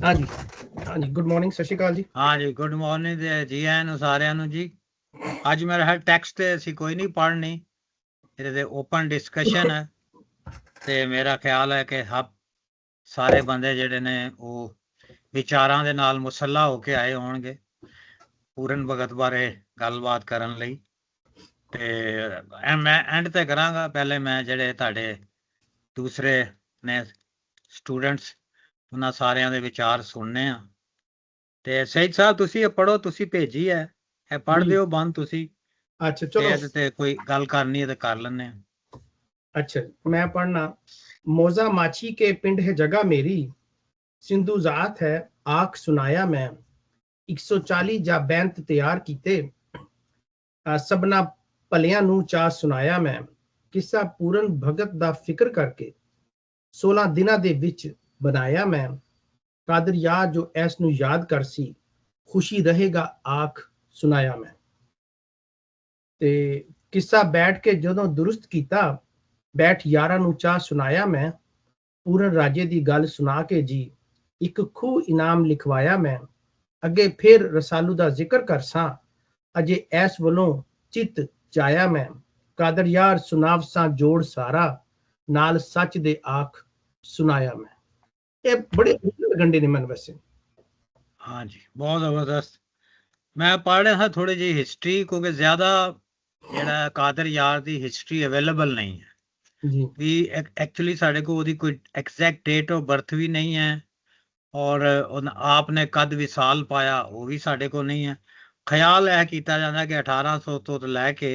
ਹਾਂਜੀ ਹਾਂਜੀ good morning, ਸਤਿ ਸ਼੍ਰੀ ਅਕਾਲ ਜੀ। हाँ जी, गुड मॉर्निंग जी आयन सारिਆਂ ਨੂੰ जी। ਅੱਜ ਮੇਰਾ ਹੈ ਟੈਕਸਟ ਤੇ ਅਸੀਂ ਕੋਈ ਨਹੀਂ ਪੜ੍ਹਨੀ, ਇਹਦੇ ਤੇ ਓਪਨ ਡਿਸਕਸ਼ਨ ਹੈ ਤੇ ਮੇਰਾ ਖਿਆਲ ਹੈ ਕਿ ਸਾਰੇ ਬੰਦੇ ਜਿਹੜੇ ਨੇ ਉਹ ਵਿਚਾਰਾਂ ਦੇ ਨਾਲ ਮੁਸੱਲਾ ਹੋ ਕੇ ਆਏ ਹੋਣਗੇ ਪੂਰਨ ਭਗਤ ਬਾਰੇ ਗੱਲਬਾਤ ਕਰਨ ਲਈ। ਤੇ ਮੈਂ ਐਂਡ ਤੇ ਕਰਾਂਗਾ, ਪਹਿਲੇ ਮੈਂ ਜਿਹੜੇ ਤੁਹਾਡੇ ਦੂਸਰੇ ਨੇ ਸਟੂਡੈਂਟਸ ਉਹਨਾਂ ਸਾਰਿਆਂ ਦੇ ਵਿਚਾਰ ਸੁਣਨੇ ਆ। ਤੇ ਸਹੀਦ ਸਾਹਿਬ ਤੁਸੀਂ ਇਹ ਪੜ੍ਹੋ, ਤੁਸੀਂ ਭੇਜੀ ਹੈ, ਇਹ ਪੜ੍ਹ ਦਿਓ ਬੰਦ ਤੁਸੀਂ। ਅੱਛਾ ਤੇ ਚਲੋ, ਇਹਦੇ ਤੇ ਕੋਈ ਗੱਲ ਕਰਨੀ ਹੈ ਤੇ ਕਰ ਲੈਂਦੇ ਆ। अच्छा मैं पढ़ना। मौजा माछी के पिंड है जगह मेरी, सिंधु जात है आख सुनाया मैं। 140 जा बैंत तैयार कीते, सबना ਭਲਿਆਂ ਨੂੰ ਚਾਹ ਸੁਣਾਇਆ ਮੈਂ। ਕਿੱਸਾ ਪੂਰਨ ਭਗਤ ਦਾ ਫਿਕਰ ਕਰਕੇ 16 ਦਿਨਾਂ ਦੇ ਵਿੱਚ ਬਣਾਇਆ ਮੈਂ। ਕਾਦਰ ਯਾਰ ਜੋ ਐਸ ਨੂੰ ਯਾਦ ਕਰ ਸੀ, ਖੁਸ਼ੀ ਰਹੇਗਾ ਆਖ ਸੁਣਾਇਆ ਮੈਂ। ਤੇ ਕਿੱਸਾ ਬੈਠ ਕੇ ਜਦੋਂ ਦੁਰਸਤ ਕੀਤਾ, ਬੈਠ ਯਾਰਾਂ ਨੂੰ ਚਾਹ ਸੁਣਾਇਆ ਮੈਂ। ਪੂਰਨ ਰਾਜੇ ਦੀ ਗੱਲ ਸੁਣਾ ਕੇ ਜੀ ਇੱਕ ਖੂਹ ਇਨਾਮ ਲਿਖਵਾਇਆ ਮੈਂ। ਅੱਗੇ ਫਿਰ ਰਸਾਲੂ ਦਾ ਜ਼ਿਕਰ ਕਰਸਾਂ, ਅਜੇ ਐਸ ਵੱਲੋਂ ਚਿੱਤ ਜਾਇਆ ਮੈਂ। ਕਾਦਰ ਯਾਰ ਸੁਨਾਵਸਾਂ ਜੋੜ ਸਾਰਾ, ਨਾਲ ਸੱਚ ਦੇ ਆਖ ਸੁਣਾਇਆ ਮੈਂ। ਇਹ ਬੜੇ ਗੰਡੇ ਨੇ ਮਨ ਵੈਸੇ। हाँ जी, बहुत ज़बरदस्त। मैं पढ़ रहा था थोड़ी जी हिस्ट्री, क्योंकि ज़्यादा ਜਿਹੜਾ ਕਾਦਰ ਯਾਰ ਦੀ ਹਿਸਟਰੀ ਅਵੇਲੇਬਲ ਨਹੀਂ ਹੈ ਜੀ ਵੀ। ਐਕਚੁਅਲੀ ਸਾਡੇ ਕੋਲ ਉਹਦੀ ਕੋਈ ਐਗਜ਼ੈਕਟ ਡੇਟ ਆਫ ਬਰਥ ਵੀ ਨਹੀਂ ਹੈ, ਔਰ ਆਪ ਨੇ ਕਦ ਵਿਸਾਲ ਪਾਇਆ ਉਹ ਵੀ ਸਾਡੇ ਕੋਲ ਨਹੀਂ ਹੈ। ਖਿਆਲ ਇਹ ਕੀਤਾ ਜਾਂਦਾ ਕਿ 1800 ਤੋਂ ਲੈ ਕੇ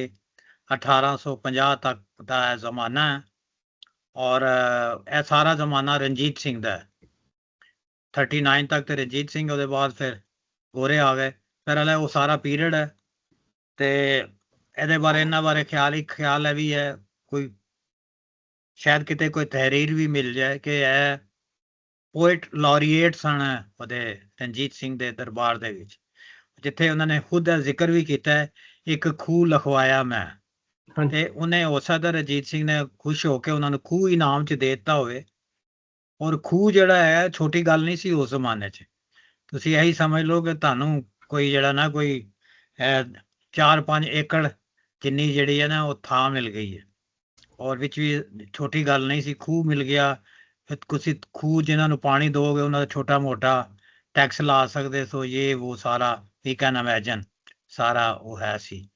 1850 ਤੱਕ ਦਾ ਜ਼ਮਾਨਾ ਹੈ, ਔਰ ਇਹ ਸਾਰਾ ਜ਼ਮਾਨਾ ਰਣਜੀਤ ਸਿੰਘ ਦਾ ਹੈ। 39 ਤੱਕ ਤੇ ਰਣਜੀਤ ਸਿੰਘ, ਉਹਦੇ ਬਾਅਦ ਫਿਰ ਗੋਰੇ ਆ ਗਏ, ਫਿਰ ਹਲੇ ਉਹ ਸਾਰਾ ਪੀਰੀਅਡ ਹੈ। ਤੇ ਇਹਦੇ ਬਾਰੇ ਇਹਨਾਂ ਬਾਰੇ ਖਿਆਲ ਹੈ ਵੀ ਹੈ ਕੋਈ ਸ਼ਾਇਦ ਕਿਤੇ ਕੋਈ ਤਹਿਰੀਰ ਵੀ ਮਿਲ ਜਾਏ ਕਿ ਇਹ ਪੋਇਟ ਲੌਰੀਏਟ ਸਨ ਉਹਦੇ ਰਣਜੀਤ ਸਿੰਘ ਦੇ ਦਰਬਾਰ ਦੇ ਵਿੱਚ, ਜਿੱਥੇ ਉਹਨਾਂ ਨੇ ਖੁਦ ਦਾ ਜ਼ਿਕਰ ਵੀ ਕੀਤਾ ਹੈ, ਇੱਕ ਖੂਹ ਲਿਖਵਾਇਆ ਮੈਂ। ਤੇ ਉਹਨੇ ਹੋ ਸਕਦਾ ਰਣਜੀਤ ਸਿੰਘ ਨੇ ਖੁਸ਼ ਹੋ ਕੇ ਉਹਨਾਂ ਨੂੰ ਖੂਹ ਇਨਾਮ 'ਚ ਦੇ ਦਿੱਤਾ ਹੋਵੇ। ਔਰ ਖੂਹ ਜਿਹੜਾ ਹੈ ਛੋਟੀ ਗੱਲ ਨਹੀਂ ਸੀ ਉਸ ਜ਼ਮਾਨੇ 'ਚ। ਤੁਸੀਂ ਇਹੀ ਸਮਝ ਲਓ ਕਿ ਤੁਹਾਨੂੰ ਕੋਈ ਜਿਹੜਾ ਨਾ ਕੋਈ 4-5 ਏਕੜ ਜਿੰਨੀ ਜਿਹੜੀ ਹੈ ਨਾ ਉਹ ਥਾਂ ਮਿਲ ਗਈ ਹੈ, ਔਰ ਵਿੱਚ ਵੀ ਛੋਟੀ ਗੱਲ ਨਹੀਂ ਸੀ, ਖੂਹ ਮਿਲ ਗਿਆ। ਤੁਸੀਂ ਖੂਹ ਜਿਨ੍ਹਾਂ ਨੂੰ ਪਾਣੀ ਦੋਗੇ ਉਹਨਾਂ ਦਾ ਛੋਟਾ ਮੋਟਾ ਟੈਕਸ ਲਾ ਸਕਦੇ ਸੋ, ਇਹ ਉਹ ਸਾਰਾ ਵੀ ਕੈਨ ਇਮੈਜਨ ਸਾਰਾ ਉਹ ਹੈ ਸੀ।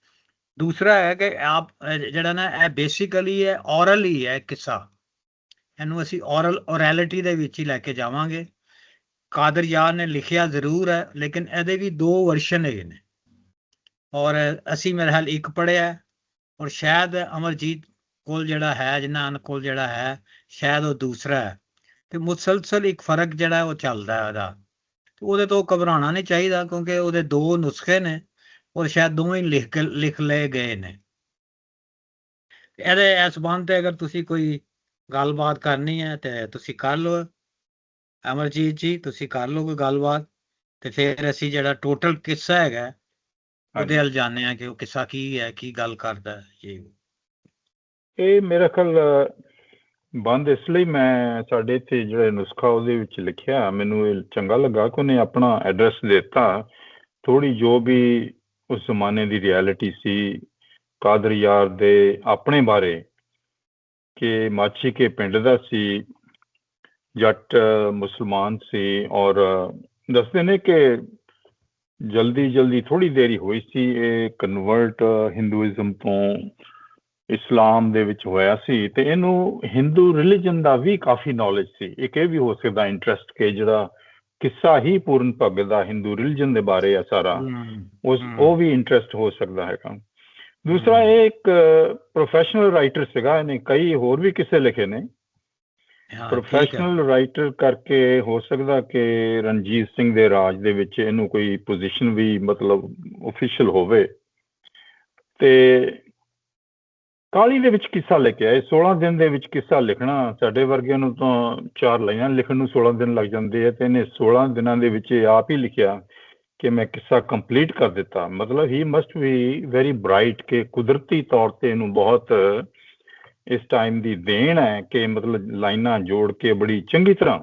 ਦੂਸਰਾ ਹੈ ਕਿ ਆਪ ਜਿਹੜਾ ਨਾ ਇਹ ਬੇਸਿਕਲੀ ਹੈ ਔਰਲ ਹੀ ਹੈ ਕਿੱਸਾ, ਇਹਨੂੰ ਅਸੀਂ ਔਰੈਲਿਟੀ ਦੇ ਵਿੱਚ ਹੀ ਲੈ ਕੇ ਜਾਵਾਂਗੇ। ਕਾਦਰ ਯਾਰ ਨੇ ਲਿਖਿਆ ਜ਼ਰੂਰ ਹੈ, ਲੇਕਿਨ ਇਹਦੇ ਵੀ 2 ਵਰਸ਼ਨ ਹੈਗੇ ਨੇ, ਔਰ ਅਸੀਂ ਮੇਰੇ ਹਾਲ ਇੱਕ ਪੜ੍ਹਿਆ, ਔਰ ਸ਼ਾਇਦ ਅਮਰਜੀਤ ਕੋਲ ਜਿਹੜਾ ਹੈ, ਜਿਨ੍ਹਾਂ ਕੋਲ ਜਿਹੜਾ ਹੈ ਸ਼ਾਇਦ ਉਹ ਦੂਸਰਾ ਹੈ। ਤੇ ਮੁਸਲਸਲ ਇੱਕ ਫਰਕ ਜਿਹੜਾ ਉਹ ਚੱਲਦਾ ਹੈ ਉਹਦਾ, ਉਹਦੇ ਤੋਂ ਘਬਰਾਉਣਾ ਨਹੀਂ ਚਾਹੀਦਾ, ਕਿਉਂਕਿ ਉਹਦੇ 2 ਨੁਸਖੇ ਨੇ, ਔਰ ਸ਼ਾਇਦ ਦੋਵੇਂ ਲਿਖ ਲਏ ਗਏ ਨੇ। ਇਹਦੇ ਇਸ ਸੰਬੰਧ ਤੇ ਅਗਰ ਤੁਸੀਂ ਕੋਈ ਗੱਲਬਾਤ ਕਰਨੀ ਹੈ ਤੇ ਤੁਸੀਂ ਕਰ ਲਓ। ਅਮਰਜੀਤ ਜੀ ਤੁਸੀਂ ਕਰ ਲਓ ਕੋਈ ਗੱਲਬਾਤ, ਤੇ ਫਿਰ ਅਸੀਂ ਜਿਹੜਾ ਟੋਟਲ ਕਿੱਸਾ ਹੈਗਾ ਉਹਦੇ ਵੱਲ ਜਾਂਦੇ ਹਾਂ ਕਿ ਉਹ ਕਿੱਸਾ ਕੀ ਹੈ, ਕੀ ਗੱਲ ਕਰਦਾ ਹੈ। ਇਹ ਮੇਰਾ ਖਿਆਲ ਬੰਦ ਇਸ ਲਈ ਮੈਂ ਸਾਡੇ ਇੱਥੇ ਜਿਹੜਾ ਨੁਸਖਾ ਉਹਦੇ ਵਿੱਚ ਲਿਖਿਆ, ਮੈਨੂੰ ਇਹ ਚੰਗਾ ਲੱਗਾ ਕਿ ਉਹਨੇ ਆਪਣਾ ਐਡਰੈਸ ਦੇ ਦਿੱਤਾ। ਥੋੜ੍ਹੀ ਜੋ ਵੀ ਉਸ ਜ਼ਮਾਨੇ ਦੀ ਰਿਐਲਿਟੀ ਸੀ ਕਾਦਰ ਯਾਰ ਦੇ ਆਪਣੇ ਬਾਰੇ, ਕਿ ਮਾਛੀ ਕੇ ਪਿੰਡ ਦਾ ਸੀ, ਜੱਟ ਮੁਸਲਮਾਨ ਸੀ, ਔਰ ਦੱਸਦੇ ਨੇ ਕਿ ਜਲਦੀ ਥੋੜ੍ਹੀ ਦੇਰੀ ਹੋਈ ਸੀ ਇਹ ਕਨਵਰਟ ਹਿੰਦੂਇਜ਼ਮ ਤੋਂ ਇਸਲਾਮ ਦੇ ਵਿੱਚ ਹੋਇਆ ਸੀ, ਤੇ ਇਹਨੂੰ ਹਿੰਦੂ ਰਿਲੀਜਨ ਦਾ ਵੀ ਕਾਫੀ ਨੌਲੇਜ ਸੀ। ਇੱਕ ਇਹ ਵੀ ਹੋ ਸਕਦਾ ਇੰਟਰਸਟ ਕਿ ਜਿਹੜਾ ਕਿੱਸਾ ਹੀ ਪੂਰਨ ਭਗਤ ਦਾ ਹਿੰਦੂ ਰਿਲੀਜਨ ਦੇ ਬਾਰੇ ਆ ਸਾਰਾ, ਉਹ ਵੀ ਇੰਟਰਸਟ ਹੋ ਸਕਦਾ ਹੈਗਾ। ਦੂਸਰਾ, ਇਹ ਇੱਕ ਪ੍ਰੋਫੈਸ਼ਨਲ ਰਾਈਟਰ ਸੀਗਾ, ਇਹਨੇ ਕਈ ਹੋਰ ਵੀ ਕਿੱਸੇ ਲਿਖੇ ਨੇ। ਪ੍ਰੋਫੈਸ਼ਨਲ ਰਾਈਟਰ ਕਰਕੇ ਹੋ ਸਕਦਾ ਕਿ ਰਣਜੀਤ ਸਿੰਘ ਦੇ ਰਾਜ ਦੇ ਵਿੱਚ ਇਹਨੂੰ ਕੋਈ ਪੋਜੀਸ਼ਨ ਵੀ ਮਤਲਬ ਓਫੀਸ਼ੀਅਲ ਹੋਵੇ। ਤੇ ਕਾਹਲੀ ਦੇ ਵਿੱਚ ਕਿੱਸਾ ਲਿਖਿਆ, ਇਹ 16 ਦਿਨ ਦੇ ਵਿੱਚ ਕਿੱਸਾ ਲਿਖਣਾ, ਸਾਡੇ ਵਰਗਿਆਂ ਨੂੰ ਤਾਂ 4 ਲਾਈਨਾਂ ਲਿਖਣ ਨੂੰ 16 ਦਿਨ ਲੱਗ ਜਾਂਦੇ ਆ, ਤੇ ਇਹਨੇ 16 ਦਿਨਾਂ ਦੇ ਵਿੱਚ ਆਪ ਹੀ ਲਿਖਿਆ ਕਿ ਮੈਂ ਕਿੱਸਾ ਕੰਪਲੀਟ ਕਰ ਦਿੱਤਾ। ਮਤਲਬ ਹੀ ਮਸਟ ਵੀ ਵੈਰੀ ਬਰਾਈਟ, ਕਿ ਕੁਦਰਤੀ ਤੌਰ ਤੇ ਇਹਨੂੰ ਬਹੁਤ ਇਸ ਟਾਈਮ ਦੀ ਦੇਣ ਹੈ ਕਿ ਮਤਲਬ ਲਾਈਨਾਂ ਜੋੜ ਕੇ ਬੜੀ ਚੰਗੀ ਤਰ੍ਹਾਂ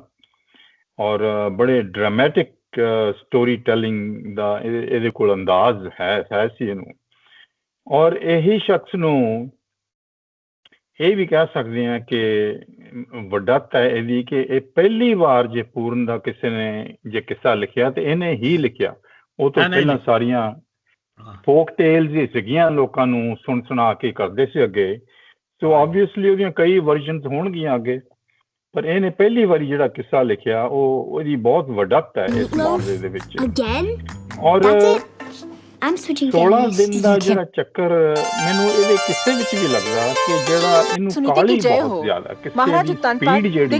ਔਰ ਬੜੇ ਡਰਾਮੈਟਿਕ ਸਟੋਰੀ ਟੈਲਿੰਗ ਦਾ ਇਹਦੇ ਕੋਲ ਅੰਦਾਜ਼ ਹੈ ਸੀ ਇਹਨੂੰ। ਔਰ ਇਹੀ ਸ਼ਖਸ ਨੂੰ ਇਹ ਵੀ ਕਹਿ ਸਕਦੇ ਹਾਂ ਕਿ ਵੱਡਤ ਹੈ ਇਹਦੀ ਕਿ ਇਹ ਪਹਿਲੀ ਵਾਰ ਜੇ ਪੂਰਨ ਦਾ ਕਿਸੇ ਨੇ ਜੇ ਕਿੱਸਾ ਲਿਖਿਆ ਤੇ ਇਹਨੇ ਹੀ ਲਿਖਿਆ। ਉਹ ਤੋਂ ਪਹਿਲਾਂ ਸਾਰੀਆਂ ਫੋਕ ਟੇਲਸ ਹੀ ਸੀਗੀਆਂ, ਲੋਕਾਂ ਨੂੰ ਸੁਣਾ ਕੇ ਕਰਦੇ ਸੀ ਅੱਗੇ। ਸੋ ਆਬਵੀਅਸਲੀ ਉਹਦੀਆਂ ਕਈ ਵਰਜ਼ਨਸ ਹੋਣਗੀਆਂ ਅੱਗੇ, ਪਰ ਇਹਨੇ ਪਹਿਲੀ ਵਾਰੀ ਜਿਹੜਾ ਕਿੱਸਾ ਲਿਖਿਆ ਉਹਦੀ ਬਹੁਤ ਵੱਡਤ ਹੈ ਇਸ ਮਾਮਲੇ ਦੇ ਵਿੱਚ। ਔਰ 16 ਦਿਨ ਦਾ ਜਿਹੜਾ ਚੱਕਰ ਮੈਨੂੰ ਇਹਦੇ ਕਿੱਸੇ ਵਿੱਚ ਵੀ ਲੱਗਦਾ ਕਿ ਜਿਹੜਾ ਇਹਨੂੰ ਕਾਲੀ ਬਹੁਤ ਜ਼ਿਆਦਾ ਕਿਸੇ ਦੀ ਸਪੀਡ ਜਿਹੜੀ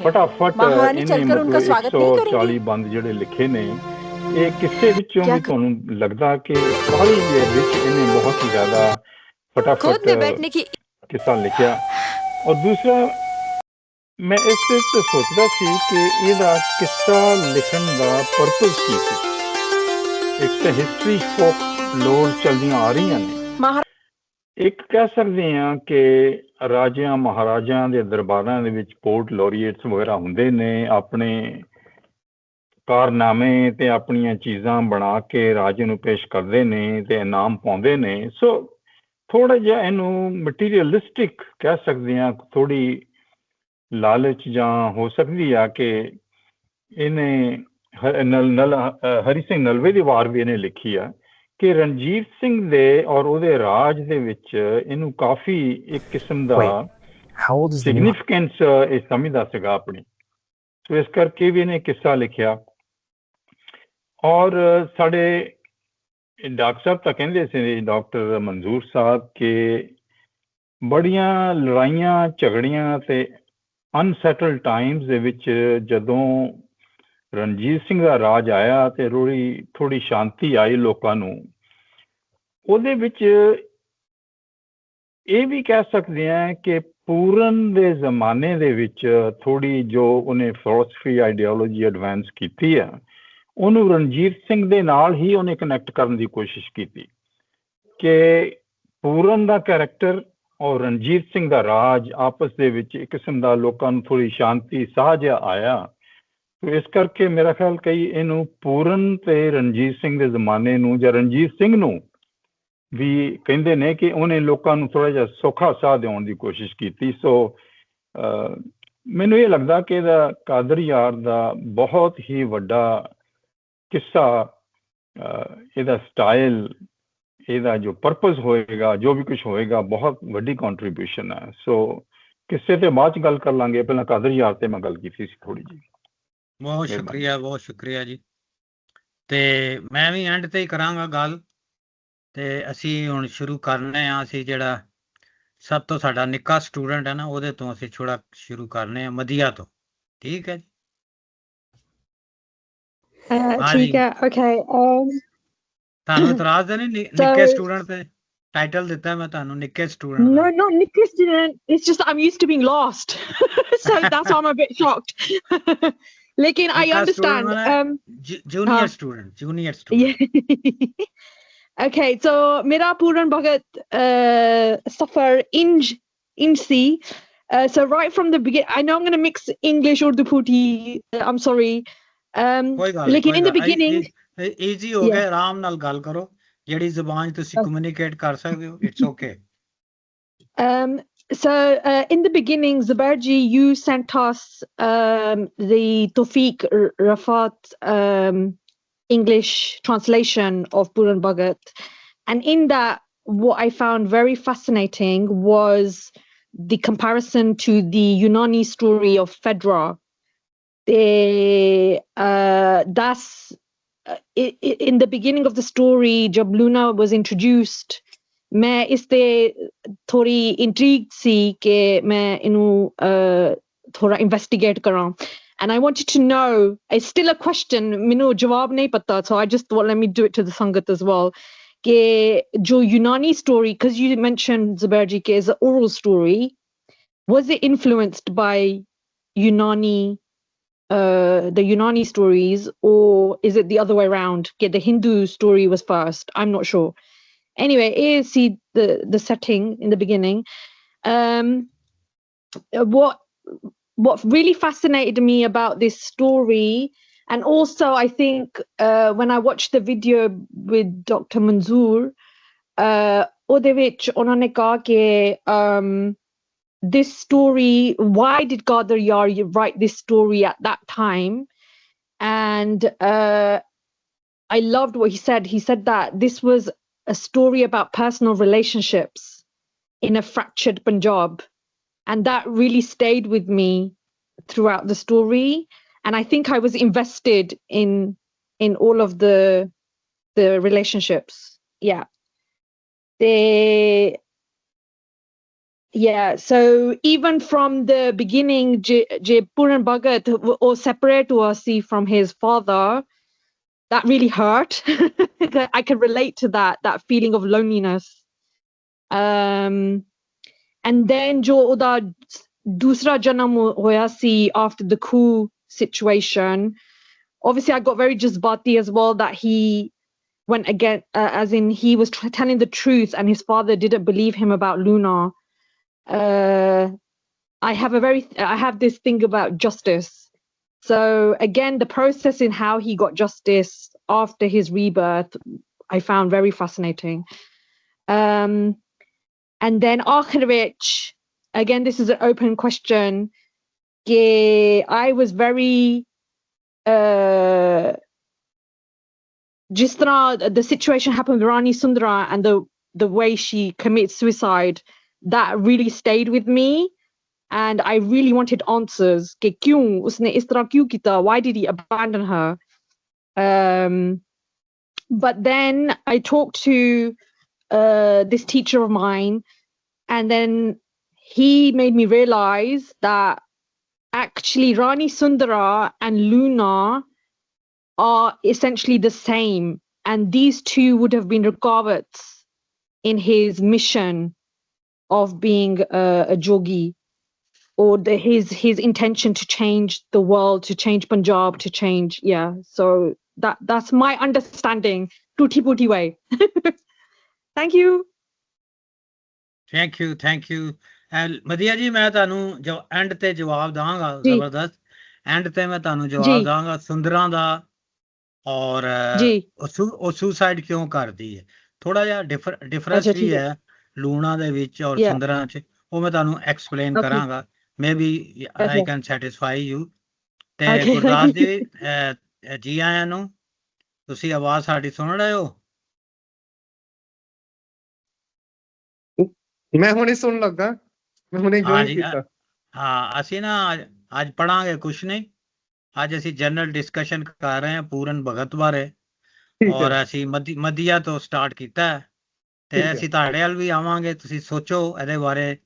ਫਟਾਫਟ ਇਹਨੇ 140 ਬੰਦ ਜਿਹੜੇ ਲਿਖੇ ਨੇ, ਇਹ ਕਿੱਸੇ ਵਿੱਚੋਂ ਵੀ ਤੁਹਾਨੂੰ ਲੱਗਦਾ ਕਿ ਕਾਲੀ ਦੇ ਵਿੱਚ ਇਹਨੇ ਬਹੁਤ ਹੀ ਜ਼ਿਆਦਾ ਫਟਾਫਟ ਕਿੱਸਾ ਲਿਖਿਆ। ਔਰ ਦੂਸਰਾ ਮੈਂ ਇਸ ਤੇ ਸੋਚਦਾ ਸੀ ਕਿ ਇਹਦਾ ਕਿੱਸਾ ਲਿਖਣ ਦਾ ਪਰਪਸ ਕੀ ਸੀ। ਇੱਕ ਤਾਂ ਹਿਸਟਰੀ ਫੋਕ ਲੋਰ ਚੱਲਦੀਆਂ ਆ ਰਹੀਆਂ ਨੇ, ਇੱਕ ਕਹਿ ਸਕਦੇ ਹਾਂ ਕਿ ਰਾਜਿਆਂ ਮਹਾਰਾਜਿਆਂ ਦੇ ਦਰਬਾਰਾਂ ਦੇ ਵਿੱਚ ਪੋਰਟ ਲੋਰੀਏਟਸ ਵਗੈਰਾ ਹੁੰਦੇ ਨੇ, ਆਪਣੇ ਕਾਰਨਾਮੇ ਤੇ ਆਪਣੀਆਂ ਚੀਜ਼ਾਂ ਬਣਾ ਕੇ ਰਾਜੇ ਨੂੰ ਪੇਸ਼ ਕਰਦੇ ਨੇ ਤੇ ਇਨਾਮ ਪਾਉਂਦੇ ਨੇ। ਸੋ ਥੋੜਾ ਜਿਹਾ ਇਹਨੂੰ ਮਟੀਰੀਅਲਿਸਟਿਕ ਕਹਿ ਸਕਦੇ ਹਾਂ, ਥੋੜੀ ਲਾਲਚ ਜਾਂ ਹੋ ਸਕਦੀ ਆ ਕਿ ਇਹਨੇ ਹਰੀ ਸਿੰਘ ਨਲਵੇ ਦੀ ਵਾਰ ਵੀ ਇਹਨੇ ਲਿਖੀ ਆ ਕਿ ਰਣਜੀਤ ਸਿੰਘ ਦੇ ਔਰ ਉਹਦੇ ਰਾਜ ਦੇ ਵਿੱਚ ਇਹਨੂੰ ਕਾਫੀ ਇੱਕ ਕਿਸਮ ਦਾ ਸਿਗਨੀਫਿਕੈਂਸ ਇਹ ਸਮਝਦਾ ਸੀਗਾ ਆਪਣੀ। ਸੋ ਇਸ ਕਰਕੇ ਵੀ ਇਹਨੇ ਕਿੱਸਾ ਲਿਖਿਆ। ਔਰ ਸਾਡੇ ਡਾਕਟਰ ਸਾਹਿਬ ਤਾਂ ਕਹਿੰਦੇ ਸੀ, ਡਾਕਟਰ ਮਨਜ਼ੂਰ ਸਾਹਿਬ, ਕਿ ਬੜੀਆਂ ਲੜਾਈਆਂ ਝਗੜੀਆਂ ਤੇ ਅਨਸੈਟਲਡ ਟਾਈਮਸ ਦੇ ਵਿੱਚ ਜਦੋਂ ਰਣਜੀਤ ਸਿੰਘ ਦਾ ਰਾਜ ਆਇਆ ਤੇ ਥੋੜੀ ਸ਼ਾਂਤੀ ਆਈ ਲੋਕਾਂ ਨੂੰ, ਉਹਦੇ ਵਿੱਚ ਇਹ ਵੀ ਕਹਿ ਸਕਦੇ ਹਾਂ ਕਿ ਪੂਰਨ ਦੇ ਜ਼ਮਾਨੇ ਦੇ ਵਿੱਚ ਥੋੜੀ ਜੋ ਉਹਨੇ ਫਿਲਾਸਫੀ ਆਈਡੀਓਲੋਜੀ ਐਡਵਾਂਸ ਕੀਤੀ ਆ, ਉਹਨੂੰ ਰਣਜੀਤ ਸਿੰਘ ਦੇ ਨਾਲ ਹੀ ਉਹਨੇ ਕਨੈਕਟ ਕਰਨ ਦੀ ਕੋਸ਼ਿਸ਼ ਕੀਤੀ ਕਿ ਪੂਰਨ ਦਾ ਕੈਰੈਕਟਰ ਔਰ ਰਣਜੀਤ ਸਿੰਘ ਦਾ ਰਾਜ ਆਪਸ ਦੇ ਵਿੱਚ ਇੱਕ ਕਿਸਮ ਦਾ ਲੋਕਾਂ ਨੂੰ ਥੋੜੀ ਸ਼ਾਂਤੀ ਸਾਹ ਜਿਹਾ ਆਇਆ। ਇਸ ਕਰਕੇ ਮੇਰਾ ਖਿਆਲ ਕਈ ਇਹਨੂੰ ਪੂਰਨ ਤੇ ਰਣਜੀਤ ਸਿੰਘ ਦੇ ਜ਼ਮਾਨੇ ਨੂੰ ਜਾਂ ਰਣਜੀਤ ਸਿੰਘ ਨੂੰ ਵੀ ਕਹਿੰਦੇ ਨੇ ਕਿ ਉਹਨੇ ਲੋਕਾਂ ਨੂੰ ਥੋੜਾ ਜਿਹਾ ਸੌਖਾ ਸਾਹ ਦੇਣ ਦੀ ਕੋਸ਼ਿਸ਼ ਕੀਤੀ। ਸੋ ਮੈਨੂੰ ਇਹ ਲੱਗਦਾ ਕਿ ਇਹਦਾ ਕਾਦਰ ਯਾਰ ਦਾ ਬਹੁਤ ਹੀ ਵੱਡਾ ਕਿੱਸਾ, ਇਹਦਾ ਸਟਾਈਲ, ਇਹਦਾ ਜੋ ਪਰਪਸ ਹੋਏਗਾ, ਜੋ ਵੀ ਕੁਝ ਹੋਏਗਾ, ਬਹੁਤ ਵੱਡੀ ਕੰਟਰੀਬਿਊਸ਼ਨ ਹੈ। ਸੋ ਕਿਸੇ ਤੇ ਬਾਅਦ ਚ ਗੱਲ ਕਰ ਲਾਂਗੇ, ਪਹਿਲਾਂ ਕਾਦਰ ਯਾਰ ਤੇ ਮੈਂ ਗੱਲ ਕੀਤੀ ਸੀ ਥੋੜੀ ਜਿਹੀ। ਬਹੁਤ ਸ਼ੁਕਰੀਆ ਜੀ। ਤੇ ਮੈਂ ਵੀ ਐਂਡ ਤੇ ਹੀ ਕਰਾਂਗਾ ਗੱਲ, ਤੇ ਅਸੀਂ ਹੁਣ ਸ਼ੁਰੂ ਕਰਨੇ ਆ। ਅਸੀਂ ਜਿਹੜਾ ਸਭ ਤੋਂ ਸਾਡਾ ਨਿੱਕਾ ਸਟੂਡੈਂਟ ਹੈ ਨਾ, ਉਹਦੇ ਤੋਂ ਅਸੀਂ ਥੋੜਾ ਸ਼ੁਰੂ ਕਰਨੇ ਆ, ਮਦੀਆ ਤੋਂ। ਠੀਕ ਹੈ ਜੀ? ਠੀਕ ਹੈ, ਓਕੇ। ਤੁਹਾਨੂੰ ਇਤਰਾਜ਼ ਤਾਂ ਨਹੀਂ ਨਿੱਕੇ ਸਟੂਡੈਂਟ ਤੇ ਟਾਈਟਲ ਦਿੱਤਾ ਮੈਂ ਤੁਹਾਨੂੰ, ਨਿੱਕੇ ਸਟੂਡੈਂਟ? No, not ਨਿੱਕੇ student. It's just I'm used to being lost. So that's why I'm a bit shocked. Lekin I understand. Junior student. Yeah. Okay, so mera Pooran Bhagat safar inj si. So right from the beginning, I know I'm going to mix English Urdu Phuti. I'm sorry. Lekin in the beginning, easy ho gaya, ਆਰਾਮ ਨਾਲ ਗੱਲ ਕਰੋ, ਜਿਹੜੀ ਜ਼ੁਬਾਨ ਤੁਸੀਂ communicate ਕਰ ਸਕਦੇ ਹੋ, it's okay. So in the beginning, Zubairji, you sent us the Tawfiq Rafat English translation of Pooran Bhagat, and in that, what I found very fascinating was the comparison to the Unani story of Phaedra. That's in the beginning of the story, jab Luna was introduced, main is te thodi intrigued si ke main inu thoda investigate karan, and I wanted to know, it's still a question, minu jawab nahi pata, so I just thought let me do it to the sangat as well, ke jo Unani story, because you mentioned Zubairji ke is an oral story, was it influenced by Unani, the Unani stories, or is it the other way around? The Hindu story was first. I'm not sure. Anyway, see the setting in the beginning. What what really fascinated me about this story, and also I think when I watched the video with Dr. Manzoor, ਉਹਦੇ ਵਿੱਚ ਉਹਨਾਂ ਨੇ ਕਹਾ ਕਿ this story, why did Qadir Yar write this story at that time? And I loved what he said. He said that this was a story about personal relationships in a fractured Punjab. And that really stayed with me throughout the story. And I think I was invested in all of the relationships. Yeah. So even from the beginning, Je Puran Bhagat or separate was from his father, that really hurt. I can relate to that feeling of loneliness. And then jo oda dusra janam hoya si after the coup situation, obviously I got very jazbati as well, that he went again, as in he was telling the truth and his father didn't believe him about Luna. I have this thing about justice. So again, the process in how he got justice after his rebirth, I found very fascinating. And then Akhirvich, again, this is an open question. I was very just the situation happened with Rani Sundara and the way she commits suicide, that really stayed with me. And I really wanted answers. Ke kyun usne is tarah kyun kita? Why did he abandon her? But then I talked to this teacher of mine, and then he made me realize that actually Rani Sundara and Luna are essentially the same, and these two would have been Rukawats in his mission of being a jogi, or his intention to change the world, to change Punjab, to change, so that's my understanding, tutti putti way. Thank you. Thank you. ਮਦੀਆ ਜੀ, ਮੈਂ ਤੁਹਾਨੂੰ ਜੋ and ਤੇ ਜਵਾਬ ਦਾਂਗਾ, ਜ਼ਬਰਦਸਤ and ਤੇ ਮੈਂ ਤੁਹਾਨੂੰ ਜਵਾਬ ਦਾਂਗਾ ਸੁੰਦਰਾਂ ਦਾ, ਔਰ ਉਹ ਸੁਸਾਈਡ ਕਿਉਂ ਕਰਦੀ ਹੈ। ਥੋੜਾ ਜਿਹਾ ਡਿਫਰੈਂਸ ਵੀ ਹੈ ਲੂਣਾ ਦੇ ਵਿੱਚ ਔਰ ਸੁੰਦਰਾਂ 'ਚ, ਉਹ ਮੈਂ ਤੁਹਾਨੂੰ ਐਕਸਪਲੇਨ ਕਰਾਂਗਾ। Maybe I can satisfy you. ਤੇ ਗੁਰਦਾਸ ਜੀ, ਜੀ ਆਇਆਂ ਨੂੰ। ਤੁਸੀਂ ਆਵਾਜ਼ ਸਾਡੀ ਸੁਣ ਰਹੇ ਹੋ? ਮੈਂ ਹੁਣੇ ਸੁਣ ਲੱਗਾ, ਮੈਂ ਹੁਣੇ ਜੁਆਇਨ ਕੀਤਾ। ਹਾਂ, ਅਸੀਂ ਨਾ ਅੱਜ ਪੜਾਂਗੇ ਕੁਛ ਨਹੀਂ, ਅੱਜ ਅਸੀਂ ਜਨਰਲ ਡਿਸਕਸ਼ਨ ਕਰ ਰਹੇ ਹਾਂ ਪੂਰਨ ਭਗਤ ਬਾਰੇ, ਔਰ ਅਸੀਂ ਮਦੀਆ ਤੋਂ ਸਟਾਰਟ ਕੀਤਾ ਤੇ ਅਸੀਂ ਤੁਹਾਡੇ ਵੱਲ ਵੀ ਆਵਾਂਗੇ। ਤੁਸੀਂ ਸੋਚੋ ਇਹਦੇ ਬਾਰੇ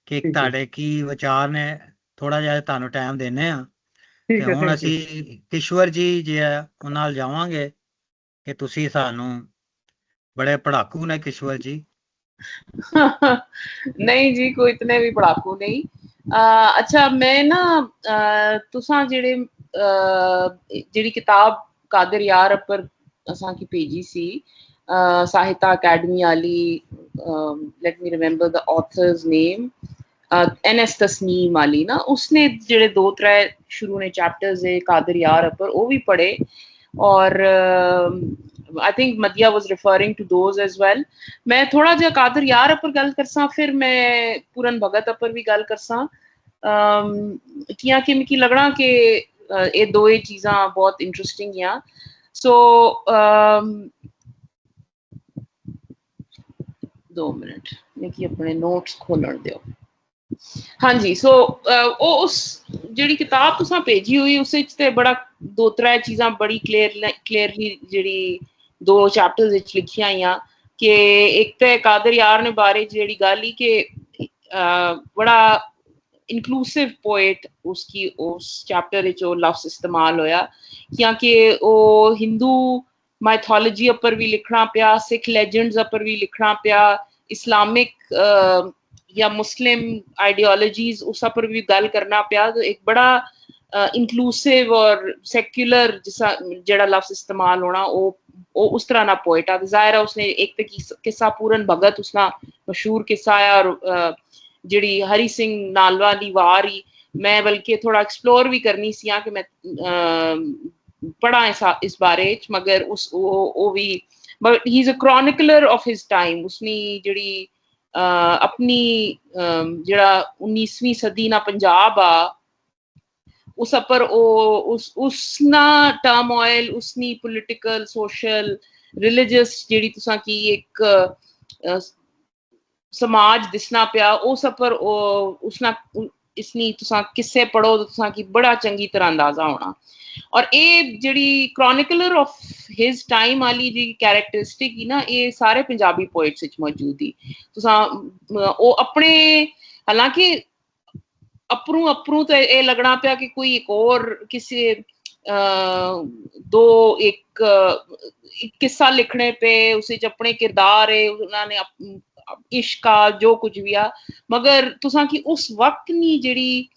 ਕਿ ਤੁਹਾਡੇ ਕੀ ਵਿਚਾਰ ਨੇ, ਥੋੜਾ ਜਿਹਾ ਤੁਹਾਨੂੰ ਟਾਈਮ ਦਿੰਦੇ ਆ। ਤੇ ਹੁਣ ਅਸੀਂ ਕਿਸ਼ਵਰ ਜੀ ਜੇ ਉਹਨਾਂ ਨਾਲ ਜਾਵਾਂਗੇ ਕਿ ਤੁਸੀਂ ਸਾਨੂੰ, ਬੜੇ ਪੜਾਕੂ ਨੇ ਕਿਸ਼ਵਰ ਜੀ। ਨਹੀਂ ਜੀ, ਕੋਈ ਇਤਨੇ ਵੀ ਪੜਾਕੂ ਨਹੀਂ। ਅੱਛਾ, ਮੈਂ ਨਾ ਤੁਸਾਂ ਜਿਹੜੀ ਕਿਤਾਬ ਕਾਦਰ यार पर असांखे भेजी सी, साहित्य अकेडमी वाली, let me remember the author's name, NS Tasneem वाली ना, उसने जेड़े 2-3 शुरू ने चैप्टर्स है कादर यार पर वो भी पढ़े, और I think Madhya was referring to those as well. मैं थोड़ा जिहा कादर यार पर गल करसा, फिर मैं पूरन भगत पर भी गल करसा, कि मिकी लगना कि ये दो ही चीज़ां बहुत इंटरेस्टिंग हैं। सो 2 मिनट मिकी अपने नोट्स खोलण दिओ। हाँ जी, सो उस जिहड़ी किताब तुसां भेजी हुई उस विच ते बड़ा 2-3 चीज़ां बड़ी क्लियरली जिहड़ी 2 चैप्टर्स विच लिखियां आईयां कि एक ते कादर यार ने बारे जिहड़ी गल ही कि बड़ा इंक्लूसिव पोएट उसकी उस चैप्टर विच ओह लफ्ज़ इस्तेमाल होया, क्योंकि ओह हिंदू माइथोलॉजी उपर भी लिखना पिया, सिख लेजेंड्स उपर भी लिखना पिया, इस्लामिक या मुस्लिम आइडियोलॉजीज उस पर भी गल करना पिया। तो एक बड़ा इंक्लूसिव और सेक्युलर जिसा जेड़ा लफ्ज़ इस्तेमाल होना वो उस तरह ना पोएट आ। जाहिर है उसने एक तो किस्सा पूरन भगत उसना मशहूर किस्सा है, और जिहड़ी हरी सिंह नालवा दी वार ही मैं बल्कि थोड़ा एक्सप्लोर भी करनी सी कि मैं पढ़ा इस बारे च, मगर उस वो भी, but he is a chronicler of his time. उसनी जेह्ड़ी अपनी जेह्ड़ा 19वीं सदी ना पंजाब आ उस पर उसना टर्मोइल, उसनी पॉलिटिकल, सोशल, रिलीजियस जेह्ड़ी तुसां की एक समाज दिसना पिया, उस पर उसना इसनी तुसां किस्से पढ़ो तो तुसां की बड़ा चंगी तरह अंदाजा होना। और ये जेह्ड़ी क्रॉनिकलर ऑफ हिज टाइम वाली जी कैरेक्टरिस्टिक ही ना, ये सारे पंजाबी पोइट्स विच मौजूद ही। तुसां ओह् अपने, हालांकि अपरू तो ये लगना पिया कि कोई एक और किसी दो एक किस्सा लिखने पे उस अपने किरदार है, उन्होंने इश्क जो कुछ भी आ, मगर तुसां की उस वक्त नी जेह्ड़ी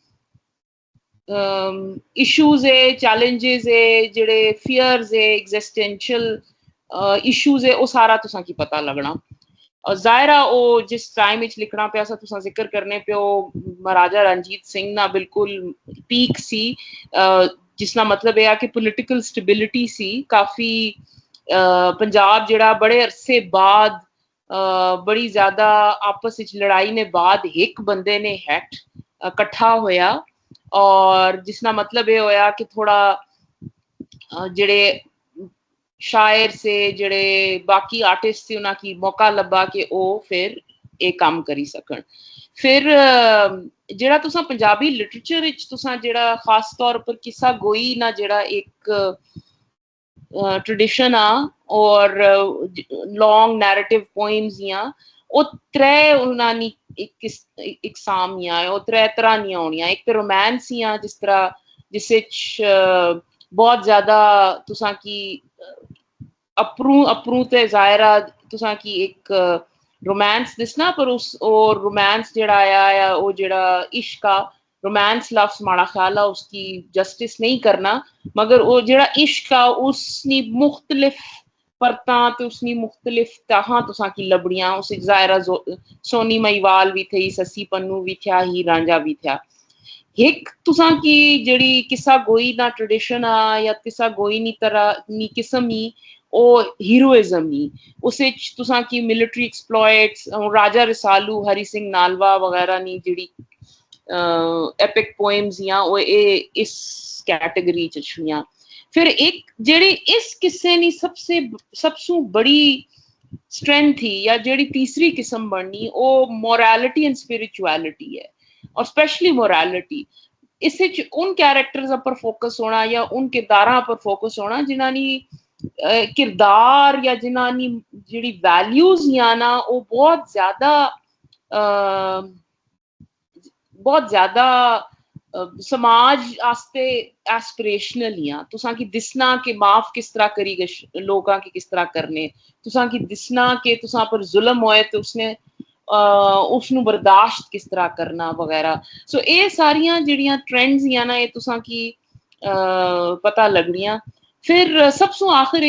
इश्यूज है, चैलेंजेस है, जेह्ड़े फियर्स है, एग्जिस्टेंशियल इश्यूज है, वो सारा तुसां की पता लगना। और जाहिरा वो जिस टाइम विच लिखना पिया सा, तुसां जिक्र करने पियो महाराजा रणजीत सिंह ना बिल्कुल पीक सी, जिसना मतलब है कि पॉलिटिकल स्टेबिलिटी सी काफी। पंजाब जेह्ड़ा बड़े अरसे बाद बड़ी ज्यादा आपस विच लड़ाई ने बाद एक बंदे ने हैट कट्ठा होया, और जिसना मतलब ये होया कि थोड़ा जेड़े शायर से, जेड़े बाकी आर्टिस्ट से, उन्हां की मौका लब्भा कि वो फिर एक काम करी सकन। फिर जेड़ा तुसां पंजाबी लिटरेचर विच तुसां जेड़ा खास तौर पर किस्सा गोई ना जेड़ा एक ट्रेडिशन आ, और लॉन्ग नैरेटिव पोइम्स या ओ त्रै उन्हां एक सामियां है, ओ त्रै तरह दियां होनियां। एक तो रोमांस ही जिस तरह जिस बहुत ज्यादा तुसां की अपरू ते जाहिरा तुसां की एक रोमांस दिसना, पर उस और रोमांस जेड़ा आया या वो जेड़ा इश्क आ, रोमांस लफ्ज माड़ा ख्याल है उसकी जस्टिस नहीं करना, मगर वो जेड़ा इश्क आ उसनी मुख्तलिफ परतां ते उसनी मुख्तलिफ तहां तुसां की लबड़ियां। उस जाहिरा सोनी महिवाल भी थी, ससी पन्नू भी थिया, ही रांझा भी थिया। एक तुसां की जेड़ी किस्सा गोई ना ट्रेडिशन आ या किस्सा गोई नी तरह नी किस्म ही ओ हीरोइज्म ही, उस तुसां की मिलिट्री एक्सप्लॉइट्स, राजा रिसालू, हरि सिंह नालवा वगैरह नी जेड़ी एपिक पोएम्स या वो इस कैटेगरी च छुइयां। फिर एक जेड़ी इस किस्से नी सबसू बड़ी स्ट्रेंथ थी या जेड़ी तीसरी किस्म बननी, वो मोरालिटी एंड स्पिरिचुअलिटी है, और स्पेशली मोरालिटी। इस उन कैरेक्टर्स पर फोकस होना या उन किरदारां पर फोकस होना जिन्हां नी किरदार या जिन्हां नी जेड़ी वैल्यूज या ना वो बहुत ज्यादा समाज आस्ते एस्पिरेशनल हियां। तुसां की दिसना कि माफ किस तरह करी लोगां के किस तरह करने, तुसां की दिसना कि तुसां पर जुल्म होए तो उसने उसनू बर्दाश्त किस तरह करना वगैरह। सो ये सारियां जेड़ियां ट्रेंड्स हियां ना, ये तुसां की पता लगनियां। फिर सबसू आखिर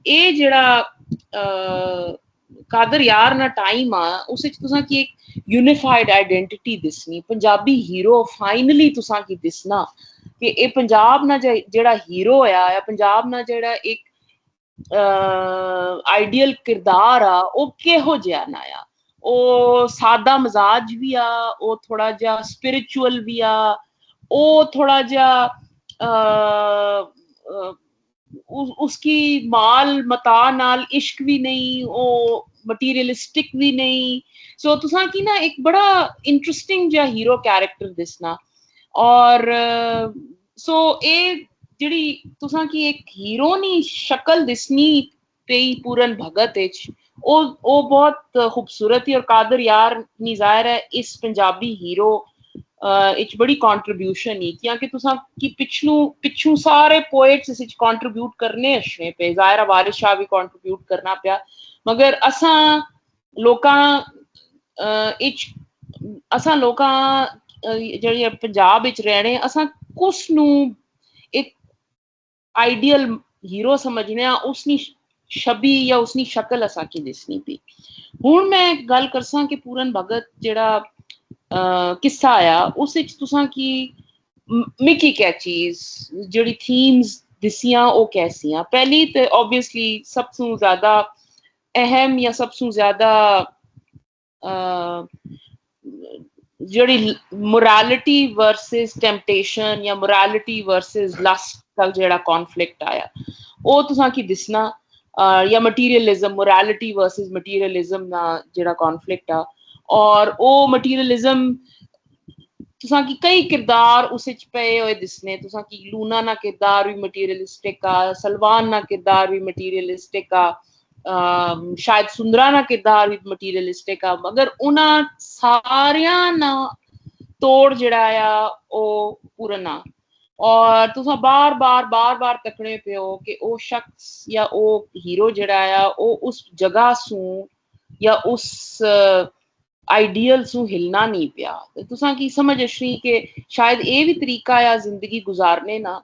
ये जेड़ा कादर यार ना टाइम आ, उस तुसां की एक यूनिफाइड आइडेंटिटी दिसनी, पंजाबी हीरो फाइनली तुसां की दिसना कि ये पंजाब ना जेड़ा हीरो होया या पंजाब ना जेड़ा एक आइडियल किरदार आ, वो केहो जिहा ना आ। ओ सादा मजाज भी आ, ओ थोड़ा जा स्पिरिचुअल भी आ, ओ थोड़ा जा उसकी माल मता नाल इश्क भी नहीं, ओ मटीरियलिस्टिक भी नहीं। सो तुसां की ना एक बड़ा इंटरेस्टिंग जा हीरो कैरेक्टर दिसना। और सो ए जेड़ी तुसां की एक हीरो नी शक्ल दिसनी पेई पूरन भगत विच, ओ बहुत खूबसूरत ही। और कादर यार नी जाहिर है इस पंजाबी हीरो इच बड़ी कंट्रीब्यूशन ही, क्योंकि तुसां की पिछू सारे पोएट्स इस कंट्रीब्यूट करने अच्छे पे, जाहिर वारिस शाह भी कंट्रीब्यूट करना पिया, मगर असां लोकां जेह्ड़े पंजाब विच रहने, असां कुस नू एक आइडियल हीरो समझने, उसनी छवि या उसनी शक्ल असां की दिसनी पई। हुण मैं गल करसां कि पूरन भगत जेड़ा किस्सा आया उस तुसां की मिकी कैचीज जेडी थीम्स दिसियां ओ कैसियां पहली ते ऑब्वियसली सबसे ज्यादा अहम या सबसे ज्यादा जेडी मोरालिटी वर्सेस टेम्पटेशन या मोरालिटी वर्सेस लस्ट का जेड़ा कॉन्फ्लिक्ट आया ओ तुसां की दिसना या मटीरियलिज्म मोरालिटी वर्सेस मटीरियलिज्म ना जेड़ा कॉन्फ्लिक्ट आ और ओ मटीरियलिज्म तुसां की कई किरदार उस विच पे होए दिसने तुसां की लूना ना किरदार भी मटीरियलिस्टिक आ सलवान ना किरदार भी मटीरियलिस्टिक आ शायद सुंदरा ना किरदार भी मटीरियलिस्टिक आ मगर उन्हां सारियां ना तोड़ जेड़ा आ ओ पूरन आ और तुसां बार बार तकने पे हो कि ओ शख्स या ओ हीरो जेड़ा आ ओ उस जगह सू या उस आइडियल सू हिलना नहीं पिया तुसां की समझ अछनी कि शायद ये भी तरीका आ जिंदगी गुजारने ना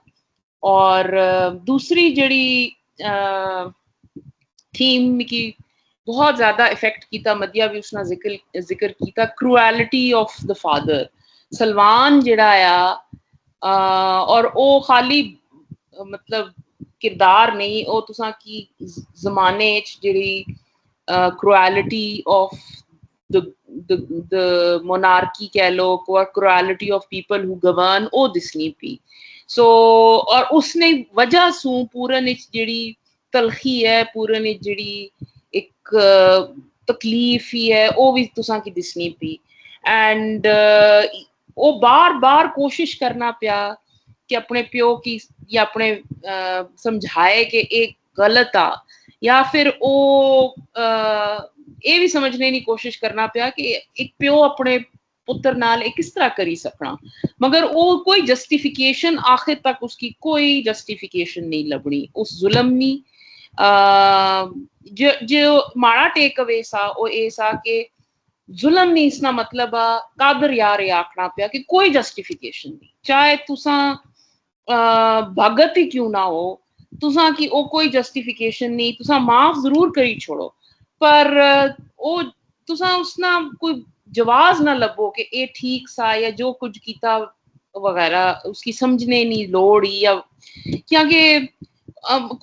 और दूसरी जेड़ी थीम की बहुत ज्यादा इफेक्ट किया मदिया भी उसना जिक्र किया cruelty of the father Salman जेड़ा आ और ओ खाली मतलब किरदार नहीं ओ तुसां की जमाने च जेड़ी क्रूएलिटी ऑफ the monarchy कह लो or cruelty of people who govern ओ दिसनी पी सो और उसने वजह सू पूरन इच जेड़ी तलखी है पूरन इच जेड़ी एक तकलीफ ही है ओ भी तुसां की दिसनी पी एंड ओ बार कोशिश करना पिया कि अपने प्यो की या अपने समझाए कि एक गलत आ या फिर ओ ये भी समझने की कोशिश करना पिया कि एक प्यो अपने पुत्र नाल किस तरह करी सकना मगर वो कोई जस्टिफिकेशन आखिर तक उसकी कोई जस्टिफिकेशन नहीं लभनी उस जुल्म नी जो माड़ा टेक अवे सा वो ये सा कि जुल्म नहीं इसना मतलब कादर यार ये आखना पिया कि कोई जस्टिफिकेशन नहीं चाहे तुसा भगत ही क्यों ना हो तुसा की ओ कोई जस्टिफिकेशन नहीं तुसा माफ जरूर करी छोड़ो पर ओ तुसा उसना कोई जवाब ना लभो कि ये ठीक सा या जो कुछ कीता वगैरह उसकी समझने नहीं लोड़ ही या क्योंकि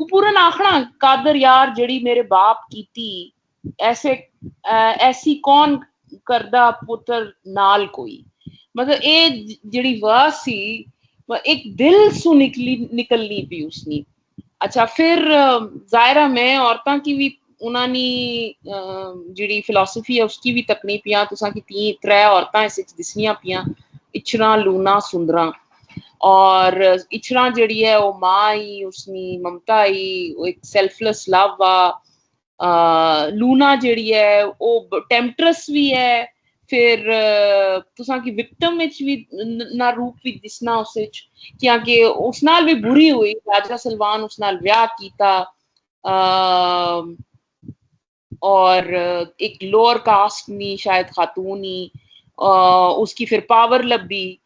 पूरन आखना कादर यार जड़ी मेरे बाप कीती ऐसे ऐसी कौन करदा पुत्र नाल कोई मतलब ये जड़ी वर्स सी एक दिल सु निकलनी पी उसनी अच्छा फिर जाहिरा मैं औरतां की भी उन्होंने जिहड़ी फिलोसफी है उसकी भी तकनी पियां तुसां की त्रै औरतां इस विच दिसनियां पियां इचरा लूना सुंदरा और इचरा जिहड़ी है वो मां ही उसनी ममता ही एक सेल्फलेस लव आ लूना जिहड़ी है वो टेम्पट्रेस भी है फिर तुसां की विक्टिम विच भी ना रूप भी दिसना उस विच क्योंकि उस नाल भी बुरी हुई राजा सलमान उस नाल ब्याह कीता और एक लोअर कास्ट नी शायद खातून ही उसकी फिर पावर लब्बी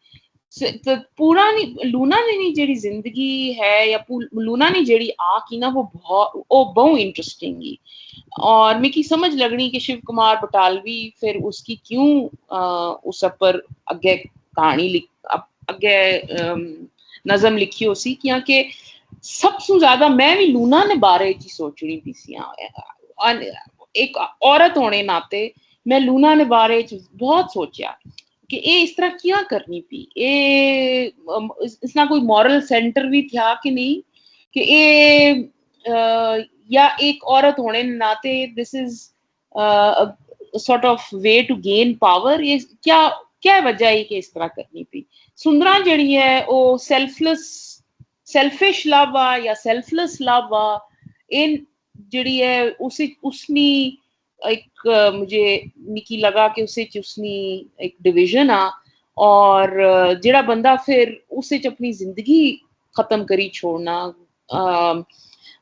तो पूरा नहीं लूना ने जेड़ी जिंदगी है या लूना ने जेड़ी आ की ना वो बहुत इंटरेस्टिंग ही और मिकी समझ लगनी कि शिव कुमार बटालवी फिर उसकी क्यों उस पर अगे कहानी अगे नज़म लिखी हो सी क्योंकि सबसे ज्यादा मैं भी लूना ने बारे च सोचनी पी सी एक औरत होने नाते मैं लूना ने बारे च बहुत सोचा कि ये इस तरह क्या करनी पी ये इसना कोई मॉरल सेंटर भी था कि नहीं कि ये या एक औरत होने नाते this is sort of way to gain power ये क्या क्या वजह है कि इस तरह करनी पी सुंदरा जड़ी है वो सेल्फिश लव आ या सेल्फलेस लव आ इन जड़ी है उसनी एक मुझे निकी लगा कि उसनी एक डिवीजन आ और जेड़ा बंदा फिर उस अपनी जिंदगी खत्म करी छोड़ना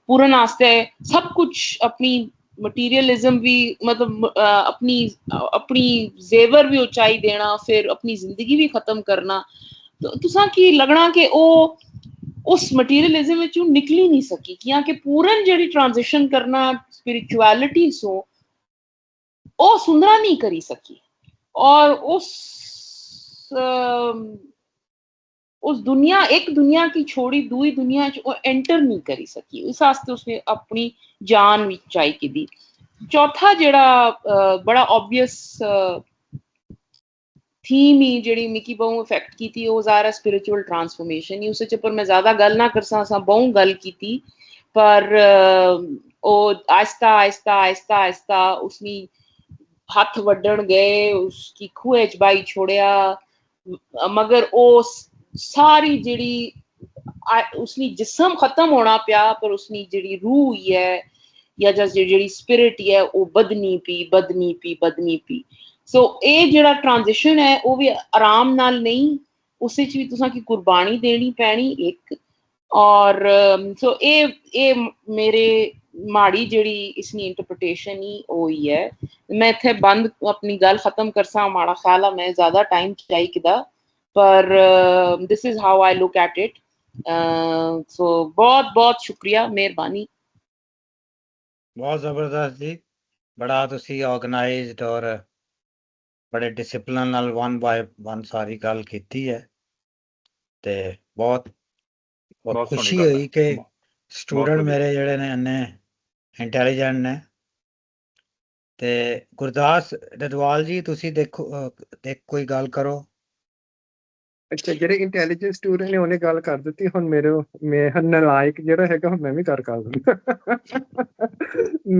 पूरन आस्ते सब कुछ अपनी मटीरियलिज्म भी मतलब अपनी जेवर भी ऊंचाई देना फिर अपनी जिंदगी भी खत्म करना तो तुसा की लगना कि ओ उस मटीरियलिज्म में चू निकली नहीं सकी क्योंकि पूरन जेड़ी ट्रांजिशन करना स्पिरिचुअलिटी सो ओ सुंदरा नहीं करी सकी और उस उस दुनिया एक दुनिया की छोड़ी दूई दुनिया च वो एंटर नहीं करी सकी, इस वास्ते उसने अपनी जान भी चाई की दी। चौथा जेड़ा बड़ा ऑब्वियस थीम ही जेड़ी मिकी बहु इफेक्ट कीती ओ ज़ाहिर है स्पिरिचुअल ट्रांसफॉर्मेशन ही उस च, पर मैं ज्यादा गल ना करसा, असां बहु गल कीती, पर ओ आहिस्ता आहिस्ता आहिस्ता आहिस्ता उसनी हथ वड्डण गए, उसकी खूह च बाई छोड़िया, मगर ओ सारी जेड़ी उसनी जिस्म खत्म होना पिया, पर उसनी जेड़ी रूह ही है या जेड़ी स्पिरिट ही है वो बदनी पी बदनी पी बदनी पी। सो ये जेड़ा ट्रांजिशन है वो भी आराम नाल नहीं, उस विच भी तुसां की कुर्बानी देनी पैनी एक, और सो ये मेरे माड़ी जेड़ी इसनी इंटरप्रिटेशन ही होई है। मैं इत्थे बंद अपनी गल खत्म करसा, माड़ा ख्याल है मैं ज्यादा टाइम चाहिए किदा, पर this is how I look at it. So बहुत बहुत शुक्रिया, मेहरबानी। बहुत जबरदस्त जी, बड़ा तुसी ऑर्गेनाइज्ड और बड़े डिसिपलिन नाल वन बाय वन सारी गल कीती है, ते बहुत बहुत सोहनी खुशी गल हुई है, कि बहुत स्टूडेंट वधिया। मेरे जेड़े ने इन्ने इंटैलीजेंट ने। ते गुरदास रदवाल जी तुसी देखो कोई गल करो। ਅੱਛਾ, ਜਿਹੜੇ ਇੰਟੈਲੀਜੈਂਟ ਸਟੂਡੈਂਟ ਨੇ ਉਹਨੇ ਗੱਲ ਕਰ ਦਿੱਤੀ, ਹੁਣ ਮੈਂ ਨਲਾਇਕ ਜਿਹੜਾ ਹੈਗਾ ਹੁਣ ਮੈਂ ਵੀ ਕਰ ਦਿੰਦਾ।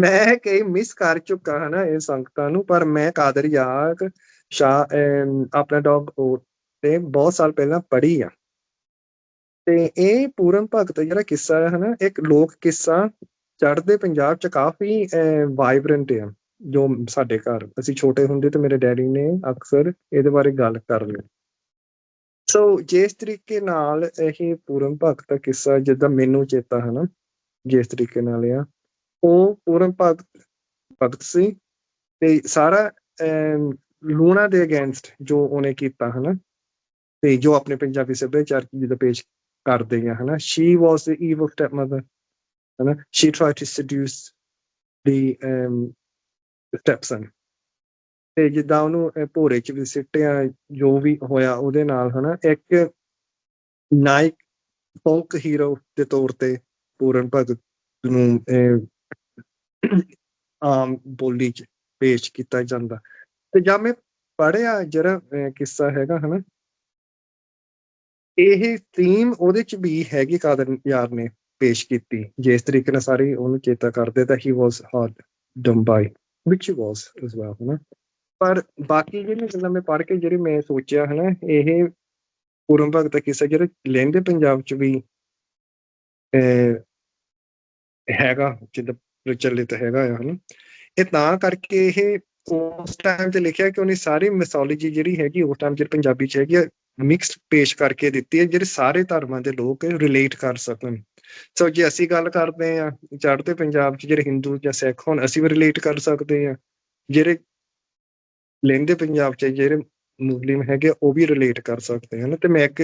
ਮੈਂ ਕਈ ਮਿਸ ਕਰ ਚੁੱਕਾ ਹਾਂ ਨਾ ਇਹ ਸੰਗਤਾਂ ਨੂੰ, ਪਰ ਮੈਂ ਕਾਦਰਿਆਤ ਸ਼ਾਹ ਆਪਣਾ ਡੌਗ ਤੇ ਬਹੁਤ ਸਾਲ ਪਹਿਲਾਂ ਪੜ੍ਹੀ ਆ। ਤੇ ਇਹ ਪੂਰਨ ਭਗਤ ਜਿਹੜਾ ਕਿੱਸਾ ਹੈ ਨਾ, ਇੱਕ ਲੋਕ ਕਿੱਸਾ ਚੜ੍ਹਦੇ ਪੰਜਾਬ ਚ ਕਾਫੀ ਵਾਈਬਰੈਂਟ ਆ। ਜੋ ਸਾਡੇ ਘਰ ਅਸੀਂ ਛੋਟੇ ਹੁੰਦੇ ਤੇ ਮੇਰੇ ਡੈਡੀ ਨੇ ਅਕਸਰ ਇਹਦੇ ਬਾਰੇ ਗੱਲ ਕਰਨੀ। ਸੋ ਜਿਸ ਤਰੀਕੇ ਨਾਲ ਇਹ ਪੂਰਨ ਭਗਤ ਦਾ ਕਿੱਸਾ ਜਿੱਦਾਂ ਮੈਨੂੰ ਚੇਤਾ ਹੈ ਨਾ, ਜਿਸ ਤਰੀਕੇ ਨਾਲ ਆ ਉਹ ਪੂਰਨ ਭਗਤ ਸੀ, ਤੇ ਸਾਰਾ ਲੂਣਾ ਦੇ ਅਗੇਂਸਟ ਜੋ ਉਹਨੇ ਕੀਤਾ ਹਨਾ, ਤੇ ਜੋ ਆਪਣੇ ਪੰਜਾਬੀ ਸੱਭਿਆਚਾਰ ਜਿੱਦਾਂ ਪੇਸ਼ ਕਰਦੇ ਆ ਹਨਾ, ਸ਼ੀ ਵਾਸ ਦ ਈਵਲ ਸਟੈਪ ਮਦਰ ਹਨਾ, ਸ਼ੀ ਟਰਾਈਡ ਟੂ ਸੈਡਿਊਸ ਦੀ ਸਟੈਪਸਨ, ਤੇ ਜਿੱਦਾਂ ਉਹਨੂੰ ਭੋਰੇ ਚ ਵੀ ਸਿੱਟਿਆ, ਜੋ ਵੀ ਹੋਇਆ ਉਹਦੇ ਨਾਲ ਹਨਾ, ਇੱਕ ਨਾਇਕ ਫੋਕ ਹੀਰੋ ਦੇ ਤੌਰ ਤੇ ਪੂਰਨ ਭਗਤ ਨੂੰ ਆਮ ਬੋਲੀ ਚ ਪੇਸ਼ ਕੀਤਾ ਜਾਂਦਾ। ਤੇ ਜਦ ਮੈਂ ਪੜ੍ਹਿਆ ਜਿਹੜਾ ਕਿੱਸਾ ਹੈਗਾ ਹਨਾ, ਇਹ ਥੀਮ ਉਹਦੇ ਚ ਵੀ ਹੈਗੀ, ਕਾਦਰ ਯਾਰ ਨੇ ਪੇਸ਼ ਕੀਤੀ, ਜਿਸ ਤਰੀਕੇ ਨਾਲ ਸਾਰੇ ਉਹਨੂੰ ਚੇਤਾ ਕਰਦੇ ਤਾਂ ਹੀ ਵਾਸ ਹਾਰਡ ਡਮ ਬਾਈ ਵਿਚ ਹੀ ਵਾਸ ਐਸ ਵੈਲ ਹਨਾ। ਪਰ ਬਾਕੀ ਜਿਹੜੀਆਂ ਗੱਲਾਂ ਮੈਂ ਪੜ੍ਹ ਕੇ ਜਿਹੜੀ ਮੈਂ ਸੋਚਿਆ ਹਨਾ, ਇਹ ਪੂਰਨ ਭਗਤ ਦਾ ਕਿੱਸਾ ਜਿਹੜਾ ਲਹਿੰਦੇ ਪੰਜਾਬ ਚ ਵੀ ਹੈਗਾ, ਜਿੱਦਾਂ ਪ੍ਰਚਲਿਤ ਹੈਗਾ ਆ ਹਨਾ, ਇਹ ਤਾਂ ਕਰਕੇ ਇਹ ਉਸ ਟਾਈਮ ਤੇ ਲਿਖਿਆ ਕਿ ਉਹਨੇ ਸਾਰੀ ਮਿਸੋਲੋਜੀ ਜਿਹੜੀ ਹੈਗੀ ਉਸ ਟਾਈਮ ਚ ਪੰਜਾਬੀ ਚ ਹੈਗੀ ਆ ਮਿਕਸਡ ਪੇਸ਼ ਕਰਕੇ ਦਿੱਤੀ ਹੈ, ਜਿਹੜੇ ਸਾਰੇ ਧਰਮਾਂ ਦੇ ਲੋਕ ਰਿਲੇਟ ਕਰ ਸਕਣ। ਸੋ ਜੇ ਅਸੀਂ ਗੱਲ ਕਰਦੇ ਹਾਂ ਚੜ੍ਹਦੇ ਪੰਜਾਬ ਚ ਜਿਹੜੇ ਹਿੰਦੂ ਜਾਂ ਸਿੱਖ ਹੋਣ, ਅਸੀਂ ਵੀ ਰਿਲੇਟ ਕਰ ਸਕਦੇ ਹਾਂ, ਜਿਹੜੇ ਲਹਿੰਦੇ ਪੰਜਾਬ ਚ ਜਿਹੜੇ ਮੁਸਲਿਮ ਹੈਗੇ ਉਹ ਵੀ ਰਿਲੇਟ ਕਰ ਸਕਦੇ ਹਨ। ਤੇ ਮੈਂ ਇੱਕ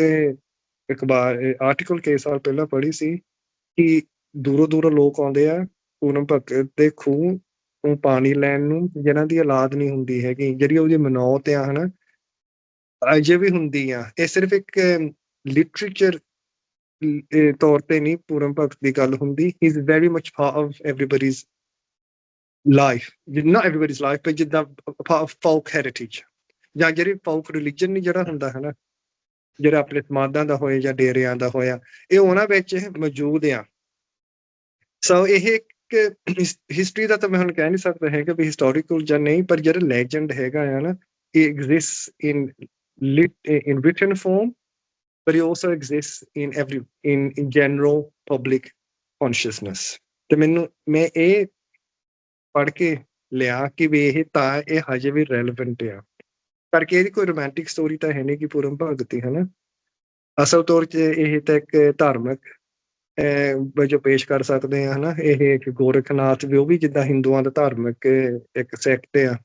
ਅਖਬਾਰ ਆਰਟੀਕਲ ਕਈ ਸਾਲ ਪਹਿਲਾਂ ਪੜ੍ਹੀ ਸੀ ਕਿ ਦੂਰੋਂ ਦੂਰੋਂ ਲੋਕ ਆਉਂਦੇ ਆ ਪੂਰਨ ਭਗਤ ਦੇ ਖੂਹ ਤੋਂ ਪਾਣੀ ਲੈਣ ਨੂੰ, ਜਿਹਨਾਂ ਦੀ ਔਲਾਦ ਨਹੀਂ ਹੁੰਦੀ ਹੈਗੀ, ਜਿਹੜੀ ਉਹਦੀ ਮਨੌਤ ਆ ਹਨਾ ਅਜੇ ਵੀ ਹੁੰਦੀ ਆ। ਇਹ ਸਿਰਫ ਇੱਕ ਲਿਟਰੇਚਰ ਤੌਰ ਤੇ ਨਹੀਂ ਪੂਰਨ ਭਗਤ ਦੀ ਗੱਲ ਹੁੰਦੀ, ਹੀ is very much part of everybody's life, not everybody's life, but ਜਿੱਦਾਂ ਫੋਕ ਹੈਰੀਟੇਜ ਜਾਂ ਜਿਹੜੀ ਫੋਕ ਰਿਲੀਜਨ ਨਹੀਂ ਜਿਹੜਾ ਹੁੰਦਾ ਹੈ ਨਾ, ਜਿਹੜਾ ਆਪਣੇ ਸਮਾਧਾਂ ਦਾ ਹੋਇਆ ਜਾਂ ਡੇਰਿਆਂ ਦਾ ਹੋਇਆ, ਇਹ ਉਹਨਾਂ ਵਿੱਚ ਮੌਜੂਦ ਆ। ਸੋ ਇਹ ਇੱਕ ਹਿਸਟਰੀ ਦਾ ਤਾਂ ਮੈਂ ਹੁਣ ਕਹਿ ਨਹੀਂ ਸਕਦਾ ਹੈਗਾ ਵੀ ਹਿਸਟੋਰੀਕਲ ਜਾਂ ਨਹੀਂ, ਪਰ ਜਿਹੜਾ ਲੈਜੈਂਡ ਹੈਗਾ ਆ ਨਾ, ਇਹ exist in written form, but it also exists in general public consciousness. ਤੇ ਮੈਂ ਇਹ ਪੜ੍ਹ ਕੇ ਲਿਆ ਕਿ ਵੀ ਇਹ ਤਾਂ ਇਹ ਹਜੇ ਵੀ ਰੈਲੇਵੈਂਟ ਆ, ਕਰਕੇ ਇਹਦੀ ਕੋਈ ਰੋਮਾਂਟਿਕ ਸਟੋਰੀ ਤਾਂ ਹੈ ਨਹੀਂ ਕਿ ਪੂਰਨ ਭਗਤ ਦੀ ਹਨਾ। ਅਸਲ ਤੌਰ 'ਚ ਇਹ ਤਾਂ ਇੱਕ ਧਾਰਮਿਕ ਵਜੋਂ ਪੇਸ਼ ਕਰ ਸਕਦੇ ਆ ਹਨਾ। ਇਹ ਇੱਕ ਗੋਰਖਨਾਥ ਵੀ, ਉਹ ਵੀ ਜਿੱਦਾਂ ਹਿੰਦੂਆਂ ਦਾ ਧਾਰਮਿਕ ਇੱਕ ਸੈਕਟ ਆ,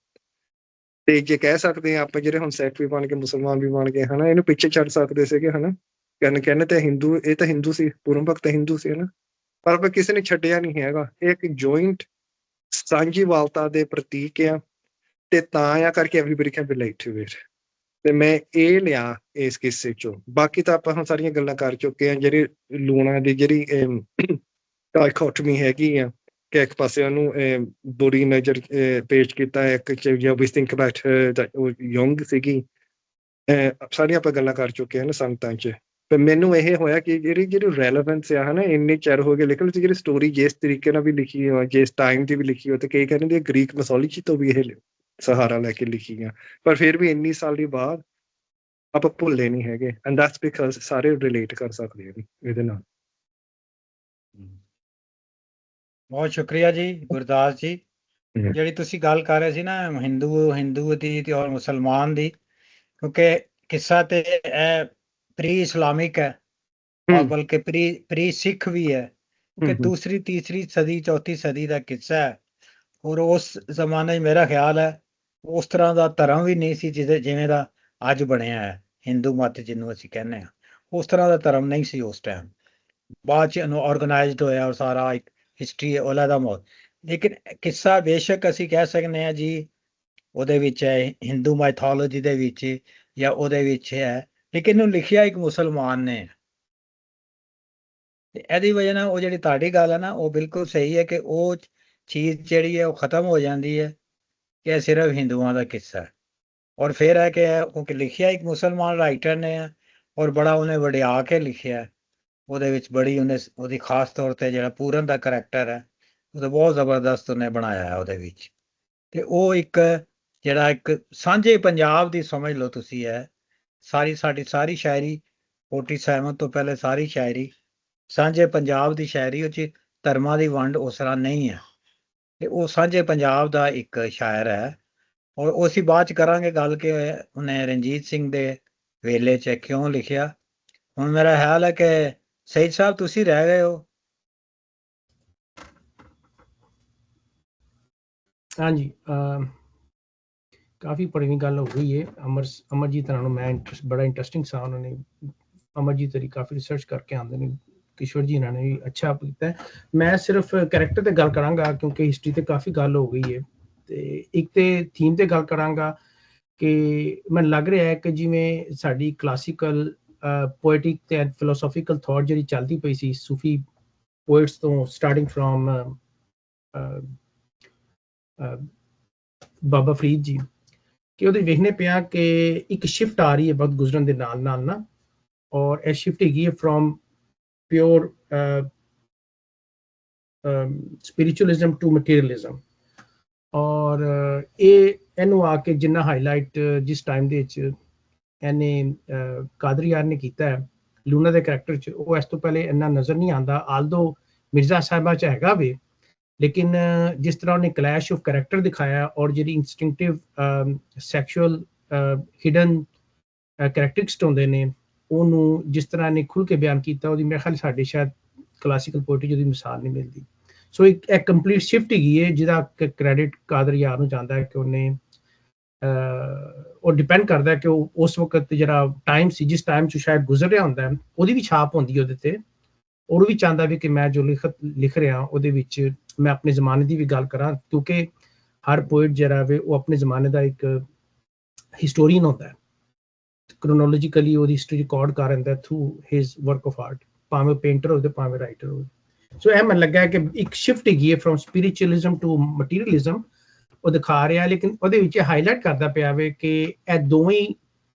ਤੇ ਜੇ ਕਹਿ ਸਕਦੇ ਹਾਂ ਆਪਾਂ ਜਿਹੜੇ ਹੁਣ ਸਿੱਖ ਵੀ ਬਣ ਕੇ ਮੁਸਲਮਾਨ ਵੀ ਬਣ ਗਏ ਹਨਾ, ਇਹਨੂੰ ਪਿੱਛੇ ਛੱਡ ਸਕਦੇ ਸੀਗੇ ਹਨਾ। ਕਹਿੰਦੇ ਤਾਂ ਹਿੰਦੂ, ਇਹ ਤਾਂ ਹਿੰਦੂ ਸੀ, ਪੂਰਨ ਭਗਤ ਹਿੰਦੂ ਸੀ ਹਨਾ, ਪਰ ਕਿਸੇ ਨੇ ਛੱਡਿਆ ਨਹੀਂ ਹੈਗਾ। ਇਹ ਇੱਕ ਜੁਆਇੰਟ ਸਾਂਝੀਵਾਲਤਾ ਦੇ ਪ੍ਰਤੀਕ ਆ, ਤੇ ਤਾਂ ਆ ਕਰਕੇ everybody can relate to it. ਤੇ ਮੈਂ ਇਹ ਲਿਆ ਇਸ ਕਿੱਸੇ ਚੋਂ। ਬਾਕੀ ਤਾਂ ਆਪਾਂ ਹੁਣ ਸਾਰੀਆਂ ਗੱਲਾਂ ਕਰ ਚੁੱਕੇ ਹਾਂ। ਜਿਹੜੀ ਲੂਣਾ ਦੀ ਜਿਹੜੀ ਡਾਇਕੋਟਮੀ ਹੈਗੀ ਆ ਕਿ ਇੱਕ ਪਾਸੇ ਉਹਨੂੰ ਬੁਰੀ ਨਜ਼ਰ ਪੇਸ਼ ਕੀਤਾ, ਇੱਕ ਚ ਵੀ ਥਿੰਕ ਅਬਾਊਟ ਉਹ ਯੰਗ ਸੀਗੀ, ਸਾਰੀਆਂ ਆਪਾਂ ਗੱਲਾਂ ਕਰ ਚੁੱਕੇ ਹਾਂ ਨਾ ਸੰਗਤਾਂ ਚ। ਪਰ ਮੈਨੂੰ ਇਹ ਹੋਇਆ ਕਿ ਜਿਹੜੀ ਰੈਲੇਵੈਂਸ ਆ ਹਨਾ, ਇੰਨੇ ਚਿਰ ਹੋ ਗਏ ਲਿਖਣ ਵਿੱਚ, ਜਿਹੜੀ ਸਟੋਰੀ ਜਿਸ ਤਰੀਕੇ ਨਾਲ ਵੀ ਲਿਖੀ ਹੋ, ਜਿਸ ਟਾਈਮ ਦੀ ਵੀ ਲਿਖੀ ਹੋ, ਤੇ ਕਈ ਕਹਿੰਦੇ ਗ੍ਰੀਕ ਮੈਥੋਲੋਜੀ ਤੋਂ ਵੀ ਇਹ ਸਹਾਰਾ ਲੈ ਕੇ ਲਿਖੀ ਆ, ਪਰ ਫਿਰ ਵੀ ਇੰਨੀ ਸਾਲ ਦੀ ਬਾਅਦ ਆਪਾਂ ਭੁੱਲੇ ਨਹੀਂ ਹੈਗੇ। ਐਂਡ ਦੈਟਸ ਬਿਕਾਜ਼ ਸਾਰੇ ਰਿਲੇਟ ਕਰ ਸਕਦੇ ਆ ਇਹਦੇ ਨਾਲ। ਬਹੁਤ ਸ਼ੁਕਰੀਆ ਜੀ ਗੁਰਦਾਸ ਜੀ। ਜਿਹੜੀ ਤੁਸੀਂ ਗੱਲ ਕਰ ਰਹੇ ਸੀ ਨਾ ਹਿੰਦੂ ਦੀ ਤੇ ਔਰ ਮੁਸਲਮਾਨ ਦੀ, ਕਿਉਂਕਿ ਕਿੱਸਾ ਤੇ ਇਹ ਪ੍ਰੀ ਇਸਲਾਮਿਕ ਹੈ ਔਰ ਬਲਕਿ ਪ੍ਰੀ ਸਿੱਖ ਵੀ ਹੈ, ਕਿ ਦੂਸਰੀ ਤੀਸਰੀ ਸਦੀ ਚੌਥੀ ਸਦੀ ਦਾ ਕਿੱਸਾ ਹੈ। ਔਰ ਉਸ ਜ਼ਮਾਨੇ 'ਚ ਮੇਰਾ ਖਿਆਲ ਹੈ ਉਸ ਤਰ੍ਹਾਂ ਦਾ ਧਰਮ ਵੀ ਨਹੀਂ ਸੀ ਜਿਵੇਂ ਦਾ ਅੱਜ ਬਣਿਆ ਹੈ ਹਿੰਦੂ ਮਤ ਜਿਹਨੂੰ ਅਸੀਂ ਕਹਿੰਦੇ ਹਾਂ। ਉਸ ਤਰ੍ਹਾਂ ਦਾ ਧਰਮ ਨਹੀਂ ਸੀ ਉਸ ਟਾਈਮ, ਬਾਅਦ 'ਚ ਇਹਨੂੰ ਔਰਗਨਾਈਜ਼ਡ ਹੋਇਆ ਔਰ ਸਾਰਾ ਇੱਕ ਹਿਸਟਰੀ ਉਹਲਾ ਦਾ ਮੌਤ। ਲੇਕਿਨ ਕਿੱਸਾ ਬੇਸ਼ੱਕ ਅਸੀਂ ਕਹਿ ਸਕਦੇ ਹਾਂ ਜੀ ਉਹਦੇ ਵਿੱਚ ਹੈ ਹਿੰਦੂ ਮਾਈਥੋਲੋਜੀ ਦੇ ਵਿੱਚ ਜਾਂ ਉਹਦੇ ਵਿੱਚ ਹੈ, ਲੇਕਿਨ ਇਹਨੂੰ ਲਿਖਿਆ ਇੱਕ ਮੁਸਲਮਾਨ ਨੇ। ਤੇ ਇਹਦੀ ਵਜ੍ਹਾ ਨਾਲ ਉਹ ਜਿਹੜੀ ਤੁਹਾਡੀ ਗੱਲ ਹੈ ਨਾ ਉਹ ਬਿਲਕੁਲ ਸਹੀ ਹੈ ਕਿ ਉਹ ਚੀਜ਼ ਜਿਹੜੀ ਹੈ ਉਹ ਖਤਮ ਹੋ ਜਾਂਦੀ ਹੈ ਕਿ ਇਹ ਸਿਰਫ ਹਿੰਦੂਆਂ ਦਾ ਕਿੱਸਾ ਹੈ। ਔਰ ਫਿਰ ਹੈ ਕਿ ਉਹ ਲਿਖਿਆ ਇੱਕ ਮੁਸਲਮਾਨ ਰਾਈਟਰ ਨੇ ਔਰ ਬੜਾ ਉਹਨੇ ਵਡਿਆ ਕੇ ਲਿਖਿਆ। ਉਹਦੇ ਵਿੱਚ ਬੜੀ ਉਹਦੀ ਖਾਸ ਤੌਰ ਤੇ ਜਿਹੜਾ ਪੂਰਨ ਦਾ ਕਰੈਕਟਰ ਹੈ ਉਹ ਤਾਂ ਬਹੁਤ ਜ਼ਬਰਦਸਤ ਉਹਨੇ ਬਣਾਇਆ ਹੈ ਉਹਦੇ ਵਿੱਚ। ਤੇ ਉਹ ਇੱਕ ਜਿਹੜਾ ਇੱਕ ਸਾਂਝੇ ਪੰਜਾਬ ਦੀ ਸਮਝ ਲਓ ਤੁਸੀਂ ਹੈ, ਸਾਡੀ ਸਾਰੀ ਸ਼ਾਇਰੀ 47 ਤੋਂ ਪਹਿਲੇ ਸਾਰੀ ਸ਼ਾਇਰੀ ਸਾਂਝੇ ਪੰਜਾਬ ਦੀ ਸ਼ਾਇਰੀ, ਉਹ 'ਚ ਧਰਮਾਂ ਦੀ ਵੰਡ ਉਸ ਤਰ੍ਹਾਂ ਨਹੀਂ ਹੈ। ਤੇ ਉਹ ਸਾਂਝੇ ਪੰਜਾਬ ਦਾ ਇੱਕ ਸ਼ਾਇਰ ਹੈ। ਔਰ ਉਹ ਅਸੀਂ ਬਾਅਦ 'ਚ ਕਰਾਂਗੇ ਗੱਲ ਕਿ ਉਹਨੇ ਰਣਜੀਤ ਸਿੰਘ ਦੇ ਵੇਲੇ 'ਚ ਕਿਉਂ ਲਿਖਿਆ। ਹੁਣ ਮੇਰਾ ਖਿਆਲ ਹੈ ਕਿ ਸਈਦ ਸਾਹਿਬ ਤੁਸੀਂ ਰਹਿ ਗਏ ਹੋ। ਹਾਂਜੀ, ਕਾਫੀ ਪੜਵੀਂ ਗੱਲ ਹੋ ਗਈ ਹੈ। ਅਮਰਜੀਤ ਨਾਲ ਮੈਂ ਬੜਾ ਇੰਟਰਸਟਿੰਗ ਸਾ, ਉਹਨਾਂ ਨੇ ਅਮਰਜੀਤ ਦੀ ਕਾਫੀ ਰਿਸਰਚ ਕਰਕੇ ਆਉਂਦੇ ਨੇ, ਕਿਸ਼ੋਰ ਜੀ ਇਹਨਾਂ ਨੇ ਵੀ ਅੱਛਾ ਕੀਤਾ। ਮੈਂ ਸਿਰਫ ਕੈਰੈਕਟਰ ਤੇ ਗੱਲ ਕਰਾਂਗਾ ਕਿਉਂਕਿ ਹਿਸਟਰੀ ਤੇ ਕਾਫੀ ਗੱਲ ਹੋ ਗਈ ਹੈ। ਤੇ ਇੱਕ ਤੇ ਥੀਮ ਤੇ ਗੱਲ ਕਰਾਂਗਾ ਕਿ ਮੈਨੂੰ ਲੱਗ ਰਿਹਾ ਹੈ ਕਿ ਜਿਵੇਂ ਸਾਡੀ ਕਲਾਸੀਕਲ ਪੋਇਟਿਕ ਤੇ ਫਿਲੋਸੋਫੀਕਲ ਥਾਟ ਜਿਹੜੀ ਚੱਲਦੀ ਪਈ ਸੀ ਸੂਫੀ ਪੋਇਟਸ ਤੋਂ, ਸਟਾਰਟਿੰਗ ਫਰੋਮ ਬਾਬਾ ਫਰੀਦ ਜੀ, ਕਿ ਉਹਦੇ ਵੇਖਣੇ ਪਿਆ ਕਿ ਇੱਕ ਸ਼ਿਫਟ ਆ ਰਹੀ ਹੈ ਵਕਤ ਗੁਜ਼ਰਨ ਦੇ ਨਾਲ ਨਾਲ ਨਾ, ਔਰ ਇਹ ਸ਼ਿਫਟ ਹੈਗੀ ਹੈ from pure spiritualism to materialism। ਔਰ ਇਹਨੂੰ ਆ ਕੇ ਜਿੰਨਾ ਹਾਈਲਾਈਟ ਜਿਸ ਟਾਈਮ ਦੇ ਵਿੱਚ ਇਹਨੇ ਕਾਦਰੀਆਰ ਨੇ ਕੀਤਾ ਹੈ ਲੂਣਾ ਦੇ ਕਰੈਕਟਰ 'ਚ, ਉਹ ਇਸ ਤੋਂ ਪਹਿਲੇ ਇੰਨਾ ਨਜ਼ਰ ਨਹੀਂ ਆਉਂਦਾ। ਆਲਦੋ ਮਿਰਜ਼ਾ ਸਾਹਿਬਾ 'ਚ ਹੈਗਾ ਵੇ, ਲੇਕਿਨ ਜਿਸ ਤਰ੍ਹਾਂ ਉਹਨੇ ਕਲੈਸ਼ ਆਫ ਕਰੈਕਟਰ ਦਿਖਾਇਆ ਔਰ ਜਿਹੜੀ ਇੰਸਟਿੰਕਟਿਵ ਸੈਕਸ਼ੂਅਲ ਹਿਡਨ ਕਰੈਕਟਰਿਸਟਿਕਸ ਹੁੰਦੇ ਨੇ ਉਹਨੂੰ ਜਿਸ ਤਰ੍ਹਾਂ ਨੇ ਖੁੱਲ੍ਹ ਕੇ ਬਿਆਨ ਕੀਤਾ, ਉਹਦੀ ਮੇਰੇ ਖਿਆਲ ਸਾਡੇ ਸ਼ਾਇਦ ਕਲਾਸੀਕਲ ਪੋਇਟਰੀ ਜਿਹਦੀ ਮਿਸਾਲ ਨਹੀਂ ਮਿਲਦੀ। ਸੋ ਇੱਕ ਕੰਪਲੀਟ ਸ਼ਿਫਟ ਹੈਗੀ ਹੈ ਜਿਹਦਾ ਕ੍ਰੈਡਿਟ ਕਾਦਰੀਆਰ ਨੂੰ ਜਾਂਦਾ ਹੈ ਕਿ ਉਹਨੇ ਉਹ ਡਿਪੈਂਡ ਕਰਦਾ ਕਿ ਉਹ ਉਸ ਵਕਤ ਜਿਹੜਾ ਟਾਈਮ ਸੀ ਜਿਸ ਟਾਈਮ 'ਚ ਸ਼ਾਇਦ ਗੁਜ਼ਰ ਰਿਹਾ ਹੁੰਦਾ ਉਹਦੀ ਵੀ ਛਾਪ ਹੁੰਦੀ ਉਹਦੇ ਤੇ, ਔਰ ਉਹ ਵੀ ਚਾਹੁੰਦਾ ਵੀ ਕਿ ਮੈਂ ਜੋ ਲਿਖ ਰਿਹਾ ਉਹਦੇ ਵਿੱਚ ਮੈਂ ਆਪਣੇ ਜ਼ਮਾਨੇ ਦੀ ਵੀ ਗੱਲ ਕਰਾਂ, ਕਿਉਂਕਿ ਹਰ ਪੋਇਟ ਜਿਹੜਾ ਵੇ ਉਹ ਆਪਣੇ ਜ਼ਮਾਨੇ ਦਾ ਇੱਕ ਹਿਸਟੋਰੀਅਨ ਹੁੰਦਾ ਹੈ, ਕ੍ਰੋਨੋਲੋਜੀਕਲੀ ਉਹਦੀ ਹਿਸਟਰੀ ਰਿਕਾਰਡ ਕਰ ਲੈਂਦਾ through his work of art, ਭਾਵੇਂ ਪੇਂਟਰ ਹੋਵੇ ਭਾਵੇਂ ਰਾਈਟਰ ਹੋਵੇ। ਸੋ ਇਹ ਮੈਨੂੰ ਲੱਗਾ ਕਿ ਇੱਕ ਸ਼ਿਫਟ ਹੈਗੀ ਹੈ ਫਰੋਮ ਸਪਿਰਿਚੁਅਲਿਜ਼ਮ ਟੂ ਮਟੀਰੀਅਲਿਜ਼ਮ ਉਹ ਦਿਖਾ ਰਿਹਾ, ਲੇਕਿਨ ਉਹਦੇ ਵਿੱਚ ਹਾਈਲਾਈਟ ਕਰਦਾ ਪਿਆ ਵੇ ਕਿ ਇਹ ਦੋਵੇਂ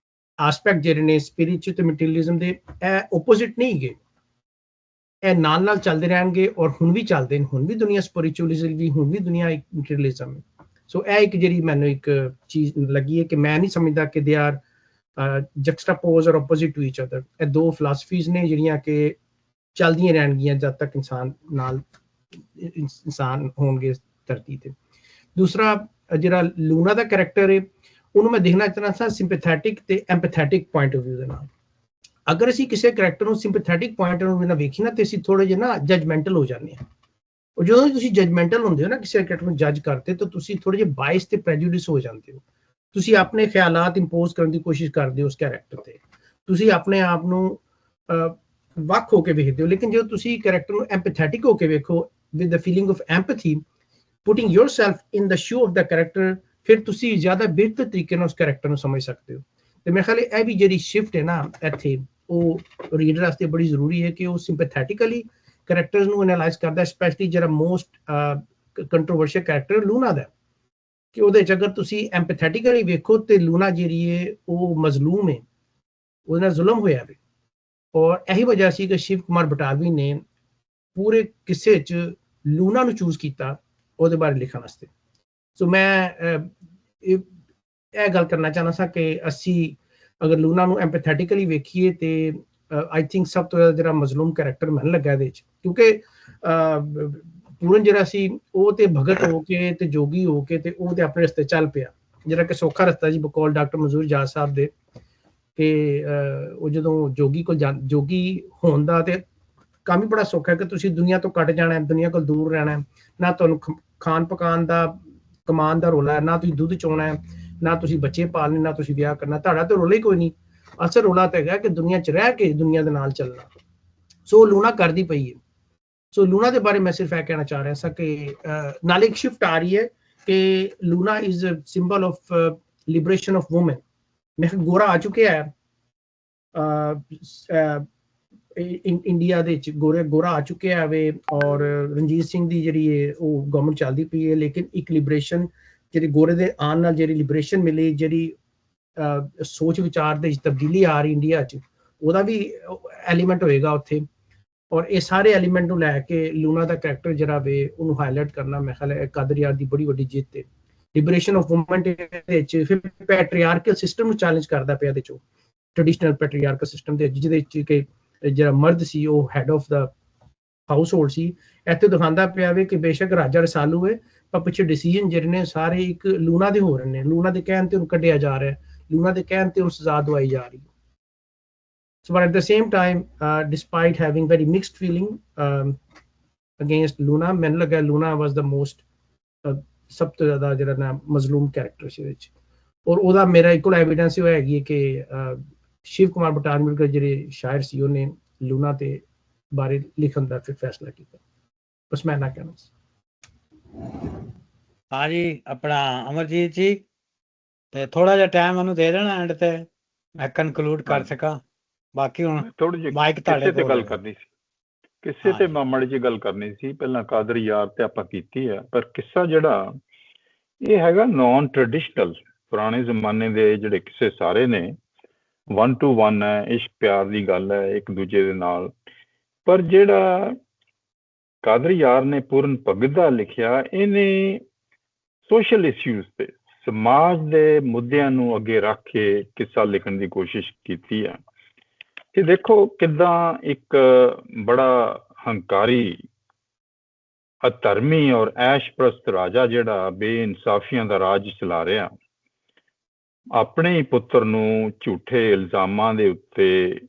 ਐਸਪੈਕਟ ਜਿਹੜੇ ਨੇ ਸਪਿਰਿਚੁਅਲ ਤੇ ਮਟੀਰੀਅਲਿਜ਼ਮ ਦੇ ਇਹ ਓਪੋਜ਼ਿਟ ਨਹੀਂ ਹੈਗੇ, ਇਹ ਨਾਲ ਨਾਲ ਚੱਲਦੇ ਰਹਿਣਗੇ ਔਰ ਹੁਣ ਵੀ ਚੱਲਦੇ ਨੇ। ਹੁਣ ਵੀ ਦੁਨੀਆ ਸਪਿਰਿਚੁਅਲਿਜ਼ਮ ਵੀ, ਹੁਣ ਵੀ ਦੁਨੀਆ ਇੱਕ ਮਟੀਰੀਅਲਿਜ਼ਮ ਹੈ। ਸੋ ਇਹ ਇੱਕ ਜਿਹੜੀ ਮੈਨੂੰ ਇੱਕ ਚੀਜ਼ ਲੱਗੀ ਹੈ ਕਿ ਮੈਂ ਨਹੀਂ ਸਮਝਦਾ ਕਿ ਦੇ ਆਰ ਜਕਸਟਾਪੋਜ਼ ਔਰ ਆਪੋਜ਼ਿਟ ਟੂ ਈਚ ਅਦਰ। ਇਹ ਦੋ ਫਿਲਾਸਫੀਜ਼ ਨੇ ਜਿਹੜੀਆਂ ਕਿ ਚੱਲਦੀਆਂ ਰਹਿਣਗੀਆਂ ਜਦ ਤੱਕ ਇਨਸਾਨ ਹੋਣਗੇ ਧਰਤੀ ਤੇ। ਦੂਸਰਾ ਜਿਹੜਾ ਲੂਣਾ ਦਾ ਕਰੈਕਟਰ ਹੈ ਉਹਨੂੰ ਮੈਂ ਦੇਖਣਾ ਚਾਹੁੰਦਾ ਸਾਂ ਸਿੰਪੈਥੈਟਿਕ ਤੇ ਐਮਪੈਥੈਟਿਕ ਪੁਆਇੰਟ ਆਫ ਵਿਊ ਦੇ ਨਾਲ। ਅਗਰ ਅਸੀਂ ਕਿਸੇ ਕਰੈਕਟਰ ਨੂੰ ਸਿੰਪੈਥੈਟਿਕ ਪੁਆਇੰਟ ਆਫ ਵਿਊ ਨਾਲ ਵੇਖੀ ਨਾ ਤੇ ਅਸੀਂ ਥੋੜੇ ਜਿਹਾ ਨਾ ਜਜਮੈਂਟਲ ਹੋ ਜਾਂਦੇ ਹਾਂ। ਔਰ ਜਦੋਂ ਤੁਸੀਂ ਜਜਮੈਂਟਲ ਹੁੰਦੇ ਹੋ ਨਾ ਕਿਸੇ ਕਰੈਕਟਰ ਨੂੰ ਜੱਜ ਕਰਦੇ ਤਾਂ ਤੁਸੀਂ ਥੋੜੇ ਜਿਹੇ ਬਾਇਸ ਤੇ ਪ੍ਰੈਜੂਡਿਸ ਹੋ ਜਾਂਦੇ ਹੋ, ਤੁਸੀਂ ਆਪਣੇ ਖਿਆਲਾਤ ਇੰਪੋਜ਼ ਕਰਨ ਦੀ ਕੋਸ਼ਿਸ਼ ਕਰਦੇ ਹੋ ਉਸ ਕਰੈਕਟਰ ਤੇ, ਤੁਸੀਂ ਆਪਣੇ ਆਪ ਨੂੰ ਵੱਖ ਹੋ ਕੇ ਵੇਖਦੇ ਹੋ। ਲੇਕਿਨ ਜਦੋਂ ਤੁਸੀਂ ਕਰੈਕਟਰ ਨੂੰ ਐਮਪੈਥੈਟਿਕ ਹੋ ਕੇ ਵੇਖੋ with the feeling of empathy, putting yourself in the shoe of the character, ਫਿਰ ਤੁਸੀਂ ਜ਼ਿਆਦਾ ਬਿਹਤਰ ਤਰੀਕੇ ਨਾਲ ਉਸ ਕਰੈਕਟਰ ਨੂੰ ਸਮਝ ਸਕਦੇ ਹੋ। ਤੇ ਮੇਰੇ ਖਿਆਲ ਇਹ ਵੀ ਜਿਹੜੀ ਸ਼ਿਫਟ ਹੈ ਨਾ ਇੱਥੇ ਉਹ ਰੀਡਰ ਵਾਸਤੇ ਬੜੀ ਜ਼ਰੂਰੀ ਹੈ ਕਿ ਉਹ ਸਿੰਪੈਥੈਟਿਕਲੀ ਕਰੈਕਟਰਸ ਨੂੰ ਐਨਾਲਾਈਜ਼ ਕਰਦਾ, ਸਪੈਸ਼ਲੀ ਜਿਹੜਾ ਮੋਸਟ ਕੰਟਰੋਵਰਸ਼ੀਅਲ ਕਰੈਕਟਰ ਲੂਨਾ ਦਾ, ਕਿ ਉਹਦੇ ਚ ਅਗਰ ਤੁਸੀਂ ਐਮਪੈਥੈਟਿਕਲੀ ਵੇਖੋ ਤੇ ਲੂਨਾ ਜਿਹੜੀ ਹੈ ਉਹ ਮਜ਼ਲੂਮ ਹੈ, ਉਹਦੇ ਨਾਲ ਜ਼ੁਲਮ ਹੋਇਆ ਵੇ। ਔਰ ਇਹੀ ਵਜ੍ਹਾ ਸੀ ਕਿ ਸ਼ਿਵ ਕੁਮਾਰ ਬਟਾਲਵੀ ਨੇ ਪੂਰੇ ਕਿੱਸੇ ਚ ਲੂਨਾ ਨੂੰ ਚੂਜ਼ ਕੀਤਾ ਉਹਦੇ ਬਾਰੇ ਲਿਖਣ ਵਾਸਤੇ। ਸੋ ਮੈਂ ਇਹ ਗੱਲ ਕਰਨਾ ਚਾਹੁੰਦਾ ਸਾਂ ਕਿ ਅਸੀਂ ਅਗਰ ਲੂਨਾ ਨੂੰ ਐਮਪੈਥੈਟਿਕਲੀ ਵੇਖੀਏ ਤੇ ਆਈ ਥਿੰਕ ਸਭ ਤੋਂ ਜ਼ਿਆਦਾ ਜਿਹੜਾ ਮਜ਼ਲੂਮ ਕੈਰੈਕਟਰ ਮੈਨੂੰ ਲੱਗਾ ਇਹਦੇ ਚ, ਕਿਉਂਕਿ ਪੂਰਨ ਜਿਹੜਾ ਸੀ ਉਹ ਤੇ ਭਗਤ ਹੋ ਕੇ ਤੇ ਜੋਗੀ ਹੋ ਕੇ ਤੇ ਉਹ ਤੇ ਆਪਣੇ ਰਸਤੇ ਚੱਲ ਪਿਆ, ਜਿਹੜਾ ਕਿ ਸੌਖਾ ਰਸਤਾ ਜੀ ਬਕੌਲ ਡਾਕਟਰ ਮਨਜ਼ੂਰ ਜਾਦ ਸਾਹਿਬ ਦੇ, ਕਿ ਉਹ ਜਦੋਂ ਜੋਗੀ ਕੋਲ ਜੋਗੀ ਹੋਣ ਦਾ ਤੇ ਕੰਮ ਹੀ ਬੜਾ ਸੌਖਾ ਕਿ ਤੁਸੀਂ ਦੁਨੀਆ ਤੋਂ ਕੱਟ ਜਾਣਾ, ਦੁਨੀਆ ਕੋਲ ਦੂਰ ਰਹਿਣਾ, ਨਾ ਤੁਹਾਨੂੰ ਖਾਣ ਪਕਾਨ ਦਾ ਕਮਾਨ ਦਾ ਰੋਲਾ ਹੈ, ਨਾ ਤੁਸੀਂ ਦੁੱਧ ਚੋਣਾ ਹੈ, ਨਾ ਤੁਸੀਂ ਬੱਚੇ ਪਾਲਣੇ, ਨਾ ਤੁਸੀਂ ਵਿਆਹ ਕਰਨਾ, ਤੁਹਾਡਾ ਤਾਂ ਰੋਲਾ ਹੀ ਕੋਈ ਨਹੀਂ। ਅਸਲ ਰੋਲਾ ਤਾਂ ਹੈਗਾ ਕਿ ਦੁਨੀਆ 'ਚ ਰਹਿ ਕੇ ਦੁਨੀਆ ਦੇ ਨਾਲ ਚੱਲਣਾ। ਸੋ ਲੂਨਾ ਕਰਦੀ ਪਈ ਹੈ। ਸੋ ਲੂਨਾ ਦੇ ਬਾਰੇ ਮੈਂ ਸਿਰਫ ਇਹ ਕਹਿਣਾ ਚਾਹ ਰਿਹਾ ਸਾਂ ਕਿ ਨਾਲ ਇੱਕ ਸ਼ਿਫਟ ਆ ਰਹੀ ਹੈ ਕਿ Loona is a symbol of liberation of woman. ਮੈਂ ਗੋਰਾ ਆ ਚੁੱਕਿਆ ਹੈ ਇੰਡੀਆ ਦੇ ਵਿੱਚ, ਗੋਰਾ ਆ ਚੁੱਕਿਆ ਵੇ, ਔਰ ਰਣਜੀਤ ਸਿੰਘ ਦੀ ਜਿਹੜੀ ਹੈ ਉਹ ਗਵਰਨਮੈਂਟ ਚੱਲਦੀ ਪਈ ਹੈ, ਲੇਕਿਨ ਇੱਕ ਲਿਬਰੇਸ਼ਨ ਜਿਹੜੀ ਗੋਰੇ ਦੇ ਆਉਣ ਨਾਲ ਜਿਹੜੀ ਲਿਬਰੇਸ਼ਨ ਮਿਲੀ, ਜਿਹੜੀ ਸੋਚ ਵਿਚਾਰ ਦੇ ਵਿੱਚ ਤਬਦੀਲੀ ਆ ਰਹੀ ਇੰਡੀਆ 'ਚ, ਉਹਦਾ ਵੀ ਐਲੀਮੈਂਟ ਹੋਏਗਾ ਉੱਥੇ। ਔਰ ਇਹ ਸਾਰੇ ਐਲੀਮੈਂਟ ਨੂੰ ਲੈ ਕੇ ਲੂਨਾ ਦਾ ਕੈਰੈਕਟਰ ਜਿਹੜਾ ਵੇ ਉਹਨੂੰ ਹਾਈਲਾਈਟ ਕਰਨਾ ਮੇਰੇ ਖਿਆਲ ਹੈ ਕਾਦਰ ਯਾਰ ਦੀ ਬੜੀ ਵੱਡੀ ਜਿੱਤ ਹੈ। ਲਿਬਰੇਸ਼ਨ ਆਫ ਵੂਮਨ ਦੇ ਵਿੱਚ ਫਿਰ ਪੈਟਰੀਆਰਕਲ ਸਿਸਟਮ ਨੂੰ ਚੈਲੰਜ ਕਰਦਾ ਪਿਆ ਇਹਦੇ 'ਚੋਂ, ਟ੍ਰੈਡੀਸ਼ਨਲ ਪੈਟਰੀਆਰਕਲ ਸਿਸਟਮ ਦੇ ਜਿਹਦੇ ਵਿੱਚ ਕਿ ਜਿਹੜਾ ਮਰਦ ਸੀ ਉਹ ਹੈਡ ਆਫ ਦਾ ਹਾਊਸ ਹੋਲਡ ਸੀ। ਇੱਥੇ ਦਿਖਾਉਂਦਾ ਪਿਆ ਵੇ ਕਿ ਬੇਸ਼ੱਕ ਰਾਜਾ ਰਸਾਲੂ ਹੈ ਪਰ ਪਿੱਛੇ ਡਿਸੀਜਨ ਜਿਹੜੇ ਨੇ ਸਾਰੇ ਇੱਕ ਲੂਨਾ ਦੇ ਹੋ ਰਹੇ ਨੇ, ਲੂਨਾ ਦੇ ਕਹਿਣ ਤੇ ਉਹਨੂੰ ਕੱਢਿਆ ਜਾ ਰਿਹਾ, ਲੂਨਾ ਦੇ ਕਹਿਣ ਤੇ ਉਹਨੂੰ ਸਜ਼ਾ ਦਵਾਈ ਜਾ ਰਹੀ ਹੈ। So, but at the same time, despite having very mixed feeling against Luna, ਮੈਨੂੰ ਲੱਗਾ Luna was the most ਸਭ ਤੋਂ ਜ਼ਿਆਦਾ ਜਿਹੜਾ ਨਾ ਮਜ਼ਲੂਮ ਕੈਰੈਕਟਰ ਸੀ ਵਿੱਚ। ਔਰ ਉਹਦਾ ਮੇਰਾ ਇੱਕੋ ਐਵੀਡੈਂਸ ਇਹ ਹੈਗੀ ਹੈ ਕਿ ਸ਼ਿਵ ਕੁਮਾਰ ਬਟਾਲਵੀ ਜਿਹੜੇ ਸ਼ਾਇਰ ਸੀ ਉਹਨੇ ਲੂਨਾ ਤੇ ਬਾਰੇ ਲਿਖਣ ਦਾ ਫਿਰ ਫੈਸਲਾ ਕੀਤਾ। ਬਸ ਮੈਂ ਨਾ ਕਹਿਣਾ ਸੀ। ਹਾਂਜੀ ਆਪਣਾ ਅਮਰਜੀਤ ਜੀ, ਤੇ ਥੋੜਾ ਜਿਹਾ ਟਾਈਮ ਉਹਨੂੰ ਦੇ ਦੇਣਾ ਐਂਡ ਤੇ ਮੈਂ ਕਨਕਲੂਡ ਕਰ ਸਕਾਂ। ਬਾਕੀ ਹੁਣ ਥੋੜੀ ਜਿਹੀ ਮਾਈਕ ਤੁਹਾਡੇ ਤੇ ਗੱਲ ਕਰਨੀ ਸੀ, ਕਿਸੇ ਤੇ ਮਾਮੜੀ ਜੀ ਗੱਲ ਕਰਨੀ ਸੀ। ਪਹਿਲਾਂ ਕਾਦਰ ਯਾਰ ਤੇ ਆਪਾਂ ਕੀਤੀ ਹੈ, ਪਰ ਕਿੱਸਾ ਜਿਹੜਾ ਇਹ ਹੈਗਾ ਨੌਨ ਟ੍ਰੈਡੀਸ਼ਨਲ, ਪੁਰਾਣੇ ਜ਼ਮਾਨੇ ਦੇ ਜਿਹੜੇ ਕਿਸੇ ਸਾਰੇ ਨੇ 1 to 1 ਹੈ, ਇਸ਼ਕ ਪਿਆਰ ਦੀ ਗੱਲ ਹੈ ਇੱਕ ਦੂਜੇ ਦੇ ਨਾਲ। ਪਰ ਜਿਹੜਾ ਕਾਦਰ ਯਾਰ ਨੇ ਪੂਰਨ ਭਗਤ ਦਾ ਲਿਖਿਆ, ਇਹਨੇ ਸੋਸ਼ਲ ਇਸ਼ੂਜ਼ ਤੇ ਸਮਾਜ ਦੇ ਮੁੱਦਿਆਂ ਨੂੰ ਅੱਗੇ ਰੱਖ ਕੇ ਕਿੱਸਾ ਲਿਖਣ ਦੀ ਕੋਸ਼ਿਸ਼ ਕੀਤੀ ਹੈ। ਤੇ ਦੇਖੋ ਕਿੱਦਾਂ ਇੱਕ ਬੜਾ ਹੰਕਾਰੀ, ਅਧਰਮੀ ਔਰ ਐਸ਼ਪ੍ਰਸਤ ਰਾਜਾ ਜਿਹੜਾ ਬੇਇਨਸਾਫੀਆਂ ਦਾ ਰਾਜ ਚਲਾ ਰਿਹਾ, ਆਪਣੇ ਹੀ ਪੁੱਤਰ ਨੂੰ ਝੂਠੇ ਇਲਜ਼ਾਮਾਂ ਦੇ ਉੱਤੇ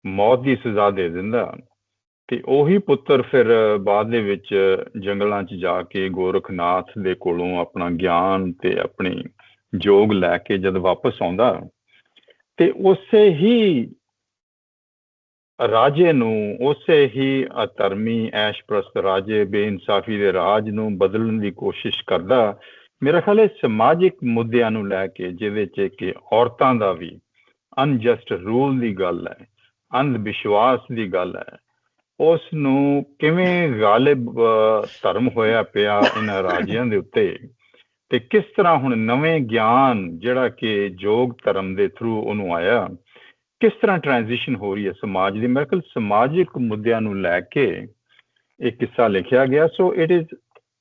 ਮੌਤ ਦੀ ਸਜ਼ਾ ਦੇ ਦਿੰਦਾ, ਤੇ ਉਹੀ ਪੁੱਤਰ ਫਿਰ ਬਾਅਦ ਦੇ ਵਿੱਚ ਜੰਗਲਾਂ 'ਚ ਜਾ ਕੇ ਗੋਰਖਨਾਥ ਦੇ ਕੋਲੋਂ ਆਪਣਾ ਗਿਆਨ ਤੇ ਆਪਣੀ ਜੋਗ ਲੈ ਕੇ ਜਦ ਵਾਪਸ ਆਉਂਦਾ, ਤੇ ਉਸੇ ਹੀ ਰਾਜੇ ਨੂੰ, ਉਸੇ ਹੀ ਅਧਰਮੀ ਐਸ਼ਪ੍ਰਸਤ ਰਾਜੇ ਬੇਇਨਸਾਫੀ ਦੇ ਰਾਜ ਨੂੰ ਬਦਲਣ ਦੀ ਕੋਸ਼ਿਸ਼ ਕਰਦਾ। ਮੇਰਾ ਖਿਆਲ ਹੈ ਸਮਾਜਿਕ ਮੁੱਦਿਆਂ ਨੂੰ ਲੈ ਕੇ, ਜਿਹਦੇ 'ਚ ਕਿ ਔਰਤਾਂ ਦਾ ਵੀ ਅਨਜਸਟ ਰੂਲ ਦੀ ਗੱਲ ਹੈ, ਅੰਧ ਵਿਸ਼ਵਾਸ ਦੀ ਗੱਲ ਹੈ, ਉਸ ਨੂੰ ਕਿਵੇਂ ਗਾਲਿਬ ਧਰਮ ਹੋਇਆ ਪਿਆ ਇਹਨਾਂ ਰਾਜਿਆਂ ਦੇ ਉੱਤੇ, ਤੇ ਕਿਸ ਤਰ੍ਹਾਂ ਹੁਣ ਨਵੇਂ ਗਿਆਨ ਜਿਹੜਾ ਕਿ ਯੋਗ ਧਰਮ ਦੇ ਥਰੂ ਉਹਨੂੰ ਆਇਆ, ਕਿਸ ਤਰ੍ਹਾਂ ਟ੍ਰਾਂਜੀਸ਼ਨ ਹੋ ਰਹੀ ਹੈ ਸਮਾਜ ਦੀ। ਮੇਰੇ ਖਿਆਲ ਸਮਾਜਿਕ ਮੁੱਦਿਆਂ ਨੂੰ ਲੈ ਕੇ ਇਹ ਕਿੱਸਾ ਲਿਖਿਆ ਗਿਆ। ਸੋ ਇਟ ਇਜ਼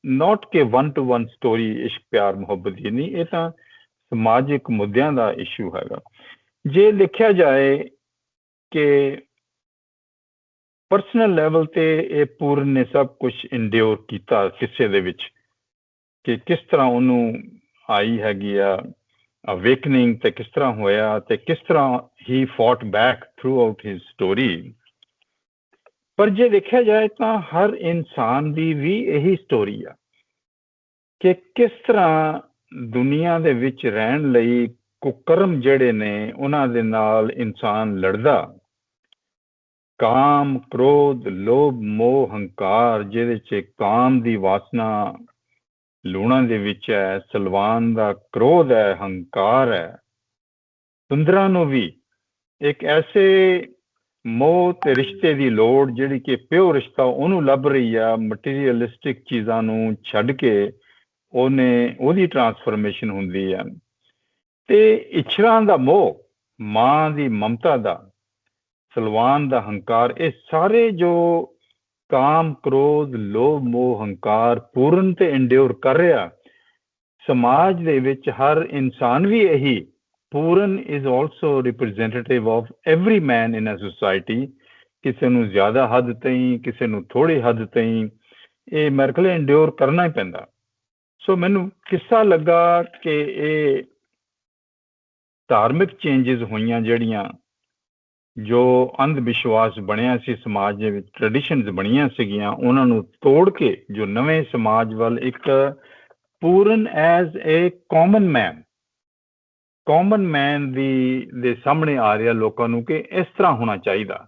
ਨੋਟ ਕਿ 1 to 1 ਸਟੋਰੀ ਇਸ਼ਕ ਪਿਆਰ ਮੁਹੱਬਤ ਦੀ ਨਹੀਂ, ਇਹ ਤਾਂ ਸਮਾਜਿਕ ਮੁੱਦਿਆਂ ਦਾ ਇਸ਼ੂ ਹੈਗਾ। ਜੇ ਲਿਖਿਆ ਜਾਏ ਕਿ ਪਰਸਨਲ ਲੈਵਲ ਤੇ ਇਹ ਪੂਰਨ ਨੇ ਸਭ ਕੁਝ ਇੰਡਿਓਰ ਕੀਤਾ ਕਿੱਸੇ ਦੇ ਵਿੱਚ, ਕਿ ਕਿਸ ਤਰ੍ਹਾਂ ਉਹਨੂੰ ਆਈ ਹੈਗੀ ਆ ਅਵੇਕਨਿੰਗ, ਤੇ ਕਿਸ ਤਰ੍ਹਾਂ ਹੋਇਆ, ਤੇ ਕਿਸ ਤਰ੍ਹਾਂ ਹੀ fought back throughout his story. ਪਰ ਜੇ ਦੇਖਿਆ ਜਾਏ ਤਾਂ ਹਰ ਇਨਸਾਨ ਦੀ ਵੀ ਇਹੀ ਸਟੋਰੀ ਆ ਕਿ ਕਿਸ ਤਰ੍ਹਾਂ ਦੁਨੀਆ ਦੇ ਵਿੱਚ ਰਹਿਣ ਲਈ ਕੁਕਰਮ ਜਿਹੜੇ ਨੇ ਉਹਨਾਂ ਦੇ ਨਾਲ ਇਨਸਾਨ ਲੜਦਾ। ਕਾਮ, ਕ੍ਰੋਧ, ਲੋਭ, ਮੋਹ, ਹੰਕਾਰ, ਜਿਹਦੇ 'ਚ ਕਾਮ ਦੀ ਵਾਸਨਾ ਲੂਣਾ ਦੇ ਵਿੱਚ ਹੈ, ਸਲਵਾਨ ਦਾ ਕ੍ਰੋਧ ਹੈ, ਹੰਕਾਰ ਹੈ, ਸੁੰਦਰਾਂ ਨੂੰ ਵੀ ਇੱਕ ਐਸੇ ਮੋਹ ਤੇ ਰਿਸ਼ਤੇ ਦੀ ਲੋੜ ਜਿਹੜੀ ਕਿ ਪਿਓਰ ਰਿਸ਼ਤਾ ਉਹਨੂੰ ਲੱਭ ਰਹੀ ਆ, ਮਟੀਰੀਅਲਿਸਟਿਕ ਚੀਜ਼ਾਂ ਨੂੰ ਛੱਡ ਕੇ ਉਹਦੀ ਟਰਾਂਸਫਰਮੇਸ਼ਨ ਹੁੰਦੀ ਆ। ਤੇ ਇੱਛਰਾਂ ਦਾ ਮੋਹ, ਮਾਂ ਦੀ ਮਮਤਾ ਦਾ, ਸਲਵਾਨ ਦਾ ਹੰਕਾਰ, ਇਹ ਸਾਰੇ ਜੋ ਕਾਮ, ਕ੍ਰੋਧ, ਲੋਭ, ਮੋਹ, ਹੰਕਾਰ ਪੂਰਨ ਤੇ ਇੰਡਿਓਰ ਕਰ ਰਿਹਾ, ਸਮਾਜ ਦੇ ਵਿੱਚ ਹਰ ਇਨਸਾਨ ਵੀ ਇਹੀ ਪੂਰਨ is also representative of every man in a society, ਕਿਸੇ ਨੂੰ ਜ਼ਿਆਦਾ ਹੱਦ ਤਾਈਂ, ਕਿਸੇ ਨੂੰ ਥੋੜੀ ਹੱਦ ਤਾਈਂ ਇਹ ਮੇਰੇ ਖਿਆਲ ਇੰਡਿਓਰ ਕਰਨਾ ਹੀ ਪੈਂਦਾ। ਸੋ ਮੈਨੂੰ ਕਿੱਸਾ ਲੱਗਾ ਕਿ ਇਹ ਧਾਰਮਿਕ ਚੇਂਜਸ ਹੋਈਆਂ ਜਿਹੜੀਆਂ, ਜੋ ਅੰਧ ਵਿਸ਼ਵਾਸ ਬਣਿਆ ਸੀ ਸਮਾਜ ਦੇ ਵਿੱਚ, ਟ੍ਰੈਡੀਸ਼ਨਸ ਬਣੀਆਂ ਸੀਗੀਆਂ, ਉਹਨਾਂ ਨੂੰ ਤੋੜ ਕੇ ਜੋ ਨਵੇਂ ਸਮਾਜ ਵੱਲ ਇੱਕ ਪੂਰਨ ਐਜ਼ ਏ ਕਾਮਨ ਮੈਨ ਦੇ ਸਾਹਮਣੇ ਆ ਰਿਹਾ ਲੋਕਾਂ ਨੂੰ ਕਿ ਇਸ ਤਰ੍ਹਾਂ ਹੋਣਾ ਚਾਹੀਦਾ।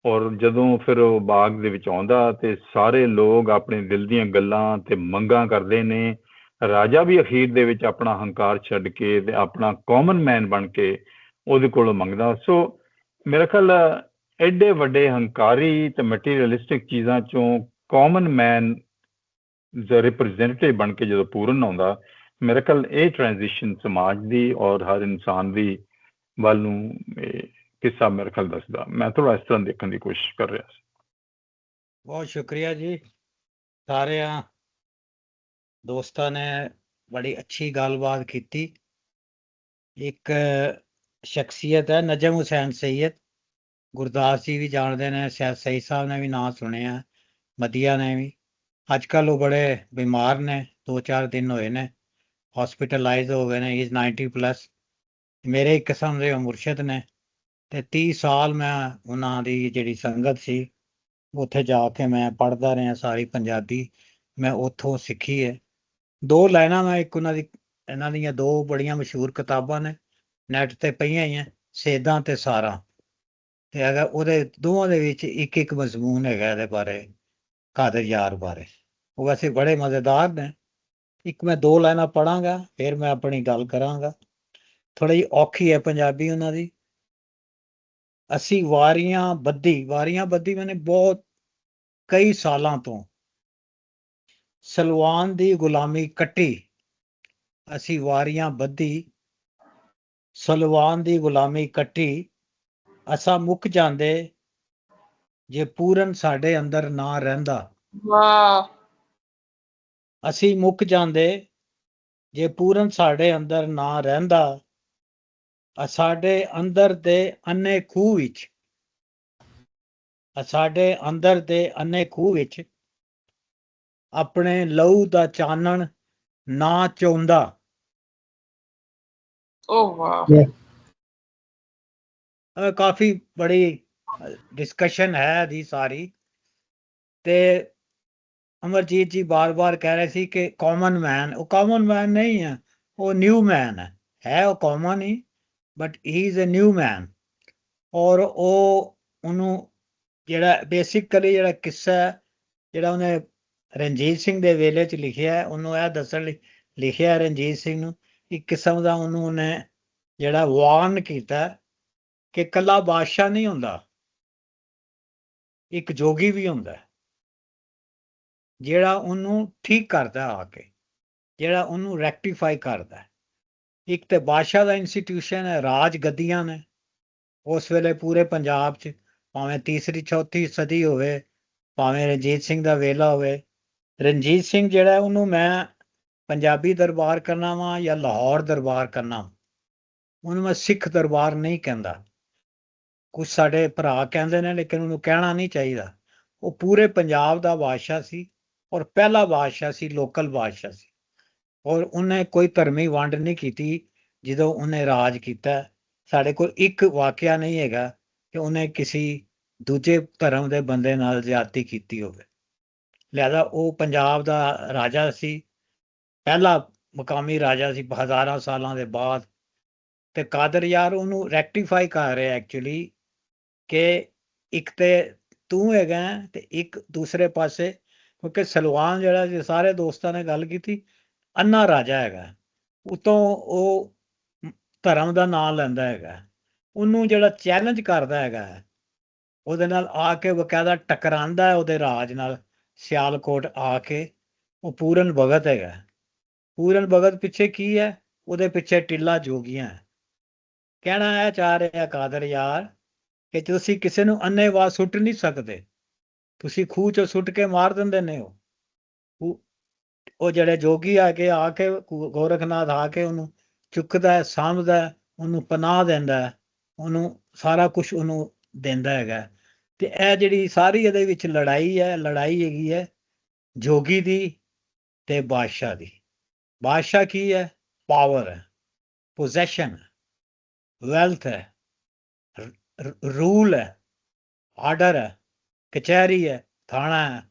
ਔਰ ਜਦੋਂ ਫਿਰ ਉਹ ਬਾਗ ਦੇ ਵਿੱਚ ਆਉਂਦਾ ਤੇ ਸਾਰੇ ਲੋਕ ਆਪਣੇ ਦਿਲ ਦੀਆਂ ਗੱਲਾਂ ਤੇ ਮੰਗਾਂ ਕਰਦੇ ਨੇ, ਰਾਜਾ ਵੀ ਅਖੀਰ ਦੇ ਵਿੱਚ ਆਪਣਾ ਹੰਕਾਰ ਛੱਡ ਕੇ ਤੇ ਆਪਣਾ ਕਾਮਨ ਮੈਨ ਬਣ ਕੇ ਉਹਦੇ ਕੋਲੋਂ ਮੰਗਦਾ। ਸੋ ਮੇਰਾ ਖਿਆਲ ਐਡੇ ਵੱਡੇ ਹੰਕਾਰੀ ਤੇ ਮਟੀਰੀਅਲਿਸਟਿਕ ਚੀਜ਼ਾਂ ਚੋਂ ਕਾਮਨ ਮੈਨ ਰਿਪਰੈਜ਼ੈਂਟੇਟਿਵ ਬਣ ਕੇ ਜਦੋਂ ਪੂਰਨ ਆਉਂਦਾ, ਮੇਰੇ ਖਿਆਲ ਇਹ ਟ੍ਰਾਂਜੀਸ਼ਨ ਸਮਾਜ ਦੀ ਔਰ ਹਰ ਇਨਸਾਨ ਦੀ ਵੱਲ ਨੂੰ ਕਿੱਸਾ ਮੇਰੇ ਖਿਆਲ ਦੱਸਦਾ। ਮੈਂ ਥੋੜਾ ਇਸ ਤਰ੍ਹਾਂ ਦੇਖਣ ਦੀ ਕੋਸ਼ਿਸ਼ ਕਰ ਰਿਹਾ ਸੀ। ਬਹੁਤ ਸ਼ੁਕਰੀਆ ਜੀ। ਸਾਰਿਆਂ ਦੋਸਤਾਂ ਨੇ ਬੜੀ ਅੱਛੀ ਗੱਲਬਾਤ ਕੀਤੀ। ਇੱਕ ਸ਼ਖਸੀਅਤ ਹੈ ਨਜਮ ਹੁਸੈਨ ਸਈਦ, ਗੁਰਦਾਸ ਜੀ ਵੀ ਜਾਣਦੇ ਨੇ, ਸ਼ਾਇਦ ਸਈਦ ਸਾਹਿਬ ਨੇ ਵੀ ਨਾਂ ਸੁਣਿਆ, ਮਦੀਆ ਨੇ ਵੀ। ਅੱਜ ਕੱਲ੍ਹ ਉਹ ਬੜੇ ਬਿਮਾਰ ਨੇ, 2-4 ਦਿਨ ਹੋਏ ਨੇ, ਹਸਪੀਟਲਾਈਜ਼ ਹੋ ਗਏ ਨੇ। ਇਜ਼ 90+। ਮੇਰੇ ਇੱਕ ਕਿਸਮ ਦੇ ਮੁਰਸ਼ਿਦ ਨੇ ਤੇ 30 ਸਾਲ ਮੈਂ ਉਹਨਾਂ ਦੀ ਜਿਹੜੀ ਸੰਗਤ ਸੀ ਉੱਥੇ ਜਾ ਕੇ ਮੈਂ ਪੜ੍ਹਦਾ ਰਿਹਾ, ਸਾਰੀ ਪੰਜਾਬੀ ਮੈਂ ਉੱਥੋਂ ਸਿੱਖੀ ਹੈ। 2 ਲਾਈਨਾਂ ਮੈਂ ਇੱਕ ਇਹਨਾਂ ਦੀਆਂ 2 ਬੜੀਆਂ ਮਸ਼ਹੂਰ ਕਿਤਾਬਾਂ ਨੇ, ਨੈਟ ਤੇ ਪਈਆਂ ਹੀ ਆ, ਸੇਧਾਂ ਤੇ ਸਾਰਾ, ਤੇ ਹੈਗਾ ਉਹਦੇ ਦੋਵਾਂ ਦੇ ਵਿੱਚ ਇੱਕ ਮਜ਼ਮੂਨ ਹੈਗਾ ਇਹਦੇ ਬਾਰੇ, ਕਾਦਰ ਯਾਰ ਬਾਰੇ। ਉਹ ਵੈਸੇ ਬੜੇ ਮਜ਼ੇਦਾਰ ਨੇ। ਇੱਕ ਮੈਂ 2 ਲਾਈਨਾਂ ਪੜ੍ਹਾਂਗਾ, ਫਿਰ ਮੈਂ ਆਪਣੀ ਗੱਲ ਕਰਾਂਗਾ। ਥੋੜ੍ਹੀ ਜਿਹੀ ਔਖੀ ਹੈ ਪੰਜਾਬੀ ਉਹਨਾਂ ਦੀ। ਅਸੀਂ ਵਾਰੀਆਂ ਬੱਧੀ ਮੈਨੇ ਬਹੁਤ ਕਈ ਸਾਲਾਂ ਤੋਂ ਸਲਵਾਨ ਦੀ ਗੁਲਾਮੀ ਕੱਟੀ। ਅਸੀਂ ਵਾਰੀਆਂ ਬੱਧੀ ਸਲਵਾਨ ਦੀ ਗੁਲਾਮੀ ਕੱਟੀ, ਅਸਾਂ ਮੁੱਕ ਜਾਂਦੇ ਜੇ ਪੂਰਨ ਸਾਡੇ ਅੰਦਰ ਨਾ ਰਹਿੰਦਾ। ਵਾਹ। ਅਸੀਂ ਮੁੱਕ ਜਾਂਦੇ ਜੇ ਪੂਰਨ ਸਾਡੇ ਅੰਦਰ ਨਾ ਰਹਿੰਦਾ। ਸਾਡੇ ਅੰਦਰ ਦੇ ਅੰਨੇ ਖੂਹ ਵਿੱਚ, ਸਾਡੇ ਅੰਦਰ ਦੇ ਅੰਨੇ ਖੂਹ ਵਿੱਚ ਆਪਣੇ ਲਹੂ ਦਾ ਚਾਨਣ ਨਾ ਚਾਹੁੰਦਾ। ਓ ਵਾਹ। ਕਾਫੀ ਬੜੀ ਡਿਸਕਸ਼ਨ ਹੈ ਦੀ ਸਾਰੀ। ਤੇ ਅਮਰਜੀਤ ਜੀ ਬਾਰ-ਬਾਰ ਕਹਿ ਰਹੇ ਸੀ ਕਿ ਕਾਮਨ ਮੈਨ, ਉਹ ਕਾਮਨ ਮੈਨ ਨਹੀਂ ਹੈ, ਉਹ ਨਿਊ ਮੈਨ ਹੈ। ਉਹ ਕਾਮਨ ਹੀ, but he is a new man. ਔਰ ਉਹਨੂੰ ਜਿਹੜਾ ਬੇਸਿਕਲੀ ਜਿਹੜਾ ਕਿੱਸਾ ਜਿਹੜਾ ਉਹਨੇ ਰਣਜੀਤ ਸਿੰਘ ਦੇ ਵੇਲੇ 'ਚ ਲਿਖਿਆ, ਉਹਨੂੰ ਇਹ ਦੱਸਣ ਲਈ ਲਿਖਿਆ ਰਣਜੀਤ ਸਿੰਘ ਨੂੰ ਇੱਕ ਕਿਸਮ ਦਾ ਉਹਨੇ ਜਿਹੜਾ ਵਾਰਨ ਕੀਤਾ ਕਿ ਇਕੱਲਾ ਬਾਦਸ਼ਾਹ ਨਹੀਂ ਹੁੰਦਾ, ਇੱਕ ਜੋਗੀ ਵੀ ਹੁੰਦਾ ਜਿਹੜਾ ਉਹਨੂੰ ਠੀਕ ਕਰਦਾ ਆ ਕੇ, ਜਿਹੜਾ ਉਹਨੂੰ ਰੈਕਟੀਫਾਈ ਕਰਦਾ। ਇੱਕ ਤੇ ਬਾਦਸ਼ਾਹ ਦਾ ਇੰਸਟੀਟਿਊਸ਼ਨ ਹੈ, ਰਾਜ ਗੱਦੀਆਂ ਨੇ ਉਸ ਵੇਲੇ ਪੂਰੇ ਪੰਜਾਬ 'ਚ, ਭਾਵੇਂ 3-4 ਸਦੀ ਹੋਵੇ, ਭਾਵੇਂ ਰਣਜੀਤ ਸਿੰਘ ਦਾ ਵੇਲਾ ਹੋਵੇ। ਰਣਜੀਤ ਸਿੰਘ ਜਿਹੜਾ ਉਹਨੂੰ ਮੈਂ ਪੰਜਾਬੀ ਦਰਬਾਰ ਕਰਨਾ ਵਾਂ ਜਾਂ ਲਾਹੌਰ ਦਰਬਾਰ ਕਰਨਾ, ਉਹਨੂੰ ਮੈਂ ਸਿੱਖ ਦਰਬਾਰ ਨਹੀਂ ਕਹਿੰਦਾ। ਕੁਛ ਸਾਡੇ ਭਰਾ ਕਹਿੰਦੇ ਨੇ, ਲੇਕਿਨ ਉਹਨੂੰ ਕਹਿਣਾ ਨਹੀਂ ਚਾਹੀਦਾ। ਉਹ ਪੂਰੇ ਪੰਜਾਬ ਦਾ ਬਾਦਸ਼ਾਹ ਸੀ ਔਰ ਪਹਿਲਾ ਬਾਦਸ਼ਾਹ ਸੀ, ਲੋਕਲ ਬਾਦਸ਼ਾਹ ਸੀ। ਔਰ ਉਹਨੇ ਕੋਈ ਧਰਮੀ ਵੰਡ ਨਹੀਂ ਕੀਤੀ ਜਦੋਂ ਉਹਨੇ ਰਾਜ ਕੀਤਾ। ਸਾਡੇ ਕੋਲ ਇੱਕ ਵਾਕਿਆ ਨਹੀਂ ਹੈਗਾ ਕਿ ਉਹਨੇ ਕਿਸੇ ਦੂਜੇ ਧਰਮ ਦੇ ਬੰਦੇ ਨਾਲ ਜ਼ਿਆਦਤੀ ਕੀਤੀ ਹੋਵੇ। ਲਿਹਾਜ਼ਾ ਉਹ ਪੰਜਾਬ ਦਾ ਰਾਜਾ ਸੀ, ਪਹਿਲਾ ਮੁਕਾਮੀ ਰਾਜਾ ਸੀ ਹਜ਼ਾਰਾਂ ਸਾਲਾਂ ਦੇ ਬਾਅਦ। ਤੇ ਕਾਦਰ ਯਾਰ ਉਹਨੂੰ ਰੈਕਟੀਫਾਈ ਕਰ ਰਿਹਾ ਐਕਚੁਅਲੀ ਕਿ ਇੱਕ ਤੇ ਤੂੰ ਹੈਗਾ ਤੇ ਇੱਕ ਦੂਸਰੇ ਪਾਸੇ, ਕਿਉਂਕਿ ਸਲਵਾਨ ਜਿਹੜਾ ਸਾਰੇ ਦੋਸਤਾਂ ਨੇ ਗੱਲ ਕੀਤੀ, ਅੰਨਾ ਰਾਜਾ ਹੈਗਾ। ਉਤੋਂ ਉਹ ਧਰਮ ਦਾ ਨਾਂ ਲੈਂਦਾ ਹੈਗਾ, ਉਹਨੂੰ ਜਿਹੜਾ ਚੈਲੰਜ ਕਰਦਾ ਹੈਗਾ, ਉਹਦੇ ਨਾਲ ਆ ਕੇ ਬਕਾਇਦਾ ਟਕਰਾਉਂਦਾ ਹੈ ਉਹਦੇ ਰਾਜ ਨਾਲ, ਸਿਆਲਕੋਟ ਆ ਕੇ, ਉਹ ਪੂਰਨ ਭਗਤ ਹੈਗਾ। ਪੂਰਨ ਭਗਤ ਪਿੱਛੇ ਕੀ ਹੈ? ਉਹਦੇ ਪਿੱਛੇ ਟਿੱਲਾ ਜੋਗੀਆਂ ਹੈ। ਕਹਿਣਾ ਇਹ ਚਾਹ ਰਿਹਾ ਕਾਦਰ ਯਾਰ ਕਿ ਤੁਸੀਂ ਕਿਸੇ ਨੂੰ ਅੰਨ੍ਹੇਵਾਹ ਸੁੱਟ ਨਹੀਂ ਸਕਦੇ, ਤੁਸੀਂ ਖੂਹ ਚੋਂ ਸੁੱਟ ਕੇ ਮਾਰ ਦਿੰਦੇ ਨੇ। ਉਹ ਜਿਹੜੇ ਜੋਗੀ ਆ ਕੇ ਗੋਰਖਨਾਥ ਆ ਕੇ ਉਹਨੂੰ ਚੁੱਕਦਾ ਹੈ, ਸਾਂਭਦਾ ਹੈ, ਉਹਨੂੰ ਪਨਾਹ ਦਿੰਦਾ ਹੈ, ਉਹਨੂੰ ਸਾਰਾ ਕੁਝ ਉਹਨੂੰ ਦਿੰਦਾ ਹੈਗਾ। ਤੇ ਇਹ ਜਿਹੜੀ ਸਾਰੀ ਇਹਦੇ ਵਿੱਚ ਲੜਾਈ ਹੈ, ਲੜਾਈ ਹੈਗੀ ਹੈ ਜੋਗੀ ਦੀ ਤੇ ਬਾਦਸ਼ਾਹ ਦੀ। ਬਾਦਸ਼ਾਹ ਕੀ ਹੈ? ਪਾਵਰ ਹੈ, ਪੋਜੈਸ਼ਨ, ਵੈਲਥ ਹੈ, ਰੂਲ ਹੈ, ਆਰਡਰ ਹੈ, ਕਚਹਿਰੀ ਹੈ, ਥਾਣਾ ਹੈ।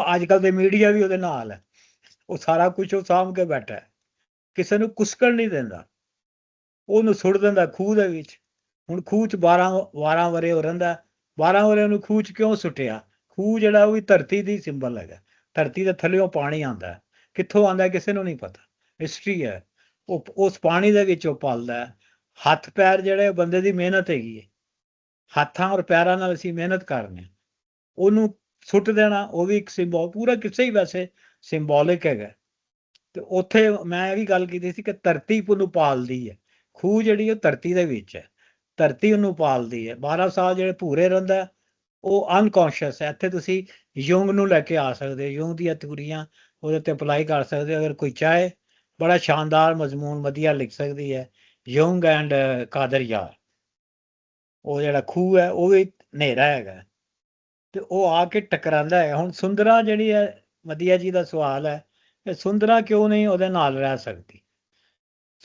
ਅੱਜ ਕੱਲ੍ਹ ਦੇ ਮੀਡੀਆ ਵੀ ਉਹਦੇ ਨਾਲ ਹੈ, ਉਹ ਸਾਰਾ ਕੁਝ ਉਹ ਸਾਂਭ ਕੇ ਬੈਠਾ ਹੈ, ਕਿਸੇ ਨੂੰ ਕੁਸਕਣ ਨਹੀਂ ਦਿੰਦਾ, ਉਹਨੂੰ ਸੁੱਟ ਦਿੰਦਾ ਖੂਹ ਦੇ ਵਿੱਚ। ਹੁਣ ਖੂਹ 'ਚ 12 ਵਰੇ ਹੋ ਰਹਿੰਦਾ, 12 ਵਰੇ ਉਹਨੂੰ ਖੂਹ 'ਚ ਕਿਉਂ ਸੁੱਟਿਆ? ਖੂਹ ਜਿਹੜਾ ਉਹ ਵੀ ਧਰਤੀ ਦੀ ਸਿੰਬਲ ਹੈਗਾ, ਧਰਤੀ ਦੇ ਥੱਲੇੋਂ ਪਾਣੀ ਆਉਂਦਾ, ਕਿੱਥੋਂ ਆਉਂਦਾ ਕਿਸੇ ਨੂੰ ਨਹੀਂ ਪਤਾ, ਹਿਸਟਰੀ ਹੈ। ਉਹ ਉਸ ਪਾਣੀ ਦੇ ਵਿੱਚ ਉਹ ਪਲਦਾ। ਹੱਥ ਪੈਰ ਜਿਹੜੇ ਬੰਦੇ ਦੀ ਮਿਹਨਤ ਹੈਗੀ ਹੈ, ਹੱਥਾਂ ਔਰ ਪੈਰਾਂ ਨਾਲ ਅਸੀਂ ਮਿਹਨਤ ਕਰਨੇ, ਉਹਨੂੰ ਸੁੱਟ ਦੇਣਾ ਉਹ ਵੀ ਇੱਕ ਸਿੰਬਲ, ਪੂਰਾ ਕਿਸੇ ਹੀ ਵੈਸੇ ਸਿੰਬੋਲਿਕ ਹੈਗਾ। ਤੇ ਉੱਥੇ ਮੈਂ ਇਹ ਵੀ ਗੱਲ ਕੀਤੀ ਸੀ ਕਿ ਧਰਤੀ ਉਹਨੂੰ ਪਾਲਦੀ ਹੈ, ਖੂਹ ਜਿਹੜੀ ਉਹ ਧਰਤੀ ਦੇ ਵਿੱਚ ਹੈ, ਧਰਤੀ ਉਹਨੂੰ ਪਾਲਦੀ ਹੈ। 12 ਸਾਲ ਜਿਹੜੇ ਭੂਰੇ ਰਹਿੰਦਾ ਉਹ ਅਨਕੌਂਸ਼ੀਅਸ ਹੈ। ਇੱਥੇ ਤੁਸੀਂ ਯੂੰਗ ਨੂੰ ਲੈ ਕੇ ਆ ਸਕਦੇ ਹੋ, ਯੂੰਗ ਦੀਆਂ ਥਿਊਰੀਆਂ ਉਹਦੇ ਤੇ ਅਪਲਾਈ ਕਰ ਸਕਦੇ ਹੋ, ਅਗਰ ਕੋਈ ਚਾਹੇ ਬੜਾ ਸ਼ਾਨਦਾਰ ਮਜ਼ਮੂਨ ਵਧੀਆ ਲਿਖ ਸਕਦੀ ਹੈ ਯੂੰਗ ਐਂਡ ਕਾਦਰ ਯਾਰ। ਉਹ ਜਿਹੜਾ ਖੂਹ ਹੈ ਉਹ ਵੀ ਹਨੇਰਾ ਹੈਗਾ ਤੇ ਉਹ ਆ ਕੇ ਟਕਰਾਉਂਦਾ ਹੈ। ਹੁਣ ਸੁੰਦਰਾ ਜਿਹੜੀ ਹੈ, ਵਧੀਆ ਜੀ ਦਾ ਸਵਾਲ ਹੈ ਕਿ ਸੁੰਦਰਾ ਕਿਉਂ ਨਹੀਂ ਉਹਦੇ ਨਾਲ ਰਹਿ ਸਕਦੀ?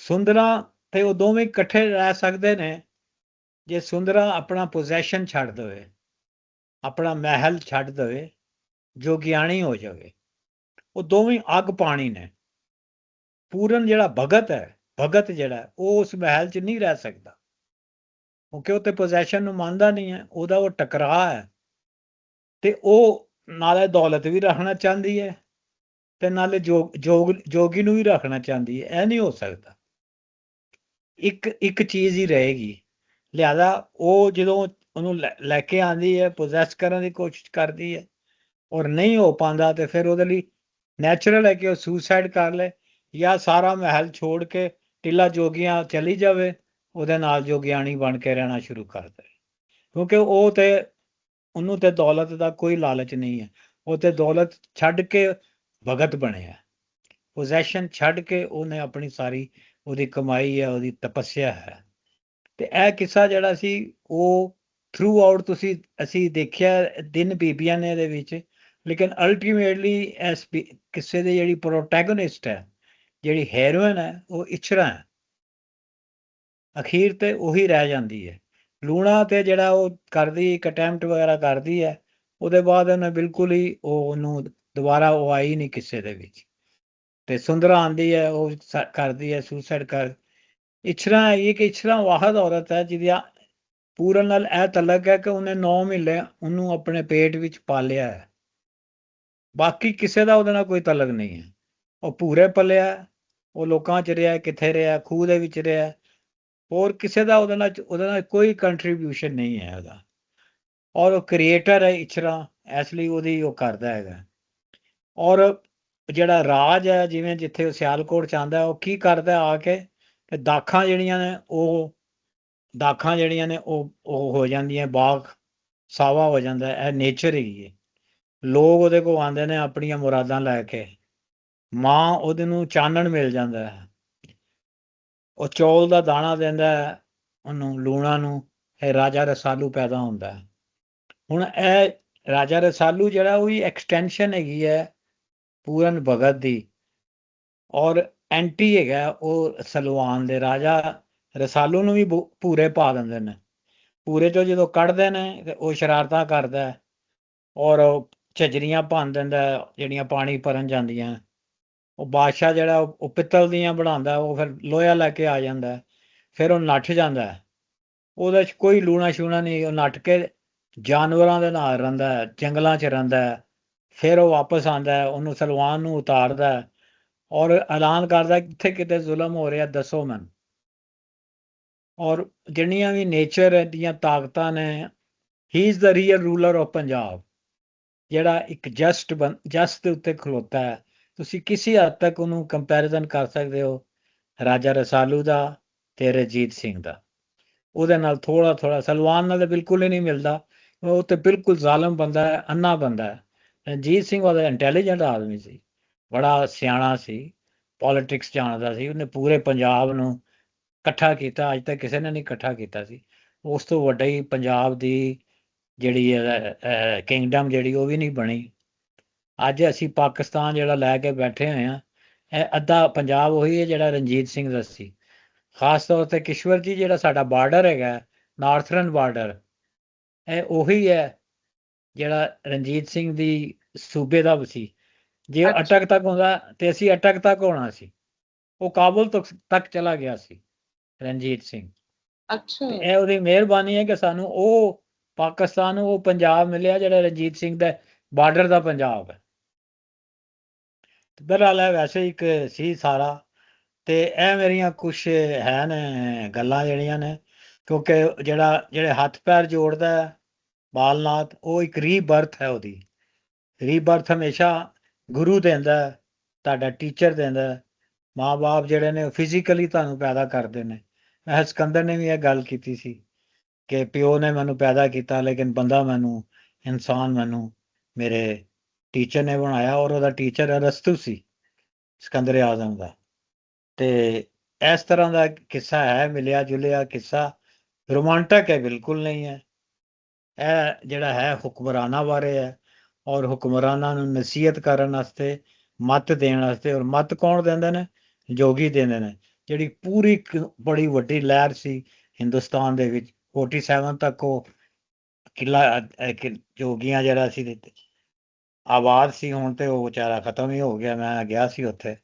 ਸੁੰਦਰਾ ਤੇ ਉਹ ਦੋਵੇਂ ਇਕੱਠੇ ਰਹਿ ਸਕਦੇ ਨੇ ਜੇ ਸੁੰਦਰਾ ਆਪਣਾ ਪੋਜੈਸ਼ਨ ਛੱਡ ਦੇਵੇ, ਆਪਣਾ ਮਹਿਲ ਛੱਡ ਦੇਵੇ, ਜੋ ਗਿਆਨੀ ਹੋ ਜਾਵੇ। ਉਹ ਦੋਵੇਂ ਅੱਗ ਪਾਣੀ ਨੇ। ਪੂਰਨ ਜਿਹੜਾ ਭਗਤ ਹੈ, ਭਗਤ ਜਿਹੜਾ ਉਹ ਉਸ ਮਹਿਲ 'ਚ ਨਹੀਂ ਰਹਿ ਸਕਦਾ, ਕਿਉਂਕਿ ਉਹ ਤੇ ਪੋਜੈਸ਼ਨ ਨੂੰ ਮੰਨਦਾ ਨਹੀਂ ਹੈ, ਉਹਦਾ ਉਹ ਟਕਰਾਅ ਹੈ। ਤੇ ਉਹ ਨਾਲੇ ਦੌਲਤ ਵੀ ਰੱਖਣਾ ਚਾਹੁੰਦੀ ਹੈ ਤੇ ਨਾਲੇ ਜੋਗੀ ਨੂੰ ਵੀ ਰੱਖਣਾ ਚਾਹੁੰਦੀ ਹੈ। ਇਹ ਨਹੀਂ ਹੋ ਸਕਦਾ, ਇੱਕ ਚੀਜ਼ ਹੀ ਰਹੇਗੀ। ਲਿਹਾਜ਼ਾ ਉਹ ਜਦੋਂ ਉਹਨੂੰ ਲੈ ਕੇ ਆਉਂਦੀ ਹੈ, ਪੋਜੈਸ ਕਰਨ ਦੀ ਕੋਸ਼ਿਸ਼ ਕਰਦੀ ਹੈ ਔਰ ਨਹੀਂ ਹੋ ਪਾਉਂਦਾ, ਤੇ ਫਿਰ ਉਹਦੇ ਲਈ ਨੈਚੁਰਲ ਹੈ ਕਿ ਉਹ ਸੁਸਾਈਡ ਕਰ ਲੈ ਜਾਂ ਸਾਰਾ ਮਹਿਲ ਛੋੜ ਕੇ ਟਿੱਲਾ ਜੋਗੀਆਂ ਚਲੀ ਜਾਵੇ, ਉਹਦੇ ਨਾਲ ਜੋਗਿਆਣੀ ਬਣ ਕੇ ਰਹਿਣਾ ਸ਼ੁਰੂ ਕਰ ਦੇ। ਕਿਉਂਕਿ ਉਹ ਤੇ ਉਹਨੂੰ ਤੇ ਦੌਲਤ ਦਾ ਕੋਈ ਲਾਲਚ ਨਹੀਂ ਹੈ, ਉਹ ਤੇ ਦੌਲਤ ਛੱਡ ਕੇ ਭਗਤ ਬਣਿਆ, ਪੋਜੈਸ਼ਨ ਛੱਡ ਕੇ ਉਹਨੇ ਆਪਣੀ ਸਾਰੀ ਉਹਦੀ ਕਮਾਈ ਹੈ, ਉਹਦੀ ਤਪੱਸਿਆ ਹੈ। ਤੇ ਇਹ ਕਿੱਸਾ ਜਿਹੜਾ ਸੀ ਉਹ ਥਰੂ ਆਊਟ ਅਸੀਂ ਦੇਖਿਆ ਦਿਨ ਬੀਬੀਆਂ ਨੇ ਇਹਦੇ ਵਿੱਚ, ਲੇਕਿਨ ਅਲਟੀਮੇਟਲੀ ਇਸ ਕਿੱਸੇ ਦੀ ਜਿਹੜੀ ਪ੍ਰੋਟੈਗੋਨਿਸਟ ਹੈ, ਜਿਹੜੀ ਹੈਰੋਇਨ ਹੈ, ਉਹ ਇਛਰਾ ਹੈ। ਅਖੀਰ ਤੇ ਉਹੀ ਰਹਿ ਜਾਂਦੀ ਹੈ। ਲੂਣਾ ਤੇ ਜਿਹੜਾ ਉਹ ਕਰਦੀ ਇੱਕ ਅਟੈਂਪਟ ਵਗੈਰਾ ਕਰਦੀ ਹੈ, ਉਹਦੇ ਬਾਅਦ ਉਹਨੇ ਬਿਲਕੁਲ ਹੀ ਉਹਨੂੰ ਦੁਬਾਰਾ ਉਹ ਆਈ ਨਹੀਂ ਕਿਸੇ ਦੇ ਵਿੱਚ। ਤੇ ਸੁੰਦਰਾ ਆਉਂਦੀ ਹੈ, ਉਹ ਕਰਦੀ ਹੈ ਸੁਸਾਈਡ ਕਰ। ਇਛਰਾ ਇਹ ਕਿ ਇਛਰਾ ਵਾਹਦ ਔਰਤ ਹੈ ਜਿਹਦੀ ਪੂਰਨ ਨਾਲ ਇਹ ਤਲਕ ਹੈ ਕਿ ਉਹਨੇ 9 ਮਹੀਨੇ ਉਹਨੂੰ ਆਪਣੇ ਪੇਟ ਵਿੱਚ ਪਾਲਿਆ ਹੈ, ਬਾਕੀ ਕਿਸੇ ਦਾ ਉਹਦੇ ਨਾਲ ਕੋਈ ਤਲਕ ਨਹੀਂ ਹੈ। ਉਹ ਪੂਰੇ ਪਲਿਆ, ਉਹ ਲੋਕਾਂ 'ਚ ਰਿਹਾ, ਕਿੱਥੇ ਰਿਹਾ, ਖੂਹ ਦੇ ਵਿੱਚ ਰਿਹਾ, ਹੋਰ ਕਿਸੇ ਦਾ ਉਹਦੇ ਨਾਲ ਕੋਈ ਕੰਟਰੀਬਿਊਸ਼ਨ ਨਹੀਂ ਹੈ ਉਹਦਾ। ਔਰ ਉਹ ਕ੍ਰੀਏਟਰ ਹੈ ਇਛਰਾ, ਇਸ ਲਈ ਉਹਦੀ ਉਹ ਕਰਦਾ ਹੈਗਾ। ਔਰ ਜਿਹੜਾ ਰਾਜ ਹੈ, ਜਿਵੇਂ ਜਿੱਥੇ ਉਹ ਸਿਆਲਕੋਟ 'ਚ ਆਉਂਦਾ, ਉਹ ਕੀ ਕਰਦਾ ਆ ਕੇ ਕਿ ਦਾਖਾਂ ਜਿਹੜੀਆਂ ਨੇ ਉਹ ਹੋ ਜਾਂਦੀਆਂ, ਬਾਗ ਸਾਵਾ ਹੋ ਜਾਂਦਾ। ਇਹ ਨੇਚਰ ਹੈਗੀ ਹੈ। ਲੋਕ ਉਹਦੇ ਕੋਲ ਆਉਂਦੇ ਨੇ ਆਪਣੀਆਂ ਮੁਰਾਦਾਂ ਲੈ ਕੇ, ਮਾਂ ਉਹਦੇ ਨੂੰ ਚਾਨਣ ਮਿਲ ਜਾਂਦਾ ਹੈ, ਉਹ ਚੌਲ ਦਾ ਦਾਣਾ ਦਿੰਦਾ ਹੈ ਉਹਨੂੰ, ਲੂਣਾ ਨੂੰ, ਇਹ ਰਾਜਾ ਰਸਾਲੂ ਪੈਦਾ ਹੁੰਦਾ ਹੈ। ਹੁਣ ਇਹ ਰਾਜਾ ਰਸਾਲੂ ਜਿਹੜਾ ਉਹ ਵੀ ਐਕਸਟੈਂਸ਼ਨ ਹੈਗੀ ਹੈ ਪੂਰਨ ਭਗਤ ਦੀ, ਔਰ ਐਂਟੀ ਹੈਗਾ ਉਹ ਸਲਵਾਨ ਦੇ। ਰਾਜਾ ਰਸਾਲੂ ਨੂੰ ਵੀ ਪੂਰੇ ਪਾ ਦਿੰਦੇ ਨੇ, ਪੂਰੇ 'ਚੋਂ ਜਦੋਂ ਕੱਢਦੇ ਨੇ ਤੇ ਉਹ ਸ਼ਰਾਰਤਾਂ ਕਰਦਾ ਔਰ ਝੱਜਰੀਆਂ ਭੰਨ ਦਿੰਦਾ ਜਿਹੜੀਆਂ ਪਾਣੀ ਭਰਨ ਜਾਂਦੀਆਂ। ਉਹ ਬਾਦਸ਼ਾਹ ਜਿਹੜਾ ਉਹ ਪਿੱਤਲ ਦੀਆਂ ਬਣਾਉਂਦਾ, ਉਹ ਫਿਰ ਲੋਹਾ ਲੈ ਕੇ ਆ ਜਾਂਦਾ, ਫਿਰ ਉਹ ਨੱਠ ਜਾਂਦਾ, ਉਹਦੇ 'ਚ ਕੋਈ ਲੂਣਾ ਸ਼ੂਣਾ ਨਹੀਂ, ਉਹ ਨੱਠ ਕੇ ਜਾਨਵਰਾਂ ਦੇ ਨਾਲ ਰਹਿੰਦਾ, ਜੰਗਲਾਂ 'ਚ ਰਹਿੰਦਾ। ਫਿਰ ਉਹ ਵਾਪਸ ਆਉਂਦਾ, ਉਹਨੂੰ ਸਲਵਾਨ ਨੂੰ ਉਤਾਰਦਾ ਔਰ ਐਲਾਨ ਕਰਦਾ ਕਿੱਥੇ ਕਿਤੇ ਜ਼ੁਲਮ ਹੋ ਰਿਹਾ ਦੱਸੋ ਮੈਨੂੰ। ਔਰ ਜਿਹੜੀਆਂ ਵੀ ਨੇਚਰ ਦੀਆਂ ਤਾਕਤਾਂ ਨੇ, he is the real ruler of Punjab, ਜਿਹੜਾ ਇੱਕ ਜਸਟ ਦੇ ਉੱਤੇ ਖਲੋਤਾ ਹੈ। ਤੁਸੀਂ ਕਿਸੇ ਹੱਦ ਤੱਕ ਉਹਨੂੰ ਕੰਪੈਰੀਜ਼ਨ ਕਰ ਸਕਦੇ ਹੋ ਰਾਜਾ ਰਸਾਲੂ ਦਾ ਤੇ ਰਣਜੀਤ ਸਿੰਘ ਦਾ। ਉਹਦੇ ਨਾਲ ਥੋੜਾ ਸਲਵਾਨ ਨਾਲ ਤਾਂ ਬਿਲਕੁਲ ਹੀ ਨਹੀਂ ਮਿਲਦਾ, ਉਹ ਤੇ ਬਿਲਕੁਲ ਜ਼ਾਲਮ ਬੰਦਾ ਹੈ, ਅੰਨਾ ਬੰਦਾ ਹੈ। ਰਣਜੀਤ ਸਿੰਘ ਉਹਦਾ ਇੰਟੈਲੀਜੈਂਟ ਆਦਮੀ ਸੀ, ਬੜਾ ਸਿਆਣਾ ਸੀ, ਪੋਲਿਟਿਕਸ ਜਾਣਦਾ ਸੀ, ਉਹਨੇ ਪੂਰੇ ਪੰਜਾਬ ਨੂੰ ਇਕੱਠਾ ਕੀਤਾ, ਅੱਜ ਤੱਕ ਕਿਸੇ ਨੇ ਨਹੀਂ ਇਕੱਠਾ ਕੀਤਾ ਸੀ। ਉਸ ਤੋਂ ਵੱਡੀ ਪੰਜਾਬ ਦੀ ਜਿਹੜੀ ਕਿੰਗਡਮ ਜਿਹੜੀ ਉਹ ਵੀ ਨਹੀਂ ਬਣੀ। ਅੱਜ ਅਸੀਂ ਪਾਕਿਸਤਾਨ ਜਿਹੜਾ ਲੈ ਕੇ ਬੈਠੇ ਹੋਏ ਹਾਂ, ਇਹ ਅੱਧਾ ਪੰਜਾਬ ਉਹੀ ਹੈ ਜਿਹੜਾ ਰਣਜੀਤ ਸਿੰਘ ਦਾ ਸੀ। ਖਾਸ ਤੌਰ ਤੇ ਕਿਸ਼ਵਰ ਜੀ ਜਿਹੜਾ ਸਾਡਾ ਬਾਰਡਰ ਹੈਗਾ, ਨਾਰਥਰਨ ਬਾਰਡਰ, ਇਹ ਉਹੀ ਹੈ ਜਿਹੜਾ ਰਣਜੀਤ ਸਿੰਘ ਦੀ ਸੂਬੇ ਦਾ ਸੀ। ਜੇ ਅਟਕ ਤੱਕ ਹੁੰਦਾ ਤੇ ਅਸੀਂ ਅਟਕ ਤੱਕ ਹੋਣਾ ਸੀ। ਉਹ ਕਾਬੁਲ ਤੱਕ ਚਲਾ ਗਿਆ ਸੀ ਰਣਜੀਤ ਸਿੰਘ। ਅੱਛਾ, ਇਹ ਉਹਦੀ ਮਿਹਰਬਾਨੀ ਹੈ ਕਿ ਸਾਨੂੰ ਉਹ ਪਾਕਿਸਤਾਨ ਨੂੰ ਉਹ ਪੰਜਾਬ ਮਿਲਿਆ ਜਿਹੜਾ ਰਣਜੀਤ ਸਿੰਘ ਦਾ ਬਾਰਡਰ ਦਾ ਪੰਜਾਬ ਹੈ। ਬਹਰਹਾਲ ਹੈ ਵੈਸੇ ਇੱਕ ਸੀ ਸਾਰਾ। ਤੇ ਇਹ ਮੇਰੀਆਂ ਕੁਛ ਹੈ ਨੇ ਗੱਲਾਂ ਜਿਹੜੀਆਂ ਨੇ, ਕਿਉਂਕਿ ਜਿਹੜੇ ਹੱਥ ਪੈਰ ਜੋੜਦਾ ਹੈ ਬਾਲਨਾਥ, ਉਹ ਇੱਕ ਰੀਬਰਥ ਹੈ। ਉਹਦੀ ਰੀਬਰਥ ਹਮੇਸ਼ਾ ਗੁਰੂ ਦਿੰਦਾ, ਤੁਹਾਡਾ ਟੀਚਰ ਦਿੰਦਾ। ਮਾਂ ਬਾਪ ਜਿਹੜੇ ਨੇ ਫਿਜ਼ੀਕਲੀ ਤੁਹਾਨੂੰ ਪੈਦਾ ਕਰਦੇ ਨੇ। ਸਿਕੰਦਰ ਨੇ ਵੀ ਇਹ ਗੱਲ ਕੀਤੀ ਸੀ ਕਿ ਪਿਓ ਨੇ ਮੈਨੂੰ ਪੈਦਾ ਕੀਤਾ, ਲੇਕਿਨ ਬੰਦਾ ਮੈਨੂੰ, ਇਨਸਾਨ ਮੈਨੂੰ ਮੇਰੇ ਟੀਚਰ ਨੇ ਬਣਾਇਆ। ਔਰ ਉਹਦਾ ਟੀਚਰ ਅਰਸਤੂ ਸੀ, ਸਿਕੰਦਰ ਆਜ਼ਮ ਦਾ। ਤੇ ਇਸ ਤਰ੍ਹਾਂ ਦਾ ਕਿੱਸਾ ਹੈ, ਮਿਲਿਆ ਜੁਲਿਆ ਕਿੱਸਾ, ਰੋਮਾਂਟਕ ਹੈ, ਬਿਲਕੁਲ ਨਹੀਂ ਹੈ। ਇਹ ਜਿਹੜਾ ਹੈ ਹੁਕਮਰਾਨਾਂ ਬਾਰੇ ਹੈ, ਔਰ ਹੁਕਮਰਾਨਾਂ ਨੂੰ ਨਸੀਹਤ ਕਰਨ ਵਾਸਤੇ, ਮੱਤ ਦੇਣ ਵਾਸਤੇ। ਔਰ ਮੱਤ ਕੌਣ ਦਿੰਦੇ ਨੇ? ਜੋਗੀ ਦਿੰਦੇ ਨੇ। ਜਿਹੜੀ ਪੂਰੀ ਬੜੀ ਵੱਡੀ ਲਹਿਰ ਸੀ ਹਿੰਦੁਸਤਾਨ ਦੇ ਵਿੱਚ 47 ਤੱਕ, ਉਹ ਕਿਲਾ ਜੋਗੀਆਂ ਜਿਹੜਾ ਸੀ ਆਬਾਦ ਸੀ। ਹੁਣ ਤੇ ਉਹ ਵਿਚਾਰਾ ਖਤਮ ਹੀ ਹੋ ਗਿਆ, ਮੈਂ ਗਿਆ ਸੀ ਉੱਥੇ।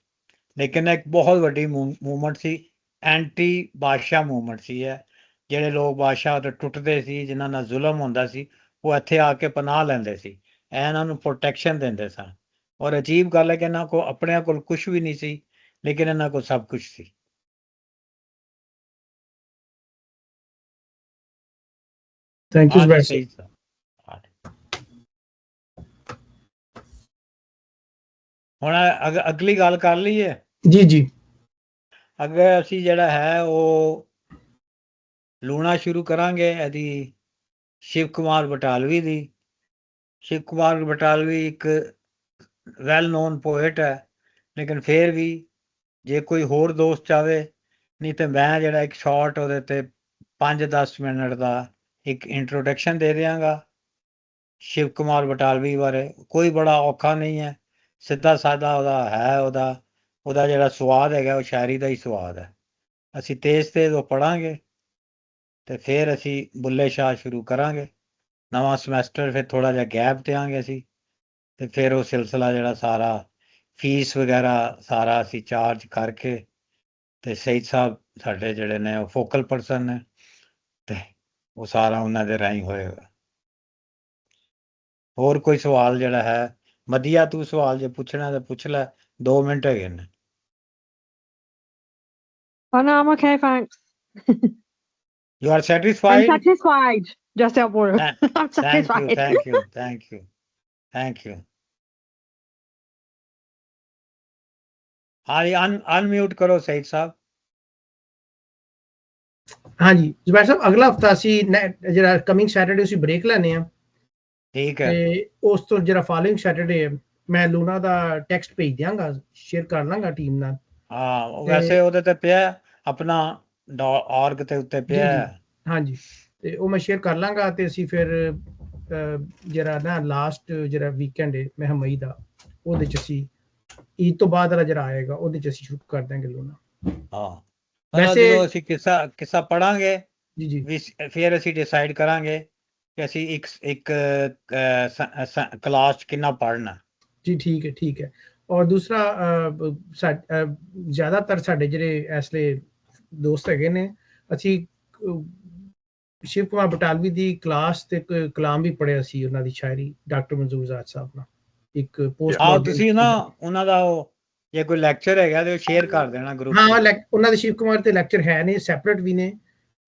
ਲੇਕਿਨ ਇੱਕ ਬਹੁਤ ਵੱਡੀ ਮੂਵਮੈਂਟ ਸੀ, ਐਂਟੀ ਬਾਦਸ਼ਾਹ ਮੂਵਮੈਂਟ ਸੀ। ਹੈ ਜਿਹੜੇ ਲੋਕ ਬਾਦਸ਼ਾਹ ਤੋਂ ਟੁੱਟਦੇ ਸੀ, ਜਿਨ੍ਹਾਂ ਨਾਲ ਜ਼ੁਲਮ ਹੁੰਦਾ ਸੀ, ਉਹ ਇੱਥੇ ਆ ਕੇ ਪਨਾਹ ਲੈਂਦੇ ਸੀ, ਇਹਨਾਂ ਨੂੰ ਪ੍ਰੋਟੈਕਸ਼ਨ ਦਿੰਦੇ ਸਨ। ਔਰ ਅਜੀਬ ਗੱਲ ਹੈ ਕਿ ਇਹਨਾਂ ਕੋਲ ਆਪਣਿਆਂ ਕੋਲ ਕੁਛ ਵੀ ਨਹੀਂ ਸੀ, ਲੇਕਿਨ ਇਹਨਾਂ ਕੋਲ ਸਭ ਕੁਛ ਸੀ। ਥੈਂਕ ਯੂ ਵੈਸੇ। ਹੁਣ ਅਗਲੀ ਗੱਲ ਕਰ ਲਈਏ। ਜੀ ਜੀ। ਅੱਗੇ ਅਸੀਂ ਜਿਹੜਾ ਹੈ ਉਹ ਲੂਣਾ ਸ਼ੁਰੂ ਕਰਾਂਗੇ ਇਹਦੀ, ਸ਼ਿਵ ਕੁਮਾਰ ਬਟਾਲਵੀ ਦੀ। ਸ਼ਿਵ ਕੁਮਾਰ ਬਟਾਲਵੀ ਇੱਕ ਵੈਲ ਨੋਨ ਪੋਇਟ ਹੈ, ਲੇਕਿਨ ਫਿਰ ਵੀ ਜੇ ਕੋਈ ਹੋਰ ਦੋਸਤ ਚਾਹਵੇ, ਨਹੀਂ ਤੇ ਮੈਂ ਜਿਹੜਾ ਇੱਕ ਸ਼ਾਰਟ ਉਹਦੇ ਤੇ 5-10 ਮਿੰਟ ਦਾ ਇੱਕ ਇੰਟਰੋਡਕਸ਼ਨ ਦੇ ਦਿਆਂਗਾ ਸ਼ਿਵ ਕੁਮਾਰ ਬਟਾਲਵੀ ਬਾਰੇ। ਕੋਈ ਬੜਾ ਔਖਾ ਨਹੀਂ ਹੈ, ਸਿੱਧਾ ਸਾਦਾ ਉਹਦਾ ਹੈ। ਉਹਦਾ ਜਿਹੜਾ ਸਵਾਦ ਹੈਗਾ ਉਹ ਸ਼ਾਇਰੀ ਦਾ ਹੀ ਸਵਾਦ ਹੈ। ਅਸੀਂ ਤੇਜ਼ ਉਹ ਪੜ੍ਹਾਂਗੇ ਤੇ ਫਿਰ ਅਸੀਂ ਬੁੱਲੇ ਸ਼ਾਹ ਸ਼ੁਰੂ ਕਰਾਂਗੇ। ਨਵਾਂ ਸਮੈਸਟਰ ਫਿਰ ਥੋੜ੍ਹਾ ਜਿਹਾ ਗੈਪ ਦਿਆਂਗੇ ਅਸੀਂ, ਤੇ ਫਿਰ ਉਹ ਸਿਲਸਿਲਾ ਜਿਹੜਾ ਸਾਰਾ ਫੀਸ ਵਗੈਰਾ ਸਾਰਾ ਅਸੀਂ ਚਾਰਜ ਕਰਕੇ, ਤੇ ਸਈਦ ਸਾਹਿਬ ਸਾਡੇ ਜਿਹੜੇ ਨੇ ਉਹ ਫੋਕਲ ਪਰਸਨ ਨੇ, ਤੇ ਉਹ ਸਾਰਾ ਉਹਨਾਂ ਦੇ ਰਾਹੀਂ ਹੋਏਗਾ। ਹੋਰ ਕੋਈ ਸਵਾਲ ਜਿਹੜਾ ਹੈ? ਮਦੀਆ ਤੂੰ ਸਵਾਲ ਜੇ ਪੁੱਛਣਾ ਤਾਂ ਪੁੱਛ ਲੈ, 2 ਮਿੰਟ ਹੈਗੇ ਨੇ। Oh no, I'm okay, thanks. You are satisfied? I'm satisfied. Just that word. I'm satisfied. Thank you. हाँ, अनम्यूट करो सईद साहब। हाँ जी जुबैर साहब, अगला हफ्ता ਅਸੀਂ ਜਿਹੜਾ ਕਮਿੰਗ ਸੈਟਰਡੇ ਅਸੀਂ ਬ੍ਰੇਕ ਲੈਣੇ ਆ। ਠੀਕ ਹੈ। ਤੇ ਉਸ ਤੋਂ ਜਿਹੜਾ ਫਾਲੋਇੰਗ ਸੈਟਰਡੇ ਮੈਂ ਲੂਣਾ ਦਾ ਟੈਕਸਟ ਭੇਜ ਦਿਆਂਗਾ, ਸ਼ੇਅਰ ਕਰ ਲਾਂਗਾ ਟੀਮ ਨਾਲ। ਹਾਂ, ਵੈਸੇ ਉਹਦੇ ਤੇ ਪਿਆ ਆਪਣਾ .org ਤੇ ਉੱਤੇ ਪਿਆ। ਹਾਂਜੀ, ਤੇ ਉਹ ਮੈਂ ਸ਼ੇਅਰ ਕਰ ਲਾਂਗਾ। ਤੇ ਅਸੀਂ ਫਿਰ ਜਿਹੜਾ ਨਾ ਲਾਸਟ ਜਿਹੜਾ ਵੀਕਐਂਡ ਹੈ ਮੈਂ ਮਈ ਦਾ, ਉਹਦੇ ਚ ਅਸੀਂ ਈਦ ਤੋਂ ਬਾਅਦ ਵਾਲਾ ਜਿਹੜਾ ਆਏਗਾ ਉਹਦੇ ਚ ਅਸੀਂ ਸ਼ੁਰੂ ਕਰ ਦਾਂਗੇ ਲੂਣਾ। ਹਾਂ, ਵੈਸੇ ਅਸੀਂ ਕਿੱਸਾ ਪੜਾਂਗੇ ਜੀ ਜੀ, ਫਿਰ ਅਸੀਂ ਡਿਸਾਈਡ ਕਰਾਂਗੇ ਕਿ ਅਸੀਂ ਇੱਕ ਕਲਾਸ ਕਿੰਨਾ ਪੜ੍ਹਨਾ। ਜੀ ਠੀਕ ਹੈ। ਔਰ ਦੂਸਰਾ ਜ਼ਿਆਦਾਤਰ ਸਾਡੇ ਜਿਹੜੇ ਐਸਲੇ ਦੋਸਤ ਹੈਗੇ ਨੇ, ਅਸੀਂ ਸ਼ਿਵ ਕੁਮਾਰ ਬਟਾਲਵੀ ਦੀ ਕਲਾਸ ਤੇ ਕਲਾਮ ਵੀ ਪੜ੍ਹਿਆ ਸੀ, ਉਹਨਾਂ ਦੀ ਸ਼ਾਇਰੀ ਡਾਕਟਰ ਮਨਜ਼ੂਰ ਜ਼ਾਦ ਸਾਹਿਬ ਨਾਲ। ਇੱਕ ਪੋਸਟ ਤੁਸੀਂ ਨਾ ਉਹਨਾਂ ਦਾ ਉਹ ਜੇ ਕੋਈ ਲੈਕਚਰ ਹੈਗਾ ਤੇ ਉਹ ਸ਼ੇਅਰ ਕਰ ਦੇਣਾ ਗਰੁੱਪ। ਹਾਂ, ਉਹਨਾਂ ਦੇ ਸ਼ਿਵ ਕੁਮਾਰ ਤੇ ਲੈਕਚਰ ਹੈ ਨੇ, ਸੈਪਰੇਟ ਵੀ ਨੇ,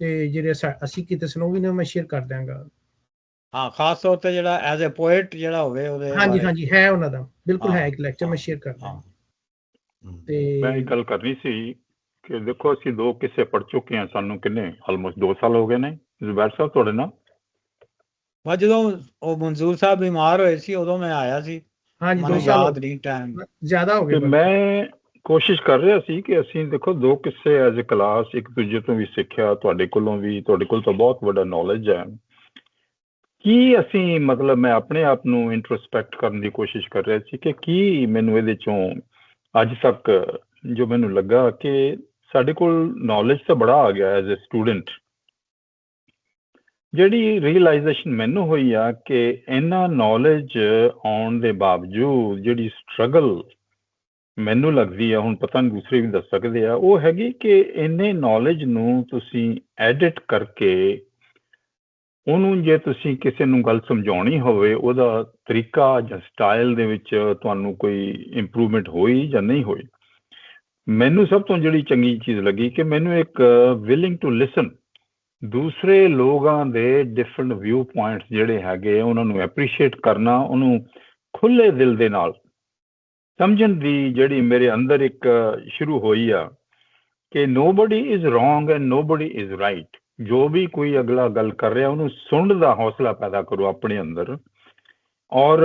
ਤੇ ਜਿਹੜੇ ਅਸੀਂ ਕੀਤੇ ਸਨ ਉਹ ਵੀ ਮੈਂ ਸ਼ੇਅਰ ਕਰ ਦਿਆਂਗਾ। ਹਾਂ, ਖਾਸ ਤੌਰ ਤੇ ਜਿਹੜਾ ਐਜ਼ ਅ ਪੋਇਟ ਜਿਹੜਾ ਹੋਵੇ ਉਹਦੇ ਹਾਂਜੀ ਬਾਰੇ। ਹਾਂਜੀ ਹੈ ਉਹਨਾਂ ਦਾ ਬਿਲਕੁਲ ਹੈ ਹਾਂ, ਇੱਕ ਲੈਕਚਰ ਮੈਂ ਸ਼ੇਅਰ ਕਰ ਹਾਂ, ਦਿਆਂਗਾ। ਹਮ। ਮੈਂ ਇੱਕ ਤੇ ਗੱਲ ਕਰਨੀ ਸੀ ਕਿ ਦੇਖੋ ਅਸੀਂ 2 ਕਿੱਸੇ ਪੜ੍ਹ ਚੁੱਕੇ ਹਾਂ, ਸਾਨੂੰ ਕਿੰਨੇ ਆਲਮੋਸਟ 2 ਸਾਲ ਹੋ ਗਏ ਨੇ ਜ਼ੁਬੈਰ ਸਾਹਿਬ ਤੁਹਾਡੇ ਨਾਲ। ਬਸ ਜਦੋਂ ਉਹ ਮਨਜ਼ੂਰ ਸਾਹਿਬ ਬਿਮਾਰ ਹੋਏ ਸੀ ਉਦੋਂ ਮੈਂ ਆਇਆ ਸੀ, ਹਾਂਜੀ 2 ਮੈਨੂੰ ਸਾਲ ਯਾਦ ਨਹੀਂ ਟਾਈਮ। ਜ਼ਿਆਦਾ ਹੋ ਗਏ ਤੇ ਬਲਕਿ। ਮੈਂ ਕੋਸ਼ਿਸ਼ ਕਰ ਰਿਹਾ ਸੀ ਕਿ ਅਸੀਂ ਦੇਖੋ 2 ਕਿੱਸੇ ਐਜ਼ ਅ ਕਲਾਸ ਇੱਕ ਦੂਜੇ ਤੋਂ ਵੀ ਸਿੱਖਿਆ, ਤੁਹਾਡੇ ਕੋਲੋਂ ਵੀ, ਤੁਹਾਡੇ ਕੋਲ ਤਾਂ ਬਹੁਤ ਵੱਡਾ ਨੌਲੇਜ ਹੈ। ਕੀ ਅਸੀਂ ਮਤਲਬ ਮੈਂ ਆਪਣੇ ਆਪ ਨੂੰ ਇੰਟਰੋਸਪੈਕਟ ਕਰਨ ਦੀ ਕੋਸ਼ਿਸ਼ ਕਰ ਰਿਹਾ ਸੀ ਕਿ ਕੀ ਮੈਨੂੰ ਇਹਦੇ ਚੋਂ ਅੱਜ ਤੱਕ ਜੋ ਮੈਨੂੰ ਲੱਗਾ ਕਿ ਸਾਡੇ ਕੋਲ ਨੌਲੇਜ ਤਾਂ ਬੜਾ ਆ ਗਿਆ ਐਜ਼ ਅ ਸਟੂਡੈਂਟ। ਜਿਹੜੀ ਰੀਅਲਾਈਜੇਸ਼ਨ ਮੈਨੂੰ ਹੋਈ ਆ ਕਿ ਇਹਨਾਂ ਨੌਲੇਜ ਆਉਣ ਦੇ ਬਾਵਜੂਦ ਜਿਹੜੀ ਸਟਰਗਲ ਮੈਨੂੰ ਲੱਗਦੀ ਆ, ਹੁਣ ਪਤਾ ਨਹੀਂ ਦੂਸਰੇ ਵੀ ਦੱਸ ਸਕਦੇ ਆ, ਉਹ ਹੈਗੀ ਕਿ ਇੰਨੇ ਨੌਲੇਜ ਨੂੰ ਤੁਸੀਂ ਐਡਿਟ ਕਰਕੇ ਉਹਨੂੰ ਜੇ ਤੁਸੀਂ ਕਿਸੇ ਨੂੰ ਗੱਲ ਸਮਝਾਉਣੀ ਹੋਵੇ ਉਹਦਾ ਤਰੀਕਾ ਜਾਂ ਸਟਾਈਲ ਦੇ ਵਿੱਚ ਤੁਹਾਨੂੰ ਕੋਈ ਇੰਪਰੂਵਮੈਂਟ ਹੋਈ ਜਾਂ ਨਹੀਂ ਹੋਈ। ਮੈਨੂੰ ਸਭ ਤੋਂ ਜਿਹੜੀ ਚੰਗੀ ਚੀਜ਼ ਲੱਗੀ ਕਿ ਮੈਨੂੰ ਇੱਕ ਵਿਲਿੰਗ ਟੂ ਲਿਸਨ, ਦੂਸਰੇ ਲੋਕਾਂ ਦੇ ਡਿਫਰੈਂਟ ਵਿਊ ਪੁਆਇੰਟਸ ਜਿਹੜੇ ਹੈਗੇ ਉਹਨਾਂ ਨੂੰ ਐਪਰੀਸ਼ੀਏਟ ਕਰਨਾ, ਉਹਨੂੰ ਖੁੱਲੇ ਦਿਲ ਦੇ ਨਾਲ ਸਮਝਣ ਦੀ ਜਿਹੜੀ ਮੇਰੇ ਅੰਦਰ ਇੱਕ ਸ਼ੁਰੂ ਹੋਈ ਆ ਕਿ nobody is wrong and nobody is right. ਜੋ ਵੀ ਕੋਈ ਅਗਲਾ ਗੱਲ ਕਰ ਰਿਹਾ ਉਹਨੂੰ ਸੁਣਨ ਦਾ ਹੌਸਲਾ ਪੈਦਾ ਕਰੋ ਆਪਣੇ ਅੰਦਰ, ਔਰ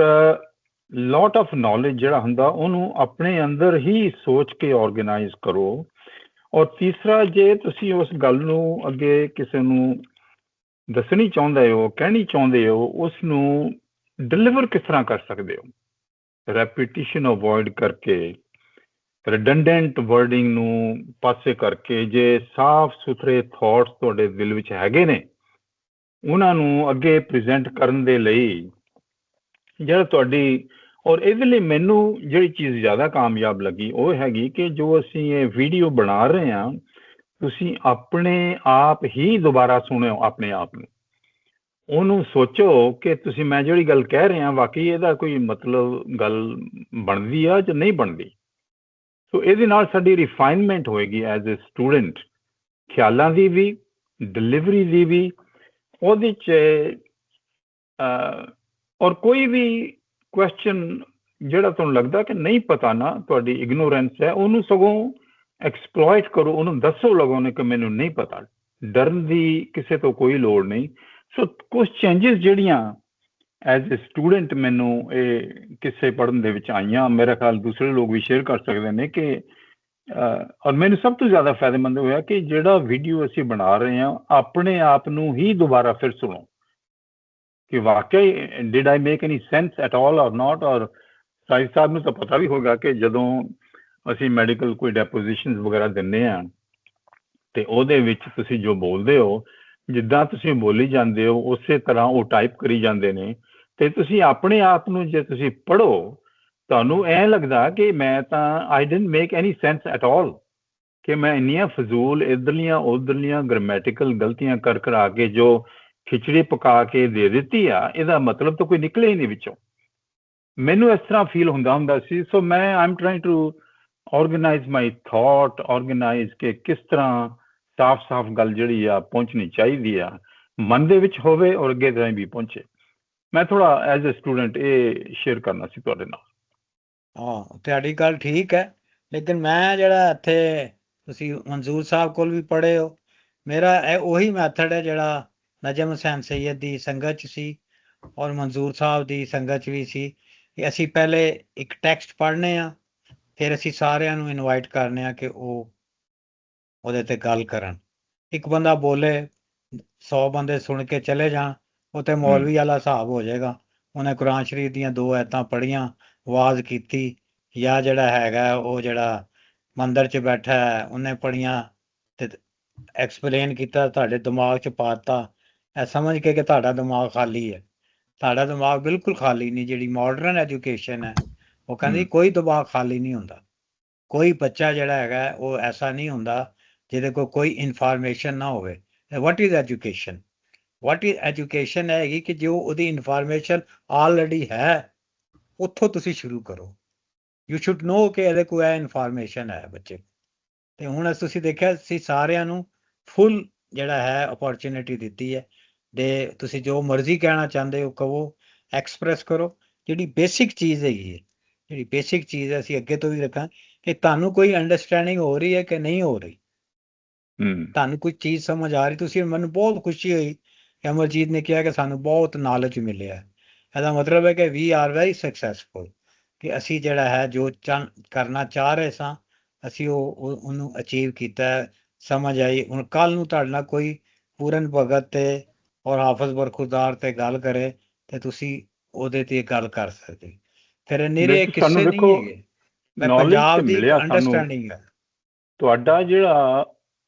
ਲੋਟ ਆਫ ਨੌਲੇਜ ਜਿਹੜਾ ਹੁੰਦਾ ਉਹਨੂੰ ਆਪਣੇ ਅੰਦਰ ਹੀ ਸੋਚ ਕੇ ਆਰਗੇਨਾਈਜ਼ ਕਰੋ। ਔਰ ਤੀਸਰਾ, ਜੇ ਤੁਸੀਂ ਉਸ ਗੱਲ ਨੂੰ ਅੱਗੇ ਕਿਸੇ ਨੂੰ ਦੱਸਣੀ ਚਾਹੁੰਦੇ ਹੋ, ਕਹਿਣੀ ਚਾਹੁੰਦੇ ਹੋ, ਉਸ ਨੂੰ ਡਿਲੀਵਰ ਕਿਸ ਤਰ੍ਹਾਂ ਕਰ ਸਕਦੇ ਹੋ, ਰੈਪੀਟੀਸ਼ਨ ਅਵੋਇਡ ਕਰਕੇ, ਰਿਡੰਡੈਂਟ ਵਰਡਿੰਗ ਨੂੰ ਪਾਸੇ ਕਰਕੇ, ਜੇ ਸਾਫ਼ ਸੁਥਰੇ ਥਾਟਸ ਤੁਹਾਡੇ ਦਿਲ ਵਿੱਚ ਹੈਗੇ ਨੇ ਉਹਨਾਂ ਨੂੰ ਅੱਗੇ ਪ੍ਰੈਜ਼ੈਂਟ ਕਰਨ ਦੇ ਲਈ ਜਿਹੜਾ ਤੁਹਾਡੀ, ਔਰ ਇਹਦੇ ਲਈ ਮੈਨੂੰ ਜਿਹੜੀ ਚੀਜ਼ ਜ਼ਿਆਦਾ ਕਾਮਯਾਬ ਲੱਗੀ ਉਹ ਹੈਗੀ ਕਿ ਜੋ ਅਸੀਂ ਇਹ ਵੀਡੀਓ ਬਣਾ ਰਹੇ ਹਾਂ ਤੁਸੀਂ ਆਪਣੇ ਆਪ ਹੀ ਦੁਬਾਰਾ ਸੁਣਿਓ ਆਪਣੇ ਆਪ ਨੂੰ, ਉਹਨੂੰ ਸੋਚੋ ਕਿ ਤੁਸੀਂ ਮੈਂ ਜਿਹੜੀ ਗੱਲ ਕਹਿ ਰਿਹਾ ਵਾਕਈ ਇਹਦਾ ਕੋਈ ਮਤਲਬ ਗੱਲ ਬਣਦੀ ਆ ਜਾਂ ਨਹੀਂ ਬਣਦੀ। ਸੋ ਇਹਦੇ ਨਾਲ ਸਾਡੀ ਰਿਫਾਈਨਮੈਂਟ ਹੋਏਗੀ ਐਜ਼ ਅ ਸਟੂਡੈਂਟ, ਖਿਆਲਾਂ ਦੀ ਵੀ, ਡਿਲੀਵਰੀ ਦੀ ਵੀ, ਉਹਦੇ 'ਚ ਔਰ ਕੋਈ ਵੀ ਕੁਐਸਚਨ ਜਿਹੜਾ ਤੁਹਾਨੂੰ ਲੱਗਦਾ ਕਿ ਨਹੀਂ ਪਤਾ ਨਾ, ਤੁਹਾਡੀ ਇਗਨੋਰੈਂਸ ਹੈ, ਉਹਨੂੰ ਸਗੋਂ ਐਕਸਪਲੋਇਟ ਕਰੋ, ਉਹਨੂੰ ਦੱਸੋ ਲੋਕਾਂ ਨੂੰ ਕਿ ਮੈਨੂੰ ਨਹੀਂ ਪਤਾ। ਡਰਨ ਦੀ ਕਿਸੇ ਤੋਂ ਕੋਈ ਲੋੜ ਨਹੀਂ। ਸੋ ਕੁਝ ਚੇਂਜਸ ਜਿਹੜੀਆਂ ਐਜ਼ ਅ ਸਟੂਡੈਂਟ ਮੈਨੂੰ ਇਹ ਕਿੱਸੇ ਪੜ੍ਹਨ ਦੇ ਵਿੱਚ ਆਈਆਂ, ਮੇਰਾ ਖਿਆਲ ਦੂਸਰੇ ਲੋਕ ਵੀ ਸ਼ੇਅਰ ਕਰ ਸਕਦੇ ਨੇ ਕਿ ਔਰ ਮੈਨੂੰ ਸਭ ਤੋਂ ਜ਼ਿਆਦਾ ਫਾਇਦੇਮੰਦ ਹੋਇਆ ਕਿ ਜਿਹੜਾ ਵੀਡੀਓ ਅਸੀਂ ਬਣਾ ਰਹੇ ਹਾਂ ਆਪਣੇ ਆਪ ਨੂੰ ਹੀ ਦੁਬਾਰਾ ਫਿਰ ਸੁਣੋ ਕਿ ਵਾਕਈ did I make any sense at all ਔਰ ਨਾਟ। ਔਰ ਸਾਈਦ ਸਾਹਿਬ ਨੂੰ ਤਾਂ ਪਤਾ ਵੀ ਹੋਗਾ ਕਿ ਜਦੋਂ ਅਸੀਂ ਮੈਡੀਕਲ ਕੋਈ ਡੈਪੋਜੀਸ਼ਨ ਵਗੈਰਾ ਦਿੰਦੇ ਹਾਂ ਤੇ ਉਹਦੇ ਵਿੱਚ ਤੁਸੀਂ ਜੋ ਬੋਲਦੇ ਹੋ, ਜਿੱਦਾਂ ਤੁਸੀਂ ਬੋਲੀ ਜਾਂਦੇ ਹੋ ਉਸੇ ਤਰ੍ਹਾਂ ਉਹ ਟਾਈਪ ਕਰੀ ਜਾਂਦੇ ਨੇ, ਤੇ ਤੁਸੀਂ ਆਪਣੇ ਆਪ ਨੂੰ ਜੇ ਤੁਸੀਂ ਪੜ੍ਹੋ ਤੁਹਾਨੂੰ ਐਂ ਲੱਗਦਾ ਕਿ ਮੈਂ ਤਾਂ I didn't make any sense at all, ਕਿ ਮੈਂ ਇੰਨੀਆਂ ਫਜ਼ੂਲ ਇੱਧਰਲੀਆਂ ਉੱਧਰਲੀਆਂ ਗ੍ਰਾਮੈਟੀਕਲ ਗਲਤੀਆਂ ਕਰ ਕਰਾ ਕੇ ਜੋ ਖਿਚੜੀ ਪਕਾ ਕੇ ਦੇ ਦਿੱਤੀ ਆ, ਇਹਦਾ ਮਤਲਬ ਤਾਂ ਕੋਈ ਨਿਕਲੇ ਹੀ ਨਹੀਂ ਵਿੱਚੋਂ। ਮੈਨੂੰ ਇਸ ਤਰ੍ਹਾਂ ਫੀਲ ਹੁੰਦਾ ਸੀ। ਸੋ ਮੈਂ I am trying to organise my thought, organise ਕਿ ਕਿਸ ਤਰ੍ਹਾਂ ਸਾਫ਼ ਗੱਲ ਜਿਹੜੀ ਆ ਪਹੁੰਚਣੀ ਚਾਹੀਦੀ ਆ, ਮਨ ਦੇ ਵਿੱਚ ਹੋਵੇ ਔਰ ਅੱਗੇ ਤਾਂ ਵੀ ਪਹੁੰਚੇ। ਮੈਂ ਥੋੜਾ ਐਜ਼ ਅ ਸਟੂਡੈਂਟ ਇਹ ਸ਼ੇਅਰ ਕਰਨਾ ਸੀ ਤੁਹਾਡੇ ਨਾਲ। ਹਾਂ, ਤੁਹਾਡੀ ਗੱਲ ਠੀਕ ਹੈ, ਲੇਕਿਨ ਮੈਂ ਜਿਹੜਾ ਇੱਥੇ ਤੁਸੀਂ ਮਨਜ਼ੂਰ ਸਾਹਿਬ ਕੋਲ ਵੀ ਪੜ੍ਹੇ ਹੋ, ਮੇਰਾ ਇਹ ਉਹੀ ਮੈਥਡ ਹੈ ਜਿਹੜਾ ਨਜਮ ਹੁਸੈਨ ਸੈਯਦ ਦੀ ਸੰਗਤ 'ਚ ਸੀ ਔਰ ਮਨਜ਼ੂਰ ਸਾਹਿਬ ਦੀ ਸੰਗਤ 'ਚ ਵੀ ਸੀ, ਕਿ ਅਸੀਂ ਪਹਿਲੇ ਇੱਕ ਟੈਕਸਟ ਪੜ੍ਹਨੇ ਆ, ਫਿਰ ਅਸੀਂ ਸਾਰਿਆਂ ਨੂੰ ਇਨਵਾਈਟ ਕਰਨੇ ਆ ਕਿ ਉਹ ਉਹਦੇ ਤੇ ਗੱਲ ਕਰਨ। ਇੱਕ ਬੰਦਾ ਬੋਲੇ 100 ਬੰਦੇ ਸੁਣ ਕੇ ਚਲੇ ਜਾਣ, ਉਹ ਤੇ ਮੌਲਵੀ ਵਾਲਾ ਹਿਸਾਬ ਹੋ ਜਾਏਗਾ। ਉਹਨੇ ਕੁਰਾਨ ਸ਼ਰੀਫ ਦੀਆਂ 2 ਆਇਤਾਂ ਪੜ੍ਹੀਆਂ, ਆਵਾਜ਼ ਕੀਤੀ, ਜਾਂ ਜਿਹੜਾ ਹੈਗਾ ਉਹ ਜਿਹੜਾ ਮੰਦਰ 'ਚ ਬੈਠਾ ਹੈ ਉਹਨੇ ਪੜ੍ਹੀਆਂ ਤੇ ਐਕਸਪਲੇਨ ਕੀਤਾ, ਤੁਹਾਡੇ ਦਿਮਾਗ 'ਚ ਪਾਤਾ, ਇਹ ਸਮਝ ਕੇ ਕਿ ਤੁਹਾਡਾ ਦਿਮਾਗ ਖਾਲੀ ਹੈ। ਤੁਹਾਡਾ ਦਿਮਾਗ ਬਿਲਕੁਲ ਖਾਲੀ ਨਹੀਂ। ਜਿਹੜੀ ਮਾਡਰਨ ਐਜੂਕੇਸ਼ਨ ਹੈ ਉਹ ਕਹਿੰਦੀ ਕੋਈ ਦਿਮਾਗ ਖਾਲੀ ਨਹੀਂ ਹੁੰਦਾ। ਕੋਈ ਬੱਚਾ ਜਿਹੜਾ ਹੈਗਾ ਉਹ ਐਸਾ ਨਹੀਂ ਹੁੰਦਾ ਜਿਹਦੇ ਕੋਲ ਕੋਈ ਇਨਫੋਰਮੇਸ਼ਨ ਨਾ ਹੋਵੇ। What is education? What is education ਹੈਗੀ ਕਿ ਜੋ ਉਹਦੀ ਇਨਫੋਰਮੇਸ਼ਨ ਆਲਰੇਡੀ ਹੈ ਉੱਥੋਂ ਤੁਸੀਂ ਸ਼ੁਰੂ ਕਰੋ। ਯੂ ਸ਼ੁੱਡ ਨੋ ਕਿ ਇਹਦੇ ਕੋਲ ਇਹ ਇਨਫੋਰਮੇਸ਼ਨ ਹੈ ਬੱਚੇ। ਤੇ ਹੁਣ ਤੁਸੀਂ ਦੇਖਿਆ ਅਸੀਂ ਸਾਰਿਆਂ ਨੂੰ ਫੁੱਲ ਜਿਹੜਾ ਹੈ ਓਪਰਚੁਨਿਟੀ ਦਿੱਤੀ ਹੈ ਦੇ ਤੁਸੀਂ ਜੋ ਮਰਜ਼ੀ ਕਹਿਣਾ ਚਾਹੁੰਦੇ ਹੋ ਕਹੋ, ਐਕਸਪ੍ਰੈਸ ਕਰੋ। ਜਿਹੜੀ ਬੇਸਿਕ ਚੀਜ਼ ਹੈਗੀ ਹੈ, ਜਿਹੜੀ ਬੇਸਿਕ ਚੀਜ਼ ਹੈ, ਅਸੀਂ ਅੱਗੇ ਤੋਂ ਵੀ ਰੱਖਾਂ ਕਿ ਤੁਹਾਨੂੰ ਕੋਈ ਅੰਡਰਸਟੈਂਡਿੰਗ ਹੋ ਰਹੀ ਹੈ ਕਿ ਨਹੀਂ ਹੋ ਰਹੀ, ਤੁਹਾਨੂੰ ਕੋਈ ਚੀਜ਼ ਸਮਝ ਆ ਰਹੀ। ਤੁਸੀਂ ਮੈਨੂੰ ਬਹੁਤ ਖੁਸ਼ੀ ਹੋਈ ਕਿ ਅਮਰਜੀਤ ਨੇ ਕਿਹਾ ਕਿ ਸਾਨੂੰ ਬਹੁਤ ਨੌਲੇਜ ਮਿਲਿਆ। ਇਹਦਾ ਮਤਲਬ ਹੈ ਕਿ ਵੀ ਆਰ ਵੈਰੀ ਸਕਸੈਸਫੁਲ, ਕਿ ਅਸੀਂ ਜਿਹੜਾ ਹੈ ਜੋ ਕਰਨਾ ਚਾਹ ਰਹੇ ਸਾਂ ਅਸੀਂ ਉਹਨੂੰ ਅਚੀਵ ਕੀਤਾ, ਸਮਝ ਆਈ। ਹੁਣ ਕੱਲ ਨੂੰ ਤੁਹਾਡੇ ਨਾਲ ਕੋਈ ਪੂਰਨ ਭਗਤ ਤੇ ਔਰ ਹਾਫਿਜ਼ ਬਰਖੁਰਦਾਰ ਤੇ ਗੱਲ ਕਰੇ ਤੇ ਤੁਸੀਂ ਉਹਦੇ ਤੇ ਗੱਲ ਕਰ ਸਕਦੇ। ਫਿਰ ਨਿਰੇ ਕਿੱਸੇ ਨਹੀਂ ਹੈਗੇ, ਮੈਂ ਪੰਜਾਬ ਦੀ ਅੰਡਰਸਟੈਂਡਿੰਗ ਹੈ। ਤੁਹਾਡਾ ਜਿਹੜਾ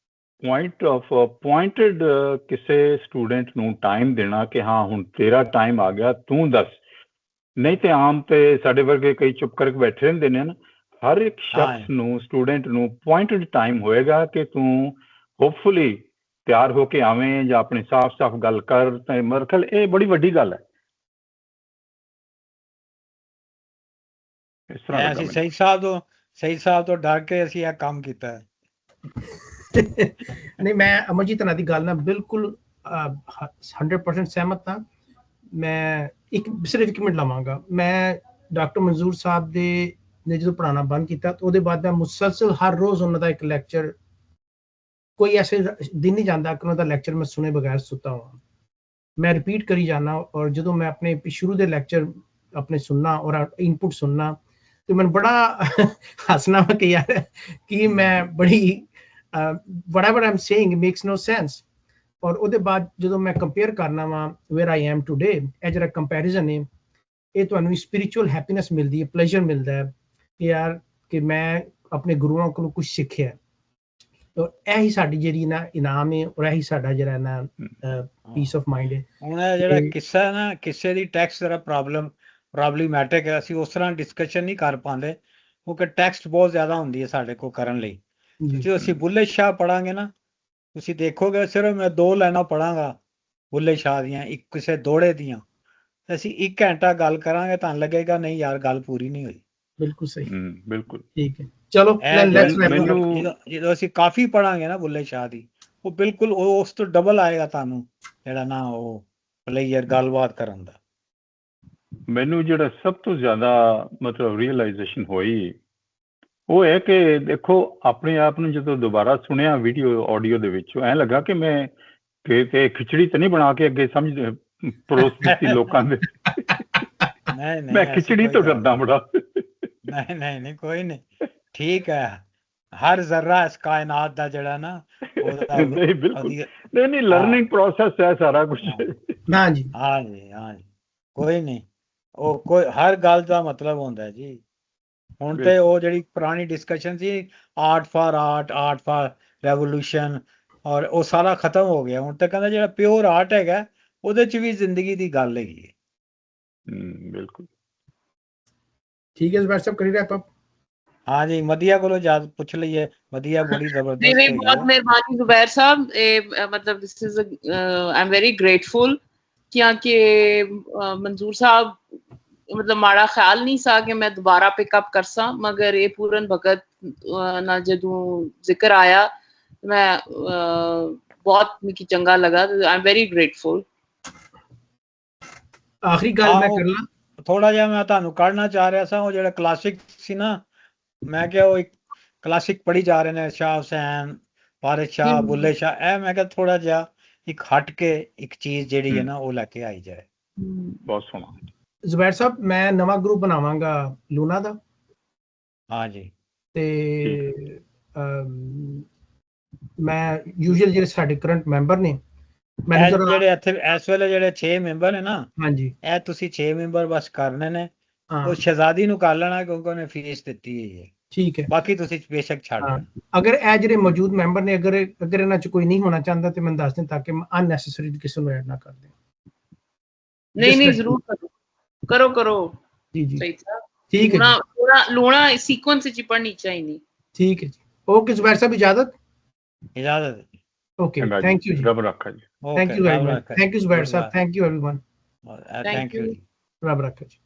ਪੁਆਇੰਟਡ ਕਿਸੇ ਸਟੂਡੈਂਟ ਨੂੰ ਟਾਈਮ ਦੇਣਾ ਕਿ ਹਾਂ ਹੁਣ ਤੇਰਾ ਟਾਈਮ ਆ ਗਿਆ, ਤੂੰ ਦੱਸ। ਨਹੀਂ ਤੇ ਆਮ ਤੇ ਸਾਡੇ ਵਰਗੇ ਕਈ ਚੁੱਪ ਕਰਕੇ ਬੈਠੇ ਰਹਿੰਦੇ ਨੇ ਨਾ। ਹਰ ਇੱਕ ਸ਼ਖਸ ਨੂੰ, ਸਟੂਡੈਂਟ ਨੂੰ ਪੁਆਇੰਟਡ ਟਾਈਮ ਹੋਏਗਾ ਕਿ ਤੂੰ ਹੋਪਫੁਲੀ ਤਿਆਰ ਹੋ ਕੇ ਆਵੇਂ ਜਾਂ ਆਪਣੀ ਸਾਫ਼ ਗੱਲ ਕਰ। ਤੇ ਮੇਰੇ ਖਿਆਲ ਇਹ ਬੜੀ ਵੱਡੀ ਗੱਲ ਹੈ। ਇਸ ਤਰ੍ਹਾਂ ਅਸੀਂ ਸਹੀ ਸਾਹਿਬ ਤੋਂ ਡਰ ਕੇ ਅਸੀਂ ਇਹ ਕੰਮ ਕੀਤਾ ਹੈ। ਨਹੀਂ, ਮੈਂ ਅਮਰਜੀਤ ਨਾਲ ਦੀ ਗੱਲ ਨਾਲ ਬਿਲਕੁਲ 100% ਸਹਿਮਤ ਹਾਂ। ਮੈਂ ਸਿਰਫ 1 ਮਿੰਟ ਲਵਾਂਗਾ। ਮੈਂ ਡਾਕਟਰ ਮਨਜ਼ੂਰ ਸਾਹਿਬ ਨੇ ਜਦੋਂ ਪੜ੍ਹਾਉਣਾ ਬੰਦ ਕੀਤਾ ਤਾਂ ਉਹਦੇ ਬਾਅਦ ਮੈਂ ਮੁਸਲਸਲ ਹਰ ਰੋਜ਼ ਉਹਨਾਂ ਦਾ ਇੱਕ ਲੈਕਚਰ, ਕੋਈ ਐਸੇ ਦਿਨ ਨਹੀਂ ਜਾਂਦਾ ਕਿ ਉਹਨਾਂ ਦਾ ਲੈਕਚਰ ਮੈਂ ਸੁਣੇ ਬਗੈਰ ਸੁੱਤਾ ਹਾਂ। ਮੈਂ ਰਿਪੀਟ ਕਰੀ ਜਾਣਾ, ਔਰ ਜਦੋਂ ਮੈਂ ਆਪਣੇ ਸ਼ੁਰੂ ਦੇ ਲੈਕਚਰ ਆਪਣੇ ਸੁਣਨਾ ਔਰ ਇਨਪੁਟ ਸੁਣਨਾ ਤੇ ਮੈਨੂੰ ਬੜਾ ਹੱਸਣਾ ਵਾ ਕਿ ਯਾਰ ਕਿ ਮੈਂ ਬੜੀ whatever I'm saying makes no sense। ਔਰ ਉਹਦੇ ਬਾਅਦ ਜਦੋਂ ਮੈਂ ਕੰਪੇਅਰ ਕਰਨਾ ਵਾ where I am today, ਇਹ ਜਿਹੜਾ ਕੰਪੈਰੀਜ਼ਨ ਹੈ ਇਹ ਤੁਹਾਨੂੰ ਸਪਿਰਿਚੁਅਲ ਹੈਪੀਨੈਸ ਮਿਲਦੀ ਹੈ, ਪਲੇਜ਼ਰ ਮਿਲਦਾ ਹੈ ਕਿ ਯਾਰ ਕਿ ਮੈਂ ਆਪਣੇ ਗੁਰੂਆਂ ਕੋਲੋਂ ਕੁਝ ਸਿੱਖਿਆ। ਇਹੀ ਸਾਡੀ ਜਿਹੜੀ ਨਾ ਇਨਾਮ ਹੈ ਔਰ ਇਹੀ ਸਾਡਾ ਜਿਹੜਾ ਨਾ ਪੀਸ ਆਫ ਮਾਈਂਡ ਹੈ। ਹੁਣ ਇਹ ਜਿਹੜਾ ਕਿੱਸਾ ਹੈ ਨਾ, ਕਿਸੇ ਦੀ ਟੈਕਸਟ ਦਾ ਪ੍ਰੋਬਲਮੈਟਿਕ ਹੈ। ਅਸੀਂ ਉਸ ਤਰ੍ਹਾਂ ਡਿਸਕਸ਼ਨ ਨਹੀਂ ਕਰ ਪਾਉਂਦੇ ਕਿਉਂਕਿ ਟੈਕਸਟ ਬਹੁਤ ਜ਼ਿਆਦਾ ਹੁੰਦੀ ਹੈ ਸਾਡੇ ਕੋਲ ਕਰਨ ਲਈ। ਜੇ ਅਸੀਂ ਬੁੱਲੇ ਸ਼ਾਹ ਪੜਾਂਗੇ ਨਾ, ਤੁਸੀਂ ਦੇਖੋਗੇ ਸਿਰਫ ਮੈਂ 2 ਲਾਈਨਾਂ ਪੜਾਂਗਾ ਬੁੱਲੇ ਸ਼ਾਹ ਦੀਆਂ, ਇੱਕ ਕਿਸੇ ਦੋੜੇ ਦੀਆਂ, ਅਸੀਂ 1 ਘੰਟਾ ਗੱਲ ਕਰਾਂਗੇ, ਤੁਹਾਨੂੰ ਲੱਗੇਗਾ ਨਹੀਂ ਯਾਰ ਗੱਲ ਪੂਰੀ ਨਹੀਂ ਹੋਈ। ਬਿਲਕੁਲ ਸਹੀ, ਬਿਲਕੁਲ ਠੀਕ ਹੈ। ਚਲੋ ਜਦੋਂ ਅਸੀਂ ਕਾਫੀ ਪੜਾਂਗੇ ਨਾ ਬੁੱਲੇ ਸ਼ਾਹ ਦੀ, ਉਹ ਬਿਲਕੁਲ ਉਸ ਤੋਂ ਡਬਲ ਆਏਗਾ ਤੁਹਾਨੂੰ ਜਿਹੜਾ ਨਾ ਉਹ ਪਲੇਅਰ ਗੱਲਬਾਤ ਕਰਨ ਦਾ। ਮੈਨੂੰ ਜਿਹੜਾ ਸਭ ਤੋਂ ਜ਼ਿਆਦਾ ਮਤਲਬ ਰੀਅਲਾਈਜੇਸ਼ਨ ਹੋਈ ਉਹ ਹੈ ਕਿ ਦੇਖੋ ਆਪਣੇ ਆਪ ਨੂੰ ਜਦੋਂ ਦੁਬਾਰਾ ਸੁਣਿਆ ਵੀਡੀਓ ਆਡੀਓ ਦੇ ਵਿੱਚ, ਐਂ ਲੱਗਾ ਕਿ ਮੈਂ ਕਿ ਖਿਚੜੀ ਤਾਂ ਨਹੀਂ ਬਣਾ ਕੇ ਅੱਗੇ ਸਮਝ ਪਰੋਸ ਦਿੱਤੀ ਲੋਕਾਂ ਦੇ। ਮੈਂ ਖਿਚੜੀ ਤੋਂ ਡਰਦਾ ਬੜਾ। ਨਹੀਂ ਕੋਈ ਨਹੀਂ, ਠੀਕ ਹੈ। ਹਰ ਜ਼ਰਾ ਇਸ ਕਾਇਨਾਤ ਦਾ ਜਿਹੜਾ ਨਾ ਨਹੀਂ ਬਿਲਕੁਲ ਨਹੀਂ ਲਰਨਿੰਗ ਪ੍ਰੋਸੈਸ ਹੈ ਸਾਰਾ ਕੁਝ। ਹਾਂਜੀ ਕੋਈ ਨਹੀਂ, ਉਹ ਕੋਈ ਹਰ ਗੱਲ ਦਾ ਮਤਲਬ ਹੁੰਦਾ ਜੀ। ਹੁਣ ਤੇ ਉਹ ਜਿਹੜੀ ਪੁਰਾਣੀ discussion C art for revolution, ਔਰ ਉਹ ਸਾਰਾ ਖਤਮ ਹੋ ਗਿਆ। ਹੁਣ ਤਾਂ ਕਹਿੰਦਾ ਜਿਹੜਾ ਪਿਓਰ ਆਰਟ ਹੈਗਾ ਉਹਦੇ ਚ ਵੀ ਜ਼ਿੰਦਗੀ ਦੀ ਗੱਲ ਹੈਗੀ ਹੈ। ਬਿਲਕੁਲ ਠੀਕ ਹੈ ਜ਼ੁਬੈਰ ਸਾਹਿਬ, ਕਰੀ ਰੈਪ ਅਪ। हाँ जी, मदिया को याद पूछ लीजिए, मदिया बड़ी जबरदस्त नहीं बहुत मेहरबानी जुबैर साहब। मतलब this is I am very grateful क्योंकि मंजूर साहब मतलब माड़ा ख्याल नहीं सा कि मैं दोबारा पिकअप करसा, मगर ये पूरन भगत ना जदों जिक्र आया मैं बहुत मिकी चंगा लगा। I am very grateful. आखिरी गल मैं कर ला थोड़ा जिहा मैं ਤੁਹਾਨੂੰ ਕੱਢਣਾ ਚਾਹ ਰਿਹਾ ਸਾਂ। ਉਹ ਜਿਹੜਾ ਕਲਾਸਿਕ ਸੀ ਨਾ, ਮੈਂ ਕਿਹਾ ਉਹ ਇੱਕ ਕਲਾਸਿਕ ਪੜ੍ਹੀ ਜਾ ਰਹੇ ਨੇ, ਸ਼ਾਹ ਹੁਸੈਨ, ਵਾਰਿਸ ਸ਼ਾਹ, ਬੁੱਲੇ ਸ਼ਾਹ, ਇਹ ਮੈਂ ਕਿਹਾ ਥੋੜਾ ਜਿਹਾ ਇੱਕ ਹਟ ਕੇ ਇੱਕ ਚੀਜ਼ ਜਿਹੜੀ ਹੈ ਨਾ ਉਹ ਲੈ ਕੇ ਆਈ ਜਾਏ। ਬਹੁਤ ਸੋਹਣਾ ਜ਼ੁਬੈਰ ਸਾਹਿਬ, ਮੈਂ ਨਵਾਂ ਗਰੁੱਪ ਬਣਾਵਾਂਗਾ ਲੂਨਾ ਦਾ। ਹਾਂ ਜੀ, ਤੇ ਮੈਂ ਯੂਜੂਅਲ ਜਿਹੜੇ ਸਾਡੇ ਕਰੰਟ ਮੈਂਬਰ ਨੇ ਜਿਹੜੇ ਇੱਥੇ ਇਸ ਵੇਲੇ ਜਿਹੜੇ 6 ਮੈਂਬਰ ਨੇ ਨਾ, ਹਾਂਜੀ ਇਹ ਤੁਸੀਂ 6 ਮੈਂਬਰ ਬਸ ਕਰਨੇ ਨੇ। ਉਹ ਸ਼ਹਿਜ਼ਾਦੀ ਨੂੰ ਕਰ ਲੈਣਾ ਕਿਉਂਕਿ ਉਹਨੇ ਫੀਸ ਦਿੱਤੀ ਹੋਈ ਹੈ। ਠੀਕ ਹੈ, ਬਾਕੀ ਤੁਸੀਂ ਬੇਸ਼ੱਕ ਛੱਡ ਦੇਣਾ। ਅਗਰ ਇਹ ਜਿਹੜੇ ਮੌਜੂਦ ਮੈਂਬਰ ਨੇ ਅਗਰ ਇਹਨਾਂ ਚ ਕੋਈ ਨਹੀਂ ਹੋਣਾ ਚਾਹੁੰਦਾ ਤੇ ਮੈਨੂੰ ਦੱਸ ਦੇਣ ਤਾਂ ਕਿ ਅਨਨੈਸੈਸਰੀ ਕਿਸੇ ਨੂੰ ਐਡ ਨਾ ਕਰ ਦੇਣ। ਨਹੀਂ ਜ਼ਰੂਰ ਕਰੋ ਜੀ ਠੀਕ ਹੈ। ਲੂਣਾ ਸੀਕੁਐਂਸ ਚ ਪੜਨੀ ਚਾਹੀਦੀ। ਠੀਕ ਹੈ ਜੀ, ਓਕੇ ਜ਼ੁਬੈਰ ਸਾਹਿਬ, ਇਜਾਜ਼ਤ। Okay, thank you. Rab rakha ji. Thank you very much. Thank you Zubair sahab. Thank you everyone. Thank you. Rab rakha ji.